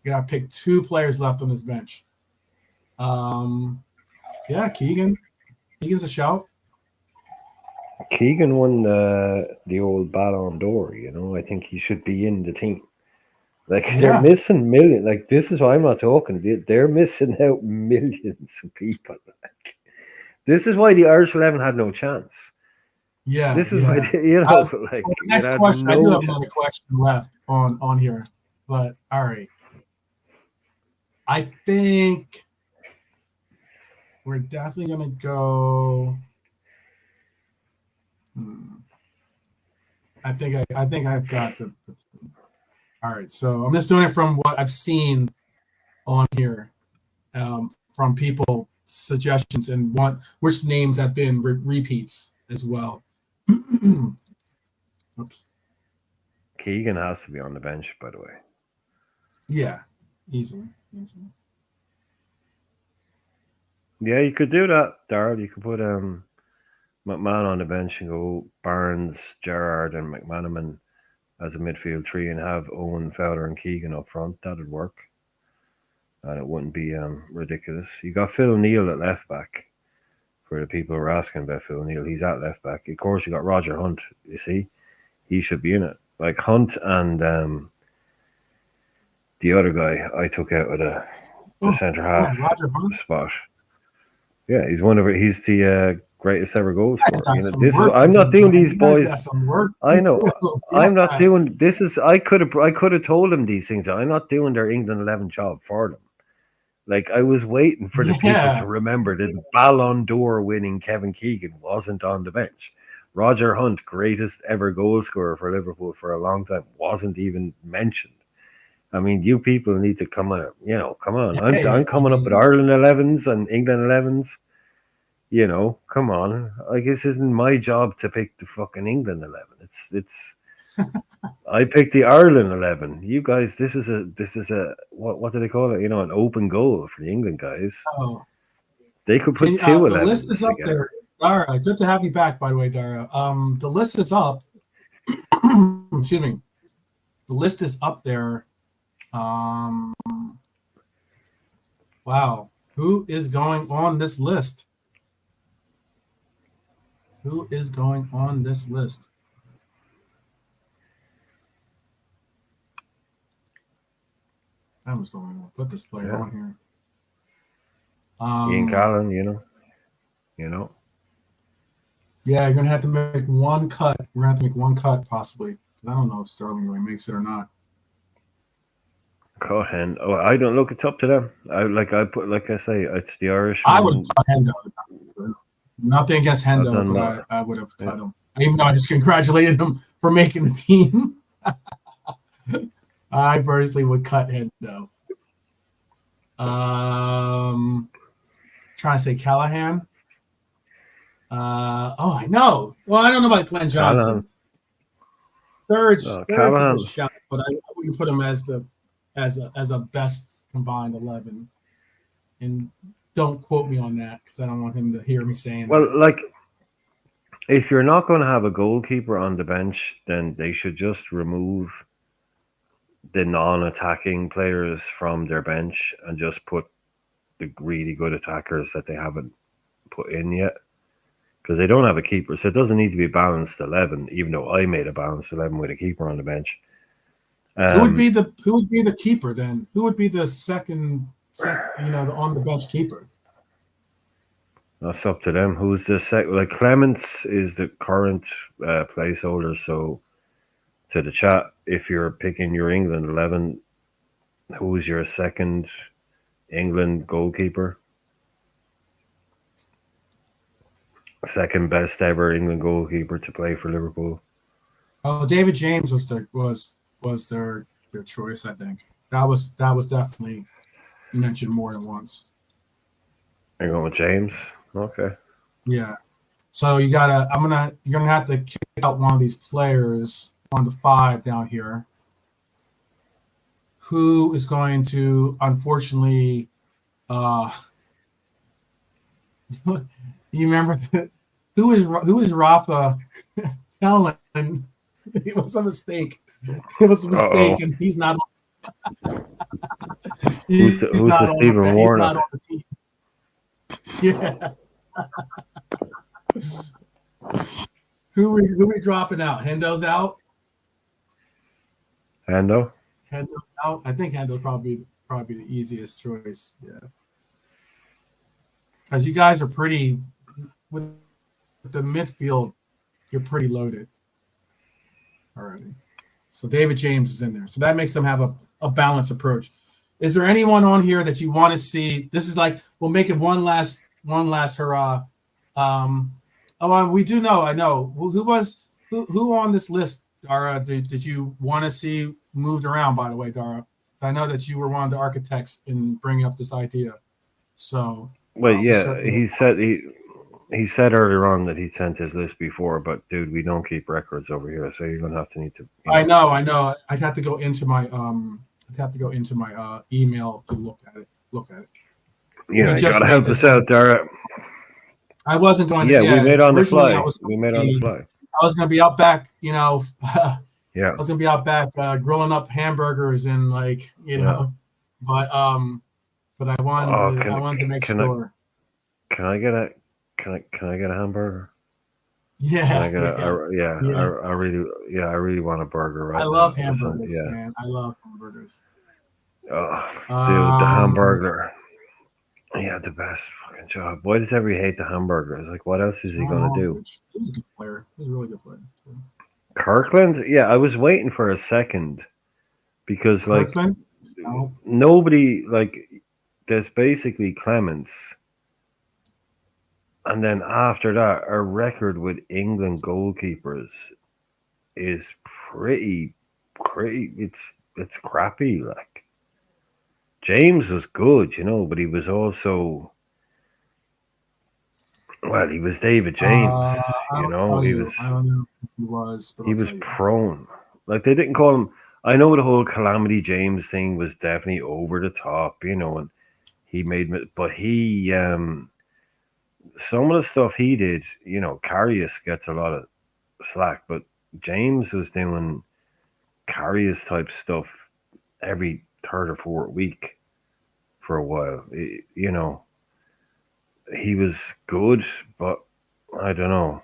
[SPEAKER 1] We got to pick 2 players left on this bench. Yeah, Keegan. Keegan's a shout.
[SPEAKER 2] Keegan won the old Ballon d'Or. You know, I think he should be in the team. Like they're
[SPEAKER 1] Yeah,
[SPEAKER 2] missing millions. Like this is why I'm not talking. They're missing out millions of people. Like this is why the Irish 11 had no chance.
[SPEAKER 1] yeah,
[SPEAKER 2] This is why
[SPEAKER 1] yeah.
[SPEAKER 2] like
[SPEAKER 1] The
[SPEAKER 2] it
[SPEAKER 1] next
[SPEAKER 2] had
[SPEAKER 1] question. I do
[SPEAKER 2] no
[SPEAKER 1] have another
[SPEAKER 2] chance.
[SPEAKER 1] question left on here, but all right. I think we're definitely gonna go. I think I've got the. All right, so I'm just doing it from what I've seen on here, from people suggestions and which names have been repeats as well. Oops.
[SPEAKER 2] Keegan has to be on the bench, by the way.
[SPEAKER 1] Yeah, easily.
[SPEAKER 2] Yeah, you could do that, Darrell. You could put McMahon on the bench and go Barnes, Gerrard, and McManaman as a midfield 3, and have Owen, Fowler, and Keegan up front. That'd work, and it wouldn't be ridiculous. You got Phil Neal at left back. For the people who are asking about Phil Neal, he's at left back. Of course, you got Roger Hunt. You see, he should be in it. Like Hunt and the other guy I took out of the
[SPEAKER 1] Oh,
[SPEAKER 2] centre
[SPEAKER 1] yeah,
[SPEAKER 2] half
[SPEAKER 1] Roger Hunt.
[SPEAKER 2] spot. Yeah, he's the greatest ever goal
[SPEAKER 1] That's
[SPEAKER 2] scorer.
[SPEAKER 1] got
[SPEAKER 2] You know,
[SPEAKER 1] some
[SPEAKER 2] this is
[SPEAKER 1] work to
[SPEAKER 2] I'm not
[SPEAKER 1] do,
[SPEAKER 2] doing
[SPEAKER 1] man.
[SPEAKER 2] these
[SPEAKER 1] You guys
[SPEAKER 2] boys.
[SPEAKER 1] got some work
[SPEAKER 2] I
[SPEAKER 1] to
[SPEAKER 2] know
[SPEAKER 1] do.
[SPEAKER 2] I'm not
[SPEAKER 1] Yeah.
[SPEAKER 2] doing this. Is I could have told them these things. I'm not doing their England 11 job for them. Like I was waiting for the people
[SPEAKER 1] Yeah.
[SPEAKER 2] to remember that Ballon d'Or winning Kevin Keegan wasn't on the bench. Roger Hunt, greatest ever goal scorer for Liverpool for a long time, wasn't even mentioned. I mean, you people need to come on. Come on. I'm
[SPEAKER 1] Hey, I
[SPEAKER 2] coming up with
[SPEAKER 1] mean,
[SPEAKER 2] Ireland 11s and England 11s. Come on. Like this isn't my job to pick the fucking England 11. It's I picked the Ireland 11. You guys, this is a what do they call it? An open goal for the England guys.
[SPEAKER 1] oh,
[SPEAKER 2] They could put two
[SPEAKER 1] the list
[SPEAKER 2] 11s
[SPEAKER 1] is up there.
[SPEAKER 2] together.
[SPEAKER 1] Dara, good to have you back, by the way, Dara. The list is up. Excuse me. The list is up there. Um, wow. Who is going on this list? Who is going on this list? I almost don't even put this player
[SPEAKER 2] Yeah.
[SPEAKER 1] on here.
[SPEAKER 2] Ian Callan, you know.
[SPEAKER 1] Yeah, you're gonna have to make one cut. We're gonna have to make one cut possibly, because I don't know if Sterling really makes it or not.
[SPEAKER 2] Cohen. Oh, I don't look. It's up to them. Like I say, it's the
[SPEAKER 1] I would have
[SPEAKER 2] Irishman.
[SPEAKER 1] cut Hendo. Nothing against
[SPEAKER 2] I've
[SPEAKER 1] Hendo,
[SPEAKER 2] done
[SPEAKER 1] but
[SPEAKER 2] that.
[SPEAKER 1] I would have
[SPEAKER 2] Yeah.
[SPEAKER 1] cut him. Even though I just congratulated him for making the team. I personally would cut Hendo. Trying to say Callahan. I know. Well, I don't know about Glenn
[SPEAKER 2] Callahan.
[SPEAKER 1] Johnson. Sturridge is a
[SPEAKER 2] Callahan.
[SPEAKER 1] shot, but I wouldn't put him as a best combined 11. And don't quote me on that because I don't want him to hear me saying
[SPEAKER 2] Well,
[SPEAKER 1] that.
[SPEAKER 2] like if you're not going to have a goalkeeper on the bench, then they should just remove the non-attacking players from their bench and just put the really good attackers that they haven't put in yet. Because they don't have a keeper, so it doesn't need to be a balanced 11. Even though I made a balanced 11 with a keeper on the bench.
[SPEAKER 1] Who would be the keeper then? Who would be the second on the bench keeper?
[SPEAKER 2] That's up to them. Who's the second? Like Clements is the current placeholder. So to the chat, if you're picking your England 11, who's your second England goalkeeper? Second best ever England goalkeeper to play for Liverpool.
[SPEAKER 1] Oh, David James was their choice. I think that was definitely mentioned more than once.
[SPEAKER 2] You're going with James? Okay.
[SPEAKER 1] Yeah. So you're gonna have to kick out one of these players, one of the five down here, who is going to unfortunately uh you remember who is Rafa telling it was a mistake. It was a
[SPEAKER 2] Uh-oh.
[SPEAKER 1] mistake, and he's not.
[SPEAKER 2] Who's the Stephen
[SPEAKER 1] He's not
[SPEAKER 2] Warnock?
[SPEAKER 1] on the team. Yeah. Who we dropping out? Hendo's out.
[SPEAKER 2] Hendo?
[SPEAKER 1] Hendo's out. I think Hendo's probably the easiest choice. Yeah, because you guys are pretty with the midfield. You're pretty loaded already. So David James is in there. So that makes them have a balanced approach. Is there anyone on here that you want to see? This is like we'll make it one last hurrah. We do know. I know who on this list, Dara. Did you want to see moved around? By the way, Dara, so I know that you were one of the architects in bringing up this idea. So
[SPEAKER 2] Well,
[SPEAKER 1] we
[SPEAKER 2] yeah,
[SPEAKER 1] certainly.
[SPEAKER 2] he said earlier on that he sent his list before, but dude, we don't keep records over here, so you're gonna have to need to,
[SPEAKER 1] I know. I'd have to go into my email to look at it. We
[SPEAKER 2] you
[SPEAKER 1] just
[SPEAKER 2] gotta
[SPEAKER 1] made
[SPEAKER 2] help
[SPEAKER 1] this
[SPEAKER 2] us
[SPEAKER 1] up.
[SPEAKER 2] out, Dara.
[SPEAKER 1] I wasn't going to.
[SPEAKER 2] Yeah, we
[SPEAKER 1] Yeah,
[SPEAKER 2] made on the
[SPEAKER 1] originally
[SPEAKER 2] fly. We made on the fly.
[SPEAKER 1] I was going to be out back. I
[SPEAKER 2] Yeah,
[SPEAKER 1] was going to be out back grilling up hamburgers and
[SPEAKER 2] yeah.
[SPEAKER 1] but I wanted
[SPEAKER 2] Oh,
[SPEAKER 1] to make
[SPEAKER 2] can I
[SPEAKER 1] sure.
[SPEAKER 2] can I get a can I get a hamburger? Can I
[SPEAKER 1] Yeah,
[SPEAKER 2] get
[SPEAKER 1] yeah, yeah.
[SPEAKER 2] I really want a burger
[SPEAKER 1] I
[SPEAKER 2] right now.
[SPEAKER 1] love hamburgers,
[SPEAKER 2] Yeah.
[SPEAKER 1] man. I love hamburgers.
[SPEAKER 2] Oh, dude, the
[SPEAKER 1] Um,
[SPEAKER 2] hamburger. He had the best fucking job. Why does everybody hate the hamburger? It's like, what else is he
[SPEAKER 1] John
[SPEAKER 2] gonna do?
[SPEAKER 1] Aldridge. He was a good player. He was a really good player.
[SPEAKER 2] Kirkland? Yeah, I was waiting for a second because like
[SPEAKER 1] Kirkland. Oh,
[SPEAKER 2] nobody like there's basically Clements, and then after that, our record with England goalkeepers is pretty. It's crappy. Like James was good, but he was also well, he was David James.
[SPEAKER 1] I'll tell
[SPEAKER 2] He
[SPEAKER 1] you.
[SPEAKER 2] was
[SPEAKER 1] I don't know who he was, but
[SPEAKER 2] he
[SPEAKER 1] I'll
[SPEAKER 2] was
[SPEAKER 1] tell you.
[SPEAKER 2] prone. Like they didn't call him. I know the whole Calamity James thing was definitely over the top, and he made, but he some of the stuff he did, Karius gets a lot of slack, but James was doing Karius type stuff every third or fourth week for a while. He was good, but I don't know.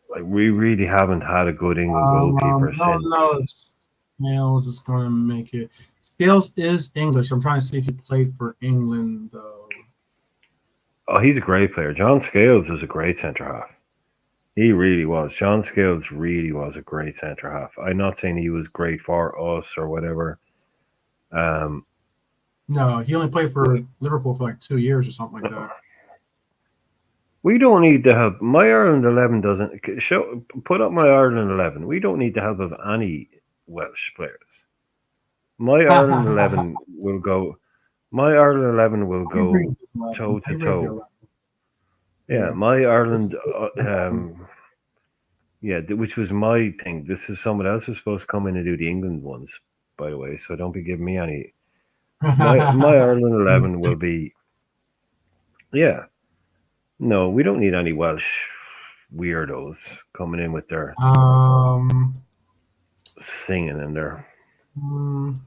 [SPEAKER 2] Like we really haven't had a good England goalkeeper
[SPEAKER 1] I don't know
[SPEAKER 2] since.
[SPEAKER 1] if Scales is going to make it. Scales is English. I'm trying to see if he played for England, though.
[SPEAKER 2] Oh, he's a great player. John Scales was a great centre half. He really was. John Scales really was a great centre half. I'm not saying he was great for us or whatever. Um,
[SPEAKER 1] No, he only played for Liverpool for like 2 years or something like that.
[SPEAKER 2] we don't need the help. My Ireland 11 doesn't show. Put up my Ireland 11. We don't need the help of any Welsh players. My Ireland 11 will go. My Ireland 11 will
[SPEAKER 1] He
[SPEAKER 2] go
[SPEAKER 1] bring this 11.
[SPEAKER 2] toe to
[SPEAKER 1] He bring the
[SPEAKER 2] toe.
[SPEAKER 1] 11.
[SPEAKER 2] Yeah,
[SPEAKER 1] Yeah.
[SPEAKER 2] my Ireland.
[SPEAKER 1] This 11.
[SPEAKER 2] Yeah, which was my thing. This is someone else who's supposed to come in and do the England ones, by the way. So don't be giving me any. My Ireland 11 will
[SPEAKER 1] Mistake.
[SPEAKER 2] be. Yeah, no, we don't need any Welsh weirdos coming in with their
[SPEAKER 1] Um.
[SPEAKER 2] singing and their
[SPEAKER 1] mm,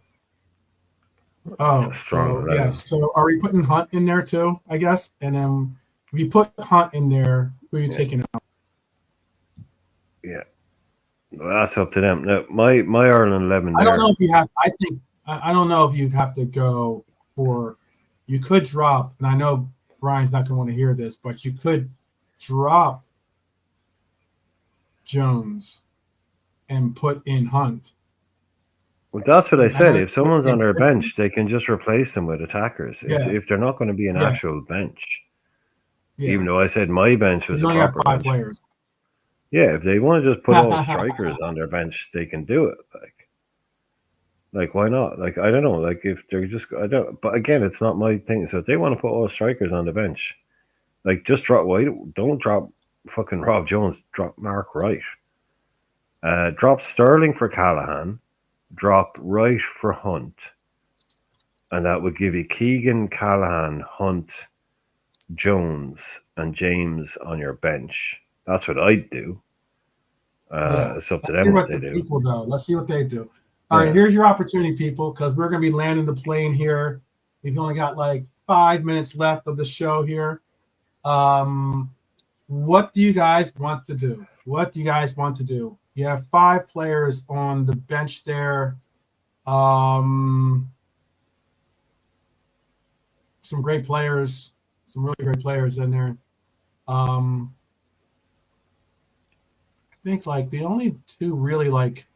[SPEAKER 1] Oh,
[SPEAKER 2] strong
[SPEAKER 1] so yeah.
[SPEAKER 2] 11.
[SPEAKER 1] So are we putting Hunt in there too? I guess, and then if you put Hunt in there, who are you
[SPEAKER 2] Yeah,
[SPEAKER 1] taking out?
[SPEAKER 2] yeah. Well, that's up to them. No, my Ireland 11
[SPEAKER 1] I don't know
[SPEAKER 2] there.
[SPEAKER 1] if you have. I think I don't know if you'd have to go for. You could drop, and I know Brian's not going to want to hear this, but you could drop Jones and put in Hunt.
[SPEAKER 2] Well, that's what I
[SPEAKER 1] I
[SPEAKER 2] said.
[SPEAKER 1] know
[SPEAKER 2] If someone's on
[SPEAKER 1] it's
[SPEAKER 2] their
[SPEAKER 1] different.
[SPEAKER 2] bench, they can just replace them with attackers. If
[SPEAKER 1] Yeah,
[SPEAKER 2] if they're not going to be an
[SPEAKER 1] yeah,
[SPEAKER 2] actual bench, even
[SPEAKER 1] yeah.
[SPEAKER 2] though I said my bench
[SPEAKER 1] So
[SPEAKER 2] was
[SPEAKER 1] you
[SPEAKER 2] a
[SPEAKER 1] only have
[SPEAKER 2] proper
[SPEAKER 1] five
[SPEAKER 2] bench.
[SPEAKER 1] players.
[SPEAKER 2] Yeah, if they want to just put all strikers on their bench, they can do it. Like why not? Like I don't know. Like if they're just, I don't. But again, it's not my thing. So if they want to put all strikers on the bench, like just drop White. Don't drop fucking Rob Jones. Drop Mark Wright. Drop Sterling for Callahan. Drop Wright for Hunt, and that would give you Keegan, Callahan, Hunt, Jones, and James on your bench. That's what I'd do.
[SPEAKER 1] Yeah.
[SPEAKER 2] It's up to
[SPEAKER 1] Let's see
[SPEAKER 2] them what
[SPEAKER 1] what
[SPEAKER 2] they
[SPEAKER 1] the
[SPEAKER 2] do.
[SPEAKER 1] people do. Let's see what they do. All right,
[SPEAKER 2] Yeah.
[SPEAKER 1] here's your opportunity, people, because we're going to be landing the plane here. We've only got like 5 minutes left of the show here. What do you guys want to do? What do you guys want to do? You have 5 players on the bench there. Some great players, some really great players in there. I think like the only two really like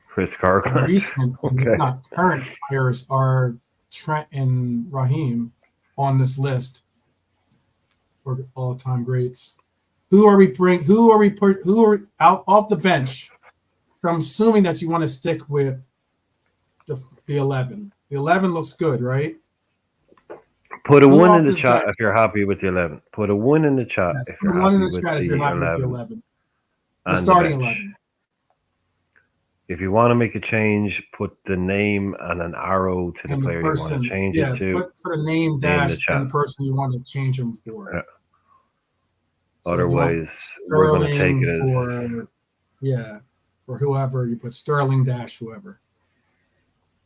[SPEAKER 2] Chris Kirkland.
[SPEAKER 1] recent and if
[SPEAKER 2] Okay.
[SPEAKER 1] not current players are Trent and Raheem on this list for all-time greats. Who are out off the bench? So I'm assuming that you want to stick with the 11. The 11 looks good, right?
[SPEAKER 2] Put a
[SPEAKER 1] Who
[SPEAKER 2] one in
[SPEAKER 1] off
[SPEAKER 2] the
[SPEAKER 1] this
[SPEAKER 2] chat
[SPEAKER 1] bench?
[SPEAKER 2] if you're happy with the 11. Put a one in the chat
[SPEAKER 1] Yes,
[SPEAKER 2] if
[SPEAKER 1] put
[SPEAKER 2] you're
[SPEAKER 1] one in
[SPEAKER 2] happy
[SPEAKER 1] the
[SPEAKER 2] with
[SPEAKER 1] chat if you're
[SPEAKER 2] the
[SPEAKER 1] happy with the
[SPEAKER 2] 11
[SPEAKER 1] 11. The
[SPEAKER 2] and the
[SPEAKER 1] starting
[SPEAKER 2] bench.
[SPEAKER 1] 11.
[SPEAKER 2] If you want to make a change, put the name and an arrow to the
[SPEAKER 1] And the
[SPEAKER 2] player you want to
[SPEAKER 1] person,
[SPEAKER 2] change it
[SPEAKER 1] yeah,
[SPEAKER 2] to
[SPEAKER 1] put a name
[SPEAKER 2] in the
[SPEAKER 1] dash and
[SPEAKER 2] chat.
[SPEAKER 1] the person you want to change them for.
[SPEAKER 2] Uh,
[SPEAKER 1] So if you want
[SPEAKER 2] Otherwise, we're going to take
[SPEAKER 1] Sterling
[SPEAKER 2] it as
[SPEAKER 1] for for whoever, you put Sterling dash whoever.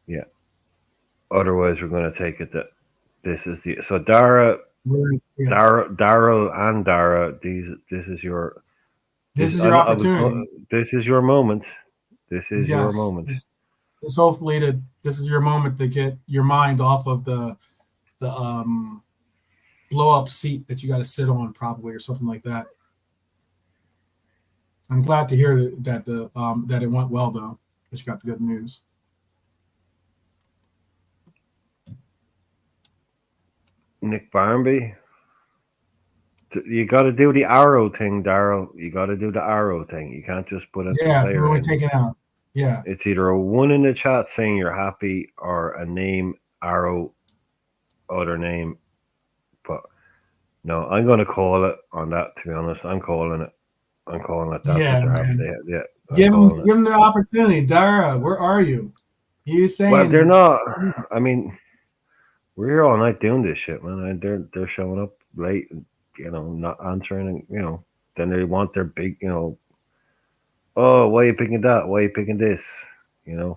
[SPEAKER 2] yeah. Otherwise, we're going to take it that this is the so Dara,
[SPEAKER 1] Yeah.
[SPEAKER 2] Daryl, and Dara. This is your
[SPEAKER 1] This is your
[SPEAKER 2] I was going.
[SPEAKER 1] opportunity.
[SPEAKER 2] This is your moment. This is your
[SPEAKER 1] Yes.
[SPEAKER 2] moment.
[SPEAKER 1] This hopefully this is your moment to get your mind off of the blow up seat that you got to sit on probably or something like that. I'm glad to hear that it went well though. That you got the good news.
[SPEAKER 2] Nick Barmby. You got to do the arrow thing, Daryl. You got to do the arrow thing. You can't just put a
[SPEAKER 1] Yeah, who are
[SPEAKER 2] player
[SPEAKER 1] we
[SPEAKER 2] in.
[SPEAKER 1] taking out? Yeah.
[SPEAKER 2] It's either a one in the chat saying you're happy or a name, arrow, other name. But no, I'm going to call it on that, to be honest. I'm calling it. I'm calling it. That's what
[SPEAKER 1] Yeah,
[SPEAKER 2] they're happy.
[SPEAKER 1] man.
[SPEAKER 2] Yeah, I'm calling it.
[SPEAKER 1] Give them the opportunity. Dara, where are you? You
[SPEAKER 2] Well, they're
[SPEAKER 1] saying
[SPEAKER 2] not. I mean, we're here all night doing this shit, man. And they're showing up late, and, not answering, and then they want their big, oh, why are you picking that? Why are you picking this?
[SPEAKER 1] yeah.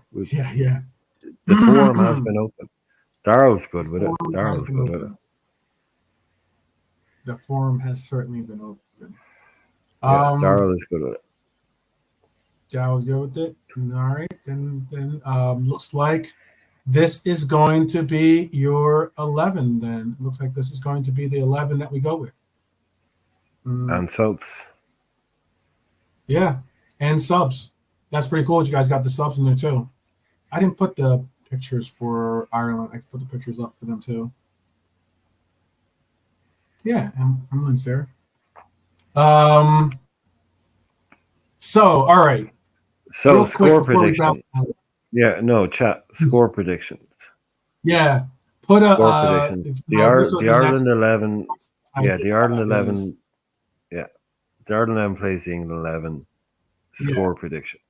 [SPEAKER 2] The forum has been open. Daryl's
[SPEAKER 1] The
[SPEAKER 2] good with it.
[SPEAKER 1] forum has
[SPEAKER 2] Daryl's
[SPEAKER 1] been
[SPEAKER 2] good with it.
[SPEAKER 1] open. The forum has certainly been open.
[SPEAKER 2] Yeah, Daryl is good with it.
[SPEAKER 1] I was good with it. All right, then looks like this is going to be your 11. Then looks like this is going to be the 11 that we go with.
[SPEAKER 2] And subs.
[SPEAKER 1] Yeah, and subs. That's pretty cool. You guys got the subs in there too. I didn't put the pictures for Ireland. I can put the pictures up for them too. Yeah, Emily's there. So, all right.
[SPEAKER 2] So,
[SPEAKER 1] Real quick
[SPEAKER 2] score
[SPEAKER 1] before we bounce.
[SPEAKER 2] predictions. Yeah, no, chat. Score predictions.
[SPEAKER 1] Yeah, put
[SPEAKER 2] Score
[SPEAKER 1] a.
[SPEAKER 2] predictions.
[SPEAKER 1] This was
[SPEAKER 2] The
[SPEAKER 1] the next.
[SPEAKER 2] Ireland 11. Yeah, the Ireland
[SPEAKER 1] Is
[SPEAKER 2] 11. Yeah. The Ireland 11 plays the England 11. Score predictions.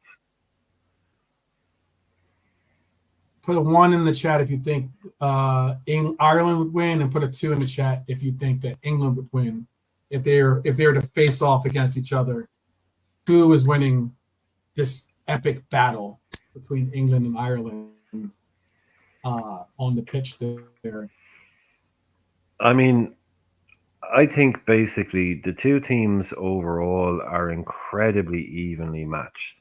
[SPEAKER 1] Put a 1 in the chat if you think Ireland would win, and put a 2 in the chat if you think that England would win. If they're to face off against each other, who is winning this epic battle between England and Ireland on the pitch there?
[SPEAKER 2] I mean, I think basically the two teams overall are incredibly evenly matched.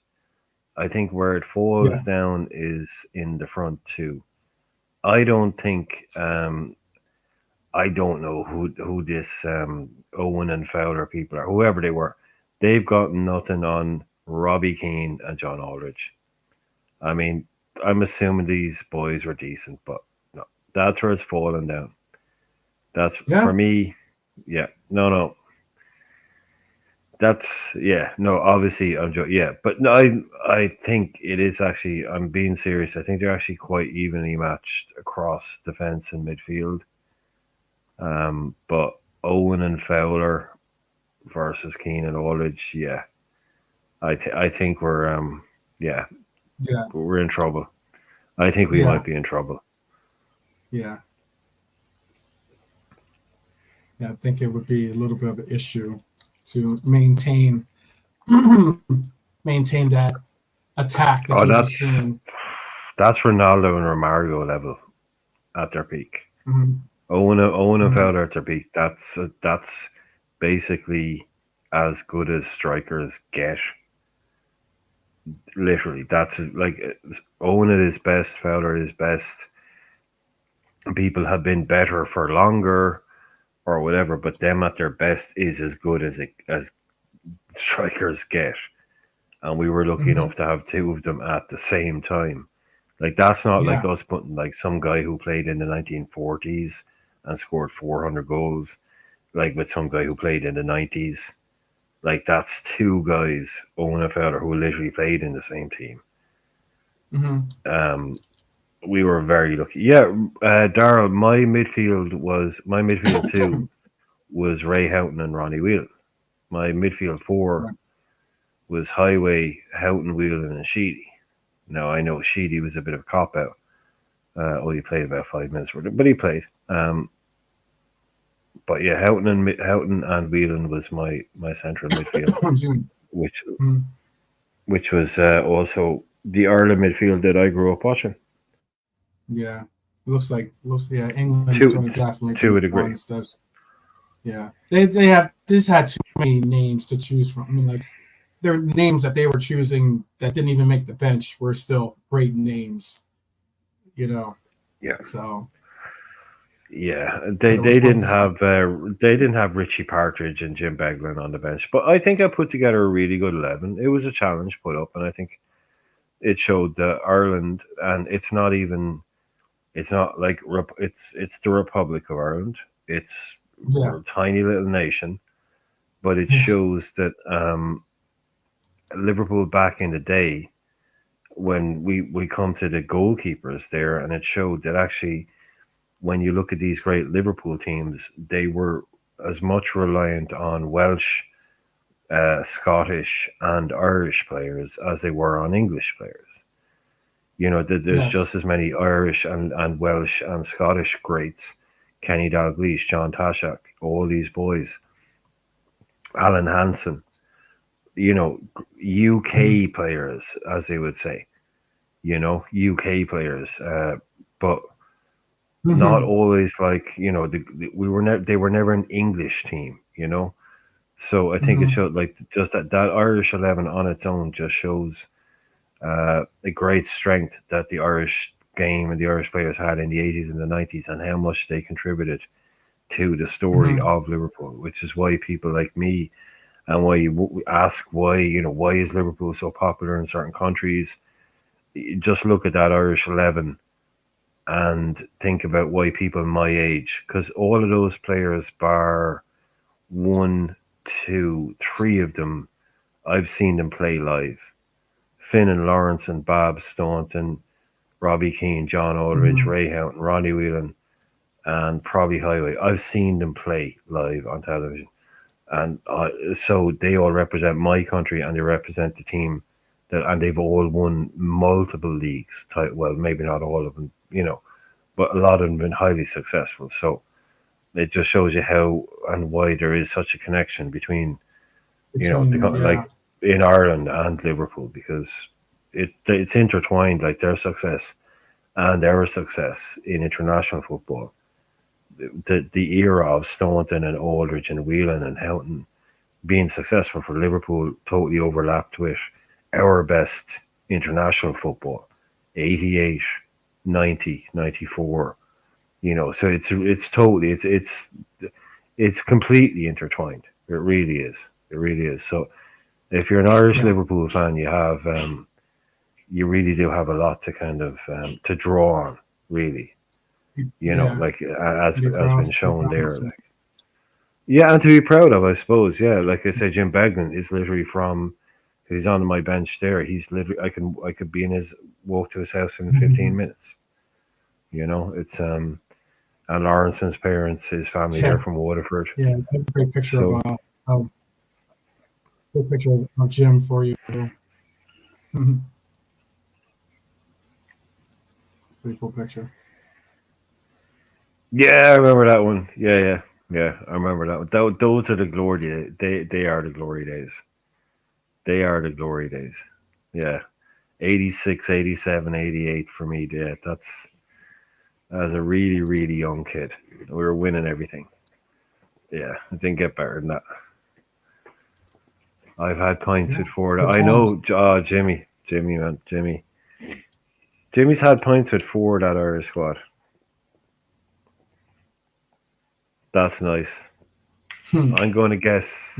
[SPEAKER 2] I think where it falls down is in the front two. I don't think I don't know who this Owen and Fowler people are, whoever they were. They've got nothing on Robbie Keane and John Aldridge. I mean, I'm assuming these boys were decent, but no, that's where it's falling down. That's for me. Yeah, no. That's yeah. No, obviously I'm joking. Yeah, but no, I think it is actually. I'm being serious. I think they're actually quite evenly matched across defense and midfield. But Owen and Fowler versus Keane and Aldridge. Yeah, I think we're yeah,
[SPEAKER 1] Yeah,
[SPEAKER 2] we're in trouble. I think we
[SPEAKER 1] yeah,
[SPEAKER 2] might be in trouble.
[SPEAKER 1] yeah, yeah. I think it would be a little bit of an issue to maintain that attack that
[SPEAKER 2] Oh,
[SPEAKER 1] you were seeing.
[SPEAKER 2] that's Ronaldo and Romario level at their peak.
[SPEAKER 1] Hmm.
[SPEAKER 2] Owen and
[SPEAKER 1] Hmm.
[SPEAKER 2] Fowler at their peak. That's basically as good as strikers get. Literally, that's like Owen at his best, Fowler at his best. People have been better for longer or whatever, but them at their best is as good as strikers get. And we were lucky
[SPEAKER 1] Hmm.
[SPEAKER 2] enough to have two of them at the same time. Like that's not like
[SPEAKER 1] Yeah.
[SPEAKER 2] us putting like some guy who played in the 1940s and scored 400 goals, like with some guy who played in the 90s. Like that's two guys, Owen and Fowler, who literally played in the same team.
[SPEAKER 1] Hmm.
[SPEAKER 2] Um, we were very lucky. Yeah, Daryl, my midfield two was Ray Houghton and Ronnie Whelan. My midfield four
[SPEAKER 1] Right.
[SPEAKER 2] was Highway, Houghton, Whelan, and Sheedy. Now I know Sheedy was a bit of a cop out. Only played about 5 minutes for it, but he played. But yeah, Houghton and Whelan was my central midfield, which
[SPEAKER 1] Mhm.
[SPEAKER 2] which was also the Ireland midfield that I grew up watching.
[SPEAKER 1] Yeah. Looks yeah, England's
[SPEAKER 2] To
[SPEAKER 1] going to definitely be
[SPEAKER 2] to a
[SPEAKER 1] the
[SPEAKER 2] degree,
[SPEAKER 1] ones that's yeah. They have just had too many names to choose from. I mean, like their names that they were choosing that didn't even make the bench were still great names, you know.
[SPEAKER 2] yeah,
[SPEAKER 1] So,
[SPEAKER 2] yeah.
[SPEAKER 1] but it was worth the fight.
[SPEAKER 2] They didn't have Richie Partridge and Jim Beglin on the bench, but I think I put together a really good 11. It was a challenge put up, and I think it showed that Ireland, and it's not like it's the Republic of Ireland. It's
[SPEAKER 1] Yeah.
[SPEAKER 2] we're a tiny little nation, but it
[SPEAKER 1] Yeah.
[SPEAKER 2] shows that Liverpool back in the day when we come to the goalkeepers there, and it showed that actually when you look at these great Liverpool teams, they were as much reliant on Welsh, Scottish, and Irish players as they were on English players. You know, there's just
[SPEAKER 1] Yes.
[SPEAKER 2] as many Irish and Welsh and Scottish greats, Kenny Dalglish, John Tashak, all these boys, Alan Hansen, you know,
[SPEAKER 1] Mm-hmm.
[SPEAKER 2] UK players, as they would say, UK players, but not
[SPEAKER 1] Mm-hmm.
[SPEAKER 2] always like, they were never an English team, So I think it
[SPEAKER 1] Mm-hmm.
[SPEAKER 2] showed like just that Irish 11 on its own just shows the great strength that the Irish game and the Irish players had in the 80s and the 90s and how much they contributed to the story
[SPEAKER 1] Mm-hmm.
[SPEAKER 2] of Liverpool, which is why people like me and why you ask why is Liverpool so popular in certain countries. Just look at that Irish 11 and think about why people my age, because all of those players, bar one, two, three of them, I've seen them play live. Finn and Lawrence and Bob Staunton, Robbie Keane, John Aldridge,
[SPEAKER 1] Mm-hmm.
[SPEAKER 2] Ray Houghton, Ronnie Whelan, and probably Highway. I've seen them play live on television, and so they all represent my country and they represent the team and they've all won multiple leagues. Well, maybe not all of them, but a lot of them have been highly successful. So it just shows you how and why there is such a connection between
[SPEAKER 1] Between yeah.
[SPEAKER 2] like in Ireland and Liverpool, because it's intertwined, like their success and our success in international football. The era of Staunton and Aldridge and Whelan and Houghton being successful for Liverpool totally overlapped with our best international football, 88, 90, 94. So it's totally it's completely intertwined. It really is. It really is. So if you're an Irish
[SPEAKER 1] Yeah.
[SPEAKER 2] Liverpool fan, you really do have a lot to kind of to draw on. Really,
[SPEAKER 1] Yeah.
[SPEAKER 2] like as
[SPEAKER 1] Be
[SPEAKER 2] has
[SPEAKER 1] proud.
[SPEAKER 2] been
[SPEAKER 1] Be
[SPEAKER 2] shown
[SPEAKER 1] proud
[SPEAKER 2] there.
[SPEAKER 1] of.
[SPEAKER 2] Like, Yeah, and to be proud of, I suppose. Yeah, like I said, Jim Beglin is literally from. He's on my bench there. He's literally. I could be in his walk to his house in 15 minutes. You know, it's and Lawrence's parents, his family,
[SPEAKER 1] Yeah,
[SPEAKER 2] they're from Waterford.
[SPEAKER 1] yeah. I have a great picture
[SPEAKER 2] So
[SPEAKER 1] of good picture of Jim for you. Mhm. Pretty cool picture.
[SPEAKER 2] yeah, I remember that one. Yeah. I remember that one. Those are the glory days. They are the glory days. They are the glory days. Yeah, 86, 87, 88 for me. Yeah, that's as a really young kid. We were winning everything. Yeah, it didn't get better than that. I've had pints
[SPEAKER 1] Yeah,
[SPEAKER 2] with Ford.
[SPEAKER 1] good
[SPEAKER 2] I
[SPEAKER 1] times.
[SPEAKER 2] know, Jimmy, man, Jimmy's had pints with Ford at Irish squad. That's nice.
[SPEAKER 1] Hmm.
[SPEAKER 2] I'm going to guess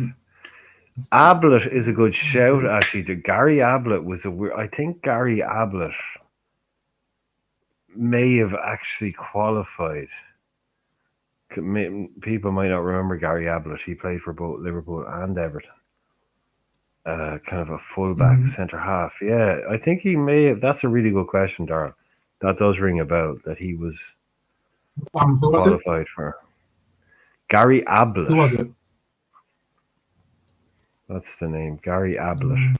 [SPEAKER 2] Ablett is a good shout. Actually, the Gary Ablett was a weird. I think Gary Ablett may have actually qualified. People might not remember Gary Ablett. He played for both Liverpool and Everton. Kind of a fullback,
[SPEAKER 1] Mhm.
[SPEAKER 2] centre half. Yeah, I think he may have. That's a really good question, Darrell. That does ring a bell that he was
[SPEAKER 1] Who was it?
[SPEAKER 2] qualified for. Gary
[SPEAKER 1] Who
[SPEAKER 2] Ablett.
[SPEAKER 1] was it?
[SPEAKER 2] That's the name. Gary Ablett.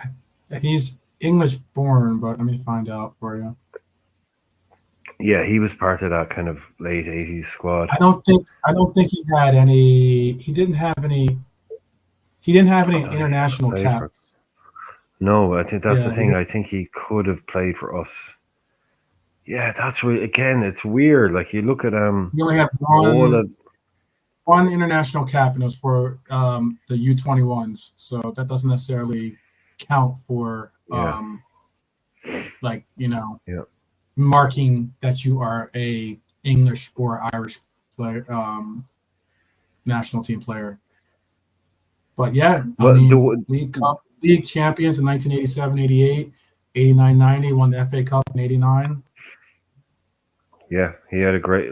[SPEAKER 1] Um, he's English born, but let me find out for you.
[SPEAKER 2] Yeah, he was part of that kind of late '80s squad.
[SPEAKER 1] I don't think he had any. He didn't have any. He didn't have any
[SPEAKER 2] He could have
[SPEAKER 1] international
[SPEAKER 2] played for.
[SPEAKER 1] caps.
[SPEAKER 2] No, I think that's the
[SPEAKER 1] Yeah, he
[SPEAKER 2] thing.
[SPEAKER 1] did.
[SPEAKER 2] I think he could have played for us. Yeah, that's really again. It's weird. Like you look at
[SPEAKER 1] He only had
[SPEAKER 2] all of
[SPEAKER 1] one international cap, and it was for the U21s. So that doesn't necessarily count for
[SPEAKER 2] yeah,
[SPEAKER 1] like
[SPEAKER 2] yeah.
[SPEAKER 1] marking that you are a English or Irish player, national team player. But yeah, I
[SPEAKER 2] Well,
[SPEAKER 1] mean,
[SPEAKER 2] the
[SPEAKER 1] league champions in 1987, 88, 89, 90, won the FA Cup in 89.
[SPEAKER 2] yeah, he had a great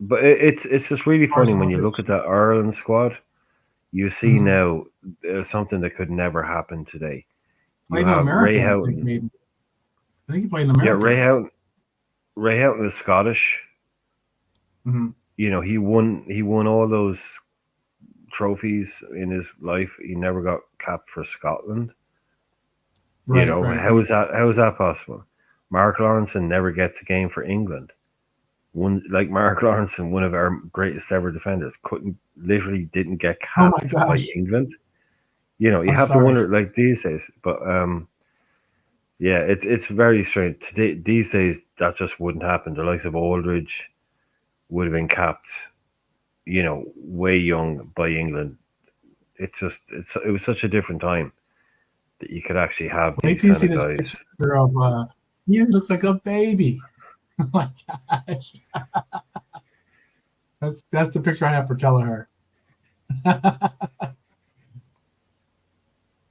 [SPEAKER 2] but it's just really funny when you look at that Ireland squad. You see
[SPEAKER 1] Mm-hmm.
[SPEAKER 2] now something that could never happen today. You
[SPEAKER 1] Played in
[SPEAKER 2] have Ray
[SPEAKER 1] America, I think
[SPEAKER 2] Houghton.
[SPEAKER 1] maybe. I think he played in
[SPEAKER 2] Yeah,
[SPEAKER 1] America.
[SPEAKER 2] Ray Houghton is Scottish.
[SPEAKER 1] Mm-hmm.
[SPEAKER 2] You know, he won all those trophies in his life. He never got capped for Scotland. You
[SPEAKER 1] Right,
[SPEAKER 2] know,
[SPEAKER 1] right, right.
[SPEAKER 2] how is that possible? Mark Lawrenson never gets a game for England. One like Mark Lawrenson, one of our greatest ever defenders, couldn't literally didn't get
[SPEAKER 1] Oh my
[SPEAKER 2] capped by
[SPEAKER 1] gosh.
[SPEAKER 2] England. You know, you
[SPEAKER 1] I'm
[SPEAKER 2] have to
[SPEAKER 1] sorry.
[SPEAKER 2] wonder like these days. But yeah, it's very strange. Today these days that just wouldn't happen. The likes of Aldridge would have been capped, you know, way young by England. It was such a different time that you could actually have
[SPEAKER 1] Wait
[SPEAKER 2] these
[SPEAKER 1] till you
[SPEAKER 2] kind
[SPEAKER 1] see
[SPEAKER 2] of
[SPEAKER 1] this
[SPEAKER 2] guys.
[SPEAKER 1] picture of he looks like a baby. Oh my gosh. That's the picture I have for Kelleher.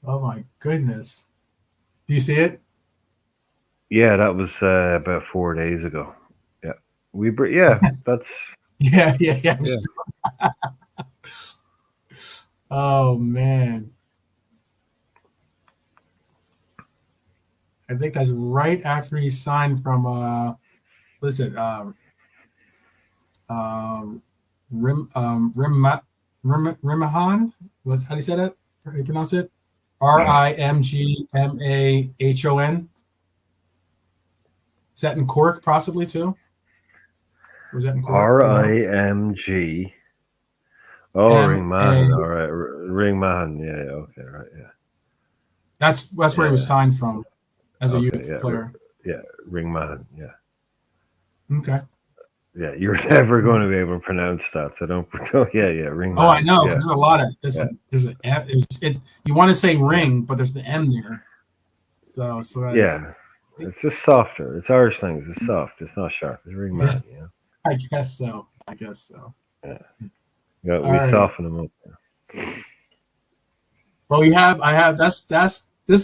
[SPEAKER 1] Oh my goodness. Do you see it?
[SPEAKER 2] Yeah, that was about 4 days ago. Yeah, yeah, that's
[SPEAKER 1] Yeah, yeah, yeah.
[SPEAKER 2] yeah.
[SPEAKER 1] Oh man. I think that's right after he signed from what is it? Uh Rim Rimahan? What's how do you say that? How do you pronounce it? Rimgmahon. Is that in Cork possibly too? Or is that in Cork? Do you know?
[SPEAKER 2] RIMG. Oh,
[SPEAKER 1] M
[SPEAKER 2] Ring
[SPEAKER 1] A.
[SPEAKER 2] Man. All right, Ring Man. Yeah, yeah. Okay, right. Yeah,
[SPEAKER 1] That's where he was
[SPEAKER 2] yeah.
[SPEAKER 1] signed from as a
[SPEAKER 2] Okay,
[SPEAKER 1] youth
[SPEAKER 2] yeah,
[SPEAKER 1] player.
[SPEAKER 2] yeah. Ring Man. Yeah,
[SPEAKER 1] Okay.
[SPEAKER 2] yeah. You're never going to be able to pronounce that. So don't. Yeah, yeah. Ring
[SPEAKER 1] Oh, I
[SPEAKER 2] Man.
[SPEAKER 1] know
[SPEAKER 2] Yeah,
[SPEAKER 1] because there's a lot of
[SPEAKER 2] yeah,
[SPEAKER 1] there's an it. You want to say
[SPEAKER 2] yeah,
[SPEAKER 1] ring, but there's the M there. So
[SPEAKER 2] yeah. It's just softer. It's Irish things. It's soft. It's not sharp. It's Ring
[SPEAKER 1] yeah,
[SPEAKER 2] Man. You know.
[SPEAKER 1] I guess so. I guess so.
[SPEAKER 2] Yeah. Yeah.
[SPEAKER 1] All
[SPEAKER 2] We
[SPEAKER 1] right.
[SPEAKER 2] soften them up.
[SPEAKER 1] Well, I have this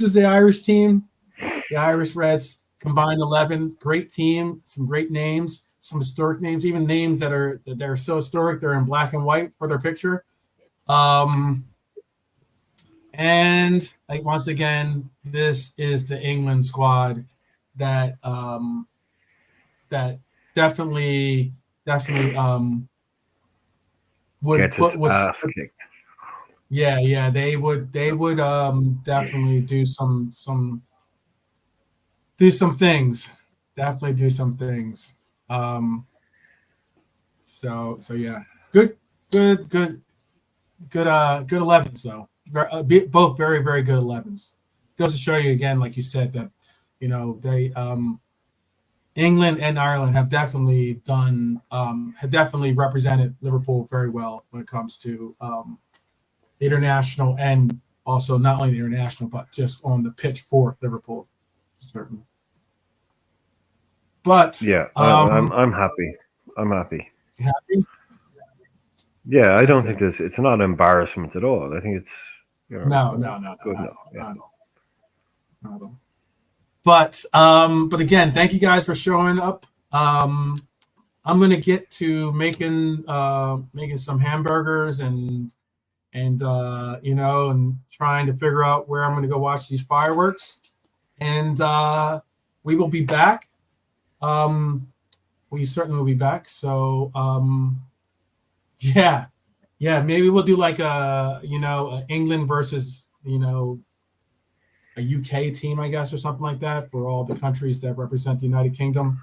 [SPEAKER 1] is the Irish team, the Irish Reds combined 11, great team, some great names, some historic names, even names that are so historic they're in black and white for their picture. And like once again, this is the England squad that that definitely would
[SPEAKER 2] Gets
[SPEAKER 1] put
[SPEAKER 2] its
[SPEAKER 1] was
[SPEAKER 2] ass kicked.
[SPEAKER 1] yeah, they would definitely do some things. Definitely do some things. So yeah. Good good good good 11s though. Both very very good 11s. Goes to show you again, like you said, that they England and Ireland have definitely represented Liverpool very well when it comes to international, and also not only the international but just on the pitch for Liverpool. Certain. But
[SPEAKER 2] Yeah, I'm happy. I'm happy.
[SPEAKER 1] happy.
[SPEAKER 2] Yeah, I
[SPEAKER 1] That's
[SPEAKER 2] don't think
[SPEAKER 1] good.
[SPEAKER 2] it's not an embarrassment at all. I think it's
[SPEAKER 1] No,
[SPEAKER 2] good
[SPEAKER 1] not
[SPEAKER 2] enough. Yeah.
[SPEAKER 1] at all. Not at all. But again, thank you guys for showing up. I'm gonna get to making some hamburgers and trying to figure out where I'm gonna go watch these fireworks. And we will be back. We certainly will be back. So yeah, maybe we'll do like a England versus a UK team, I guess, or something like that for all the countries that represent the United Kingdom.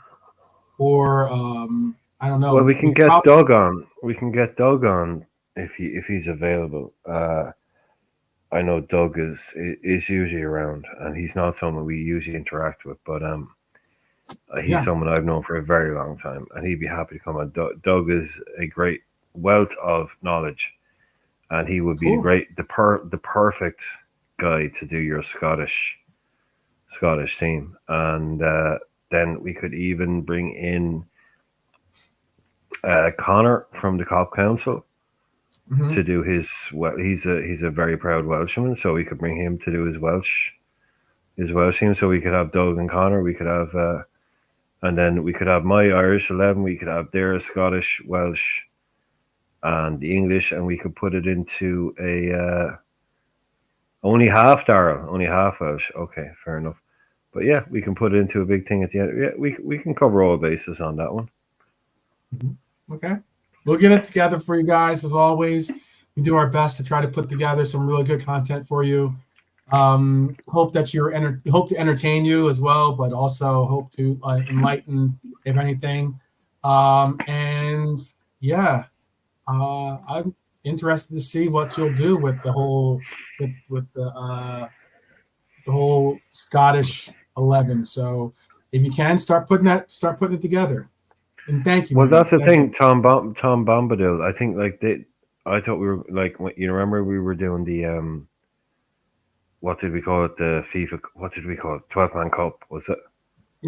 [SPEAKER 1] Or I don't know.
[SPEAKER 2] Well, we
[SPEAKER 1] We
[SPEAKER 2] can
[SPEAKER 1] could
[SPEAKER 2] get
[SPEAKER 1] probably,
[SPEAKER 2] Doug on. We can get Doug on if he's available. I know Doug is usually around, and he's not someone we usually interact with, but he's
[SPEAKER 1] yeah,
[SPEAKER 2] someone I've known for a very long time, and he'd be happy to come on. Doug is a great wealth of knowledge, and he would be
[SPEAKER 1] cool.
[SPEAKER 2] the perfect guy to do your Scottish team, and then we could even bring in Connor from the Cop Council to
[SPEAKER 1] Hmm.
[SPEAKER 2] do his. Well, he's a very proud Welshman, so we could bring him to do his Welsh team. So we could have Doug and Connor. We could have. And then we could have my Irish 11, we could have their Scottish, Welsh, and the English, and we could put it into a only half Daryl, only half Welsh. Okay, fair enough. But yeah, we can put it into a big thing at the end. Yeah, we can cover all bases on that one.
[SPEAKER 1] Okay, we'll get it together for you guys as always. We do our best to try to put together some really good content for you. Hope that hope to entertain you as well, but also hope to enlighten, if anything. And yeah, I'm interested to see what you'll do with the whole the whole Scottish 11. So if you can start putting it together. And thank you,
[SPEAKER 2] Well,
[SPEAKER 1] Jimmy.
[SPEAKER 2] that's the
[SPEAKER 1] Thank
[SPEAKER 2] thing,
[SPEAKER 1] you.
[SPEAKER 2] Tom Bombadil. I think like I thought we were like you remember we were doing the what did we call it, the FIFA, what did we call it, 12-man cup, was it?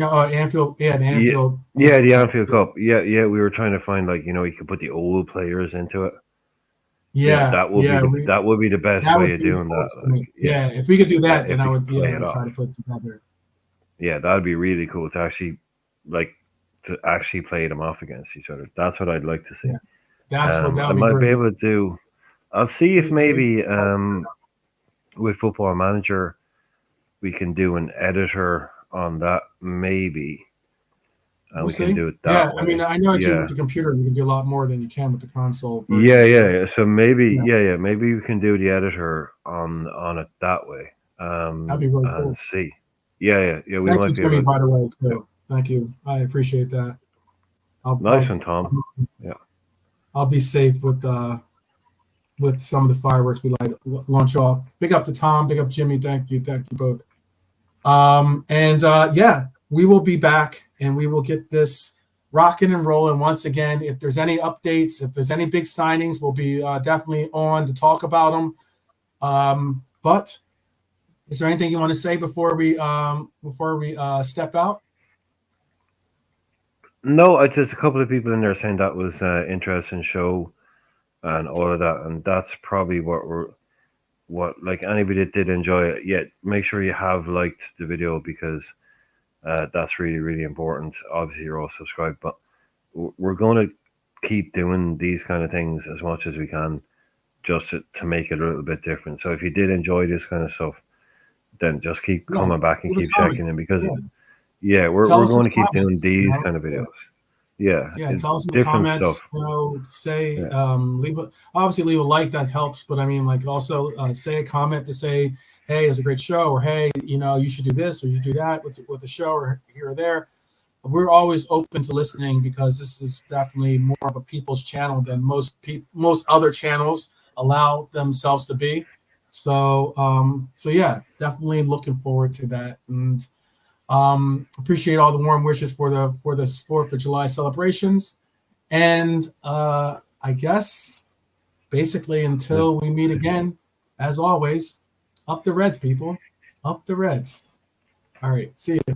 [SPEAKER 1] Anfield. Yeah, the
[SPEAKER 2] Yeah, yeah,
[SPEAKER 1] Anfield
[SPEAKER 2] the
[SPEAKER 1] Cup.
[SPEAKER 2] Anfield
[SPEAKER 1] Yeah,
[SPEAKER 2] Cup. Yeah. We were trying to find like you could put the old players into it. Yeah,
[SPEAKER 1] yeah, yeah.
[SPEAKER 2] that would be the best
[SPEAKER 1] That
[SPEAKER 2] way
[SPEAKER 1] would
[SPEAKER 2] of
[SPEAKER 1] be
[SPEAKER 2] doing that. Like,
[SPEAKER 1] ultimate.
[SPEAKER 2] yeah,
[SPEAKER 1] Yeah, if we could do
[SPEAKER 2] yeah,
[SPEAKER 1] that, then
[SPEAKER 2] if
[SPEAKER 1] I
[SPEAKER 2] we
[SPEAKER 1] would
[SPEAKER 2] could
[SPEAKER 1] be
[SPEAKER 2] play
[SPEAKER 1] able
[SPEAKER 2] it
[SPEAKER 1] to try
[SPEAKER 2] off.
[SPEAKER 1] to put it together.
[SPEAKER 2] Yeah, that'd be really cool to actually like to actually play them off against each other. That's what I'd like to see.
[SPEAKER 1] Yeah, that
[SPEAKER 2] I
[SPEAKER 1] would be
[SPEAKER 2] might be
[SPEAKER 1] great.
[SPEAKER 2] able to do. I'll see if
[SPEAKER 1] Maybe
[SPEAKER 2] maybe with Football Manager we can do an editor on that, maybe, and
[SPEAKER 1] we'll
[SPEAKER 2] we can
[SPEAKER 1] see.
[SPEAKER 2] do it
[SPEAKER 1] Yeah,
[SPEAKER 2] that
[SPEAKER 1] I mean,
[SPEAKER 2] way.
[SPEAKER 1] I know that you
[SPEAKER 2] Yeah,
[SPEAKER 1] with the computer you can do a lot more than you can with the console
[SPEAKER 2] yeah,
[SPEAKER 1] version.
[SPEAKER 2] yeah,
[SPEAKER 1] So
[SPEAKER 2] yeah. So maybe,
[SPEAKER 1] yeah,
[SPEAKER 2] yeah, maybe we can do the editor on it that way,
[SPEAKER 1] that'd be really
[SPEAKER 2] and
[SPEAKER 1] cool.
[SPEAKER 2] see. Yeah. We
[SPEAKER 1] Thank you,
[SPEAKER 2] might be
[SPEAKER 1] Jimmy.
[SPEAKER 2] able to
[SPEAKER 1] By the way,
[SPEAKER 2] do.
[SPEAKER 1] too. Thank you. I appreciate that. I'll
[SPEAKER 2] Nice one, Tom. Yeah,
[SPEAKER 1] I'll be safe with some of the fireworks we light launch off. Big up to Tom. Big up Jimmy. Thank you both. And yeah, we will be back and we will get this rocking and rolling once again. If there's any updates, if there's any big signings, we'll be definitely on to talk about them. But is there anything you want to say before we step out?
[SPEAKER 2] no, it's just a couple of people in there saying that was interesting show and all of that, and that's probably what like anybody that did enjoy it. Yeah, make sure you have liked the video because that's really important. Obviously, you're all subscribed, but we're going to keep doing these kind of things as much as we can, just to make it a little bit different. So if you did enjoy this kind of stuff, then just keep
[SPEAKER 1] Yeah,
[SPEAKER 2] coming back and
[SPEAKER 1] leave a
[SPEAKER 2] keep
[SPEAKER 1] comment.
[SPEAKER 2] checking in, because
[SPEAKER 1] Yeah,
[SPEAKER 2] yeah,
[SPEAKER 1] tell
[SPEAKER 2] we're
[SPEAKER 1] us in
[SPEAKER 2] going
[SPEAKER 1] the
[SPEAKER 2] to keep doing
[SPEAKER 1] comments.
[SPEAKER 2] these kind of
[SPEAKER 1] Yeah.
[SPEAKER 2] videos. Yeah,
[SPEAKER 1] Yeah, tell us in the
[SPEAKER 2] different stuff.
[SPEAKER 1] comments. Say
[SPEAKER 2] Yeah,
[SPEAKER 1] obviously leave a like, that helps. But I mean, like, also say a comment to say, hey, it's a great show, or hey, you should do this or you should do that with the show, or here or there. We're always open to listening, because this is definitely more of a people's channel than most other channels allow themselves to be. So yeah, definitely looking forward to that. And appreciate all the warm wishes for the 4th of July celebrations. And I guess basically
[SPEAKER 2] yeah.
[SPEAKER 1] until we meet again, as always, up the Reds, people. Up the Reds. All right. See you.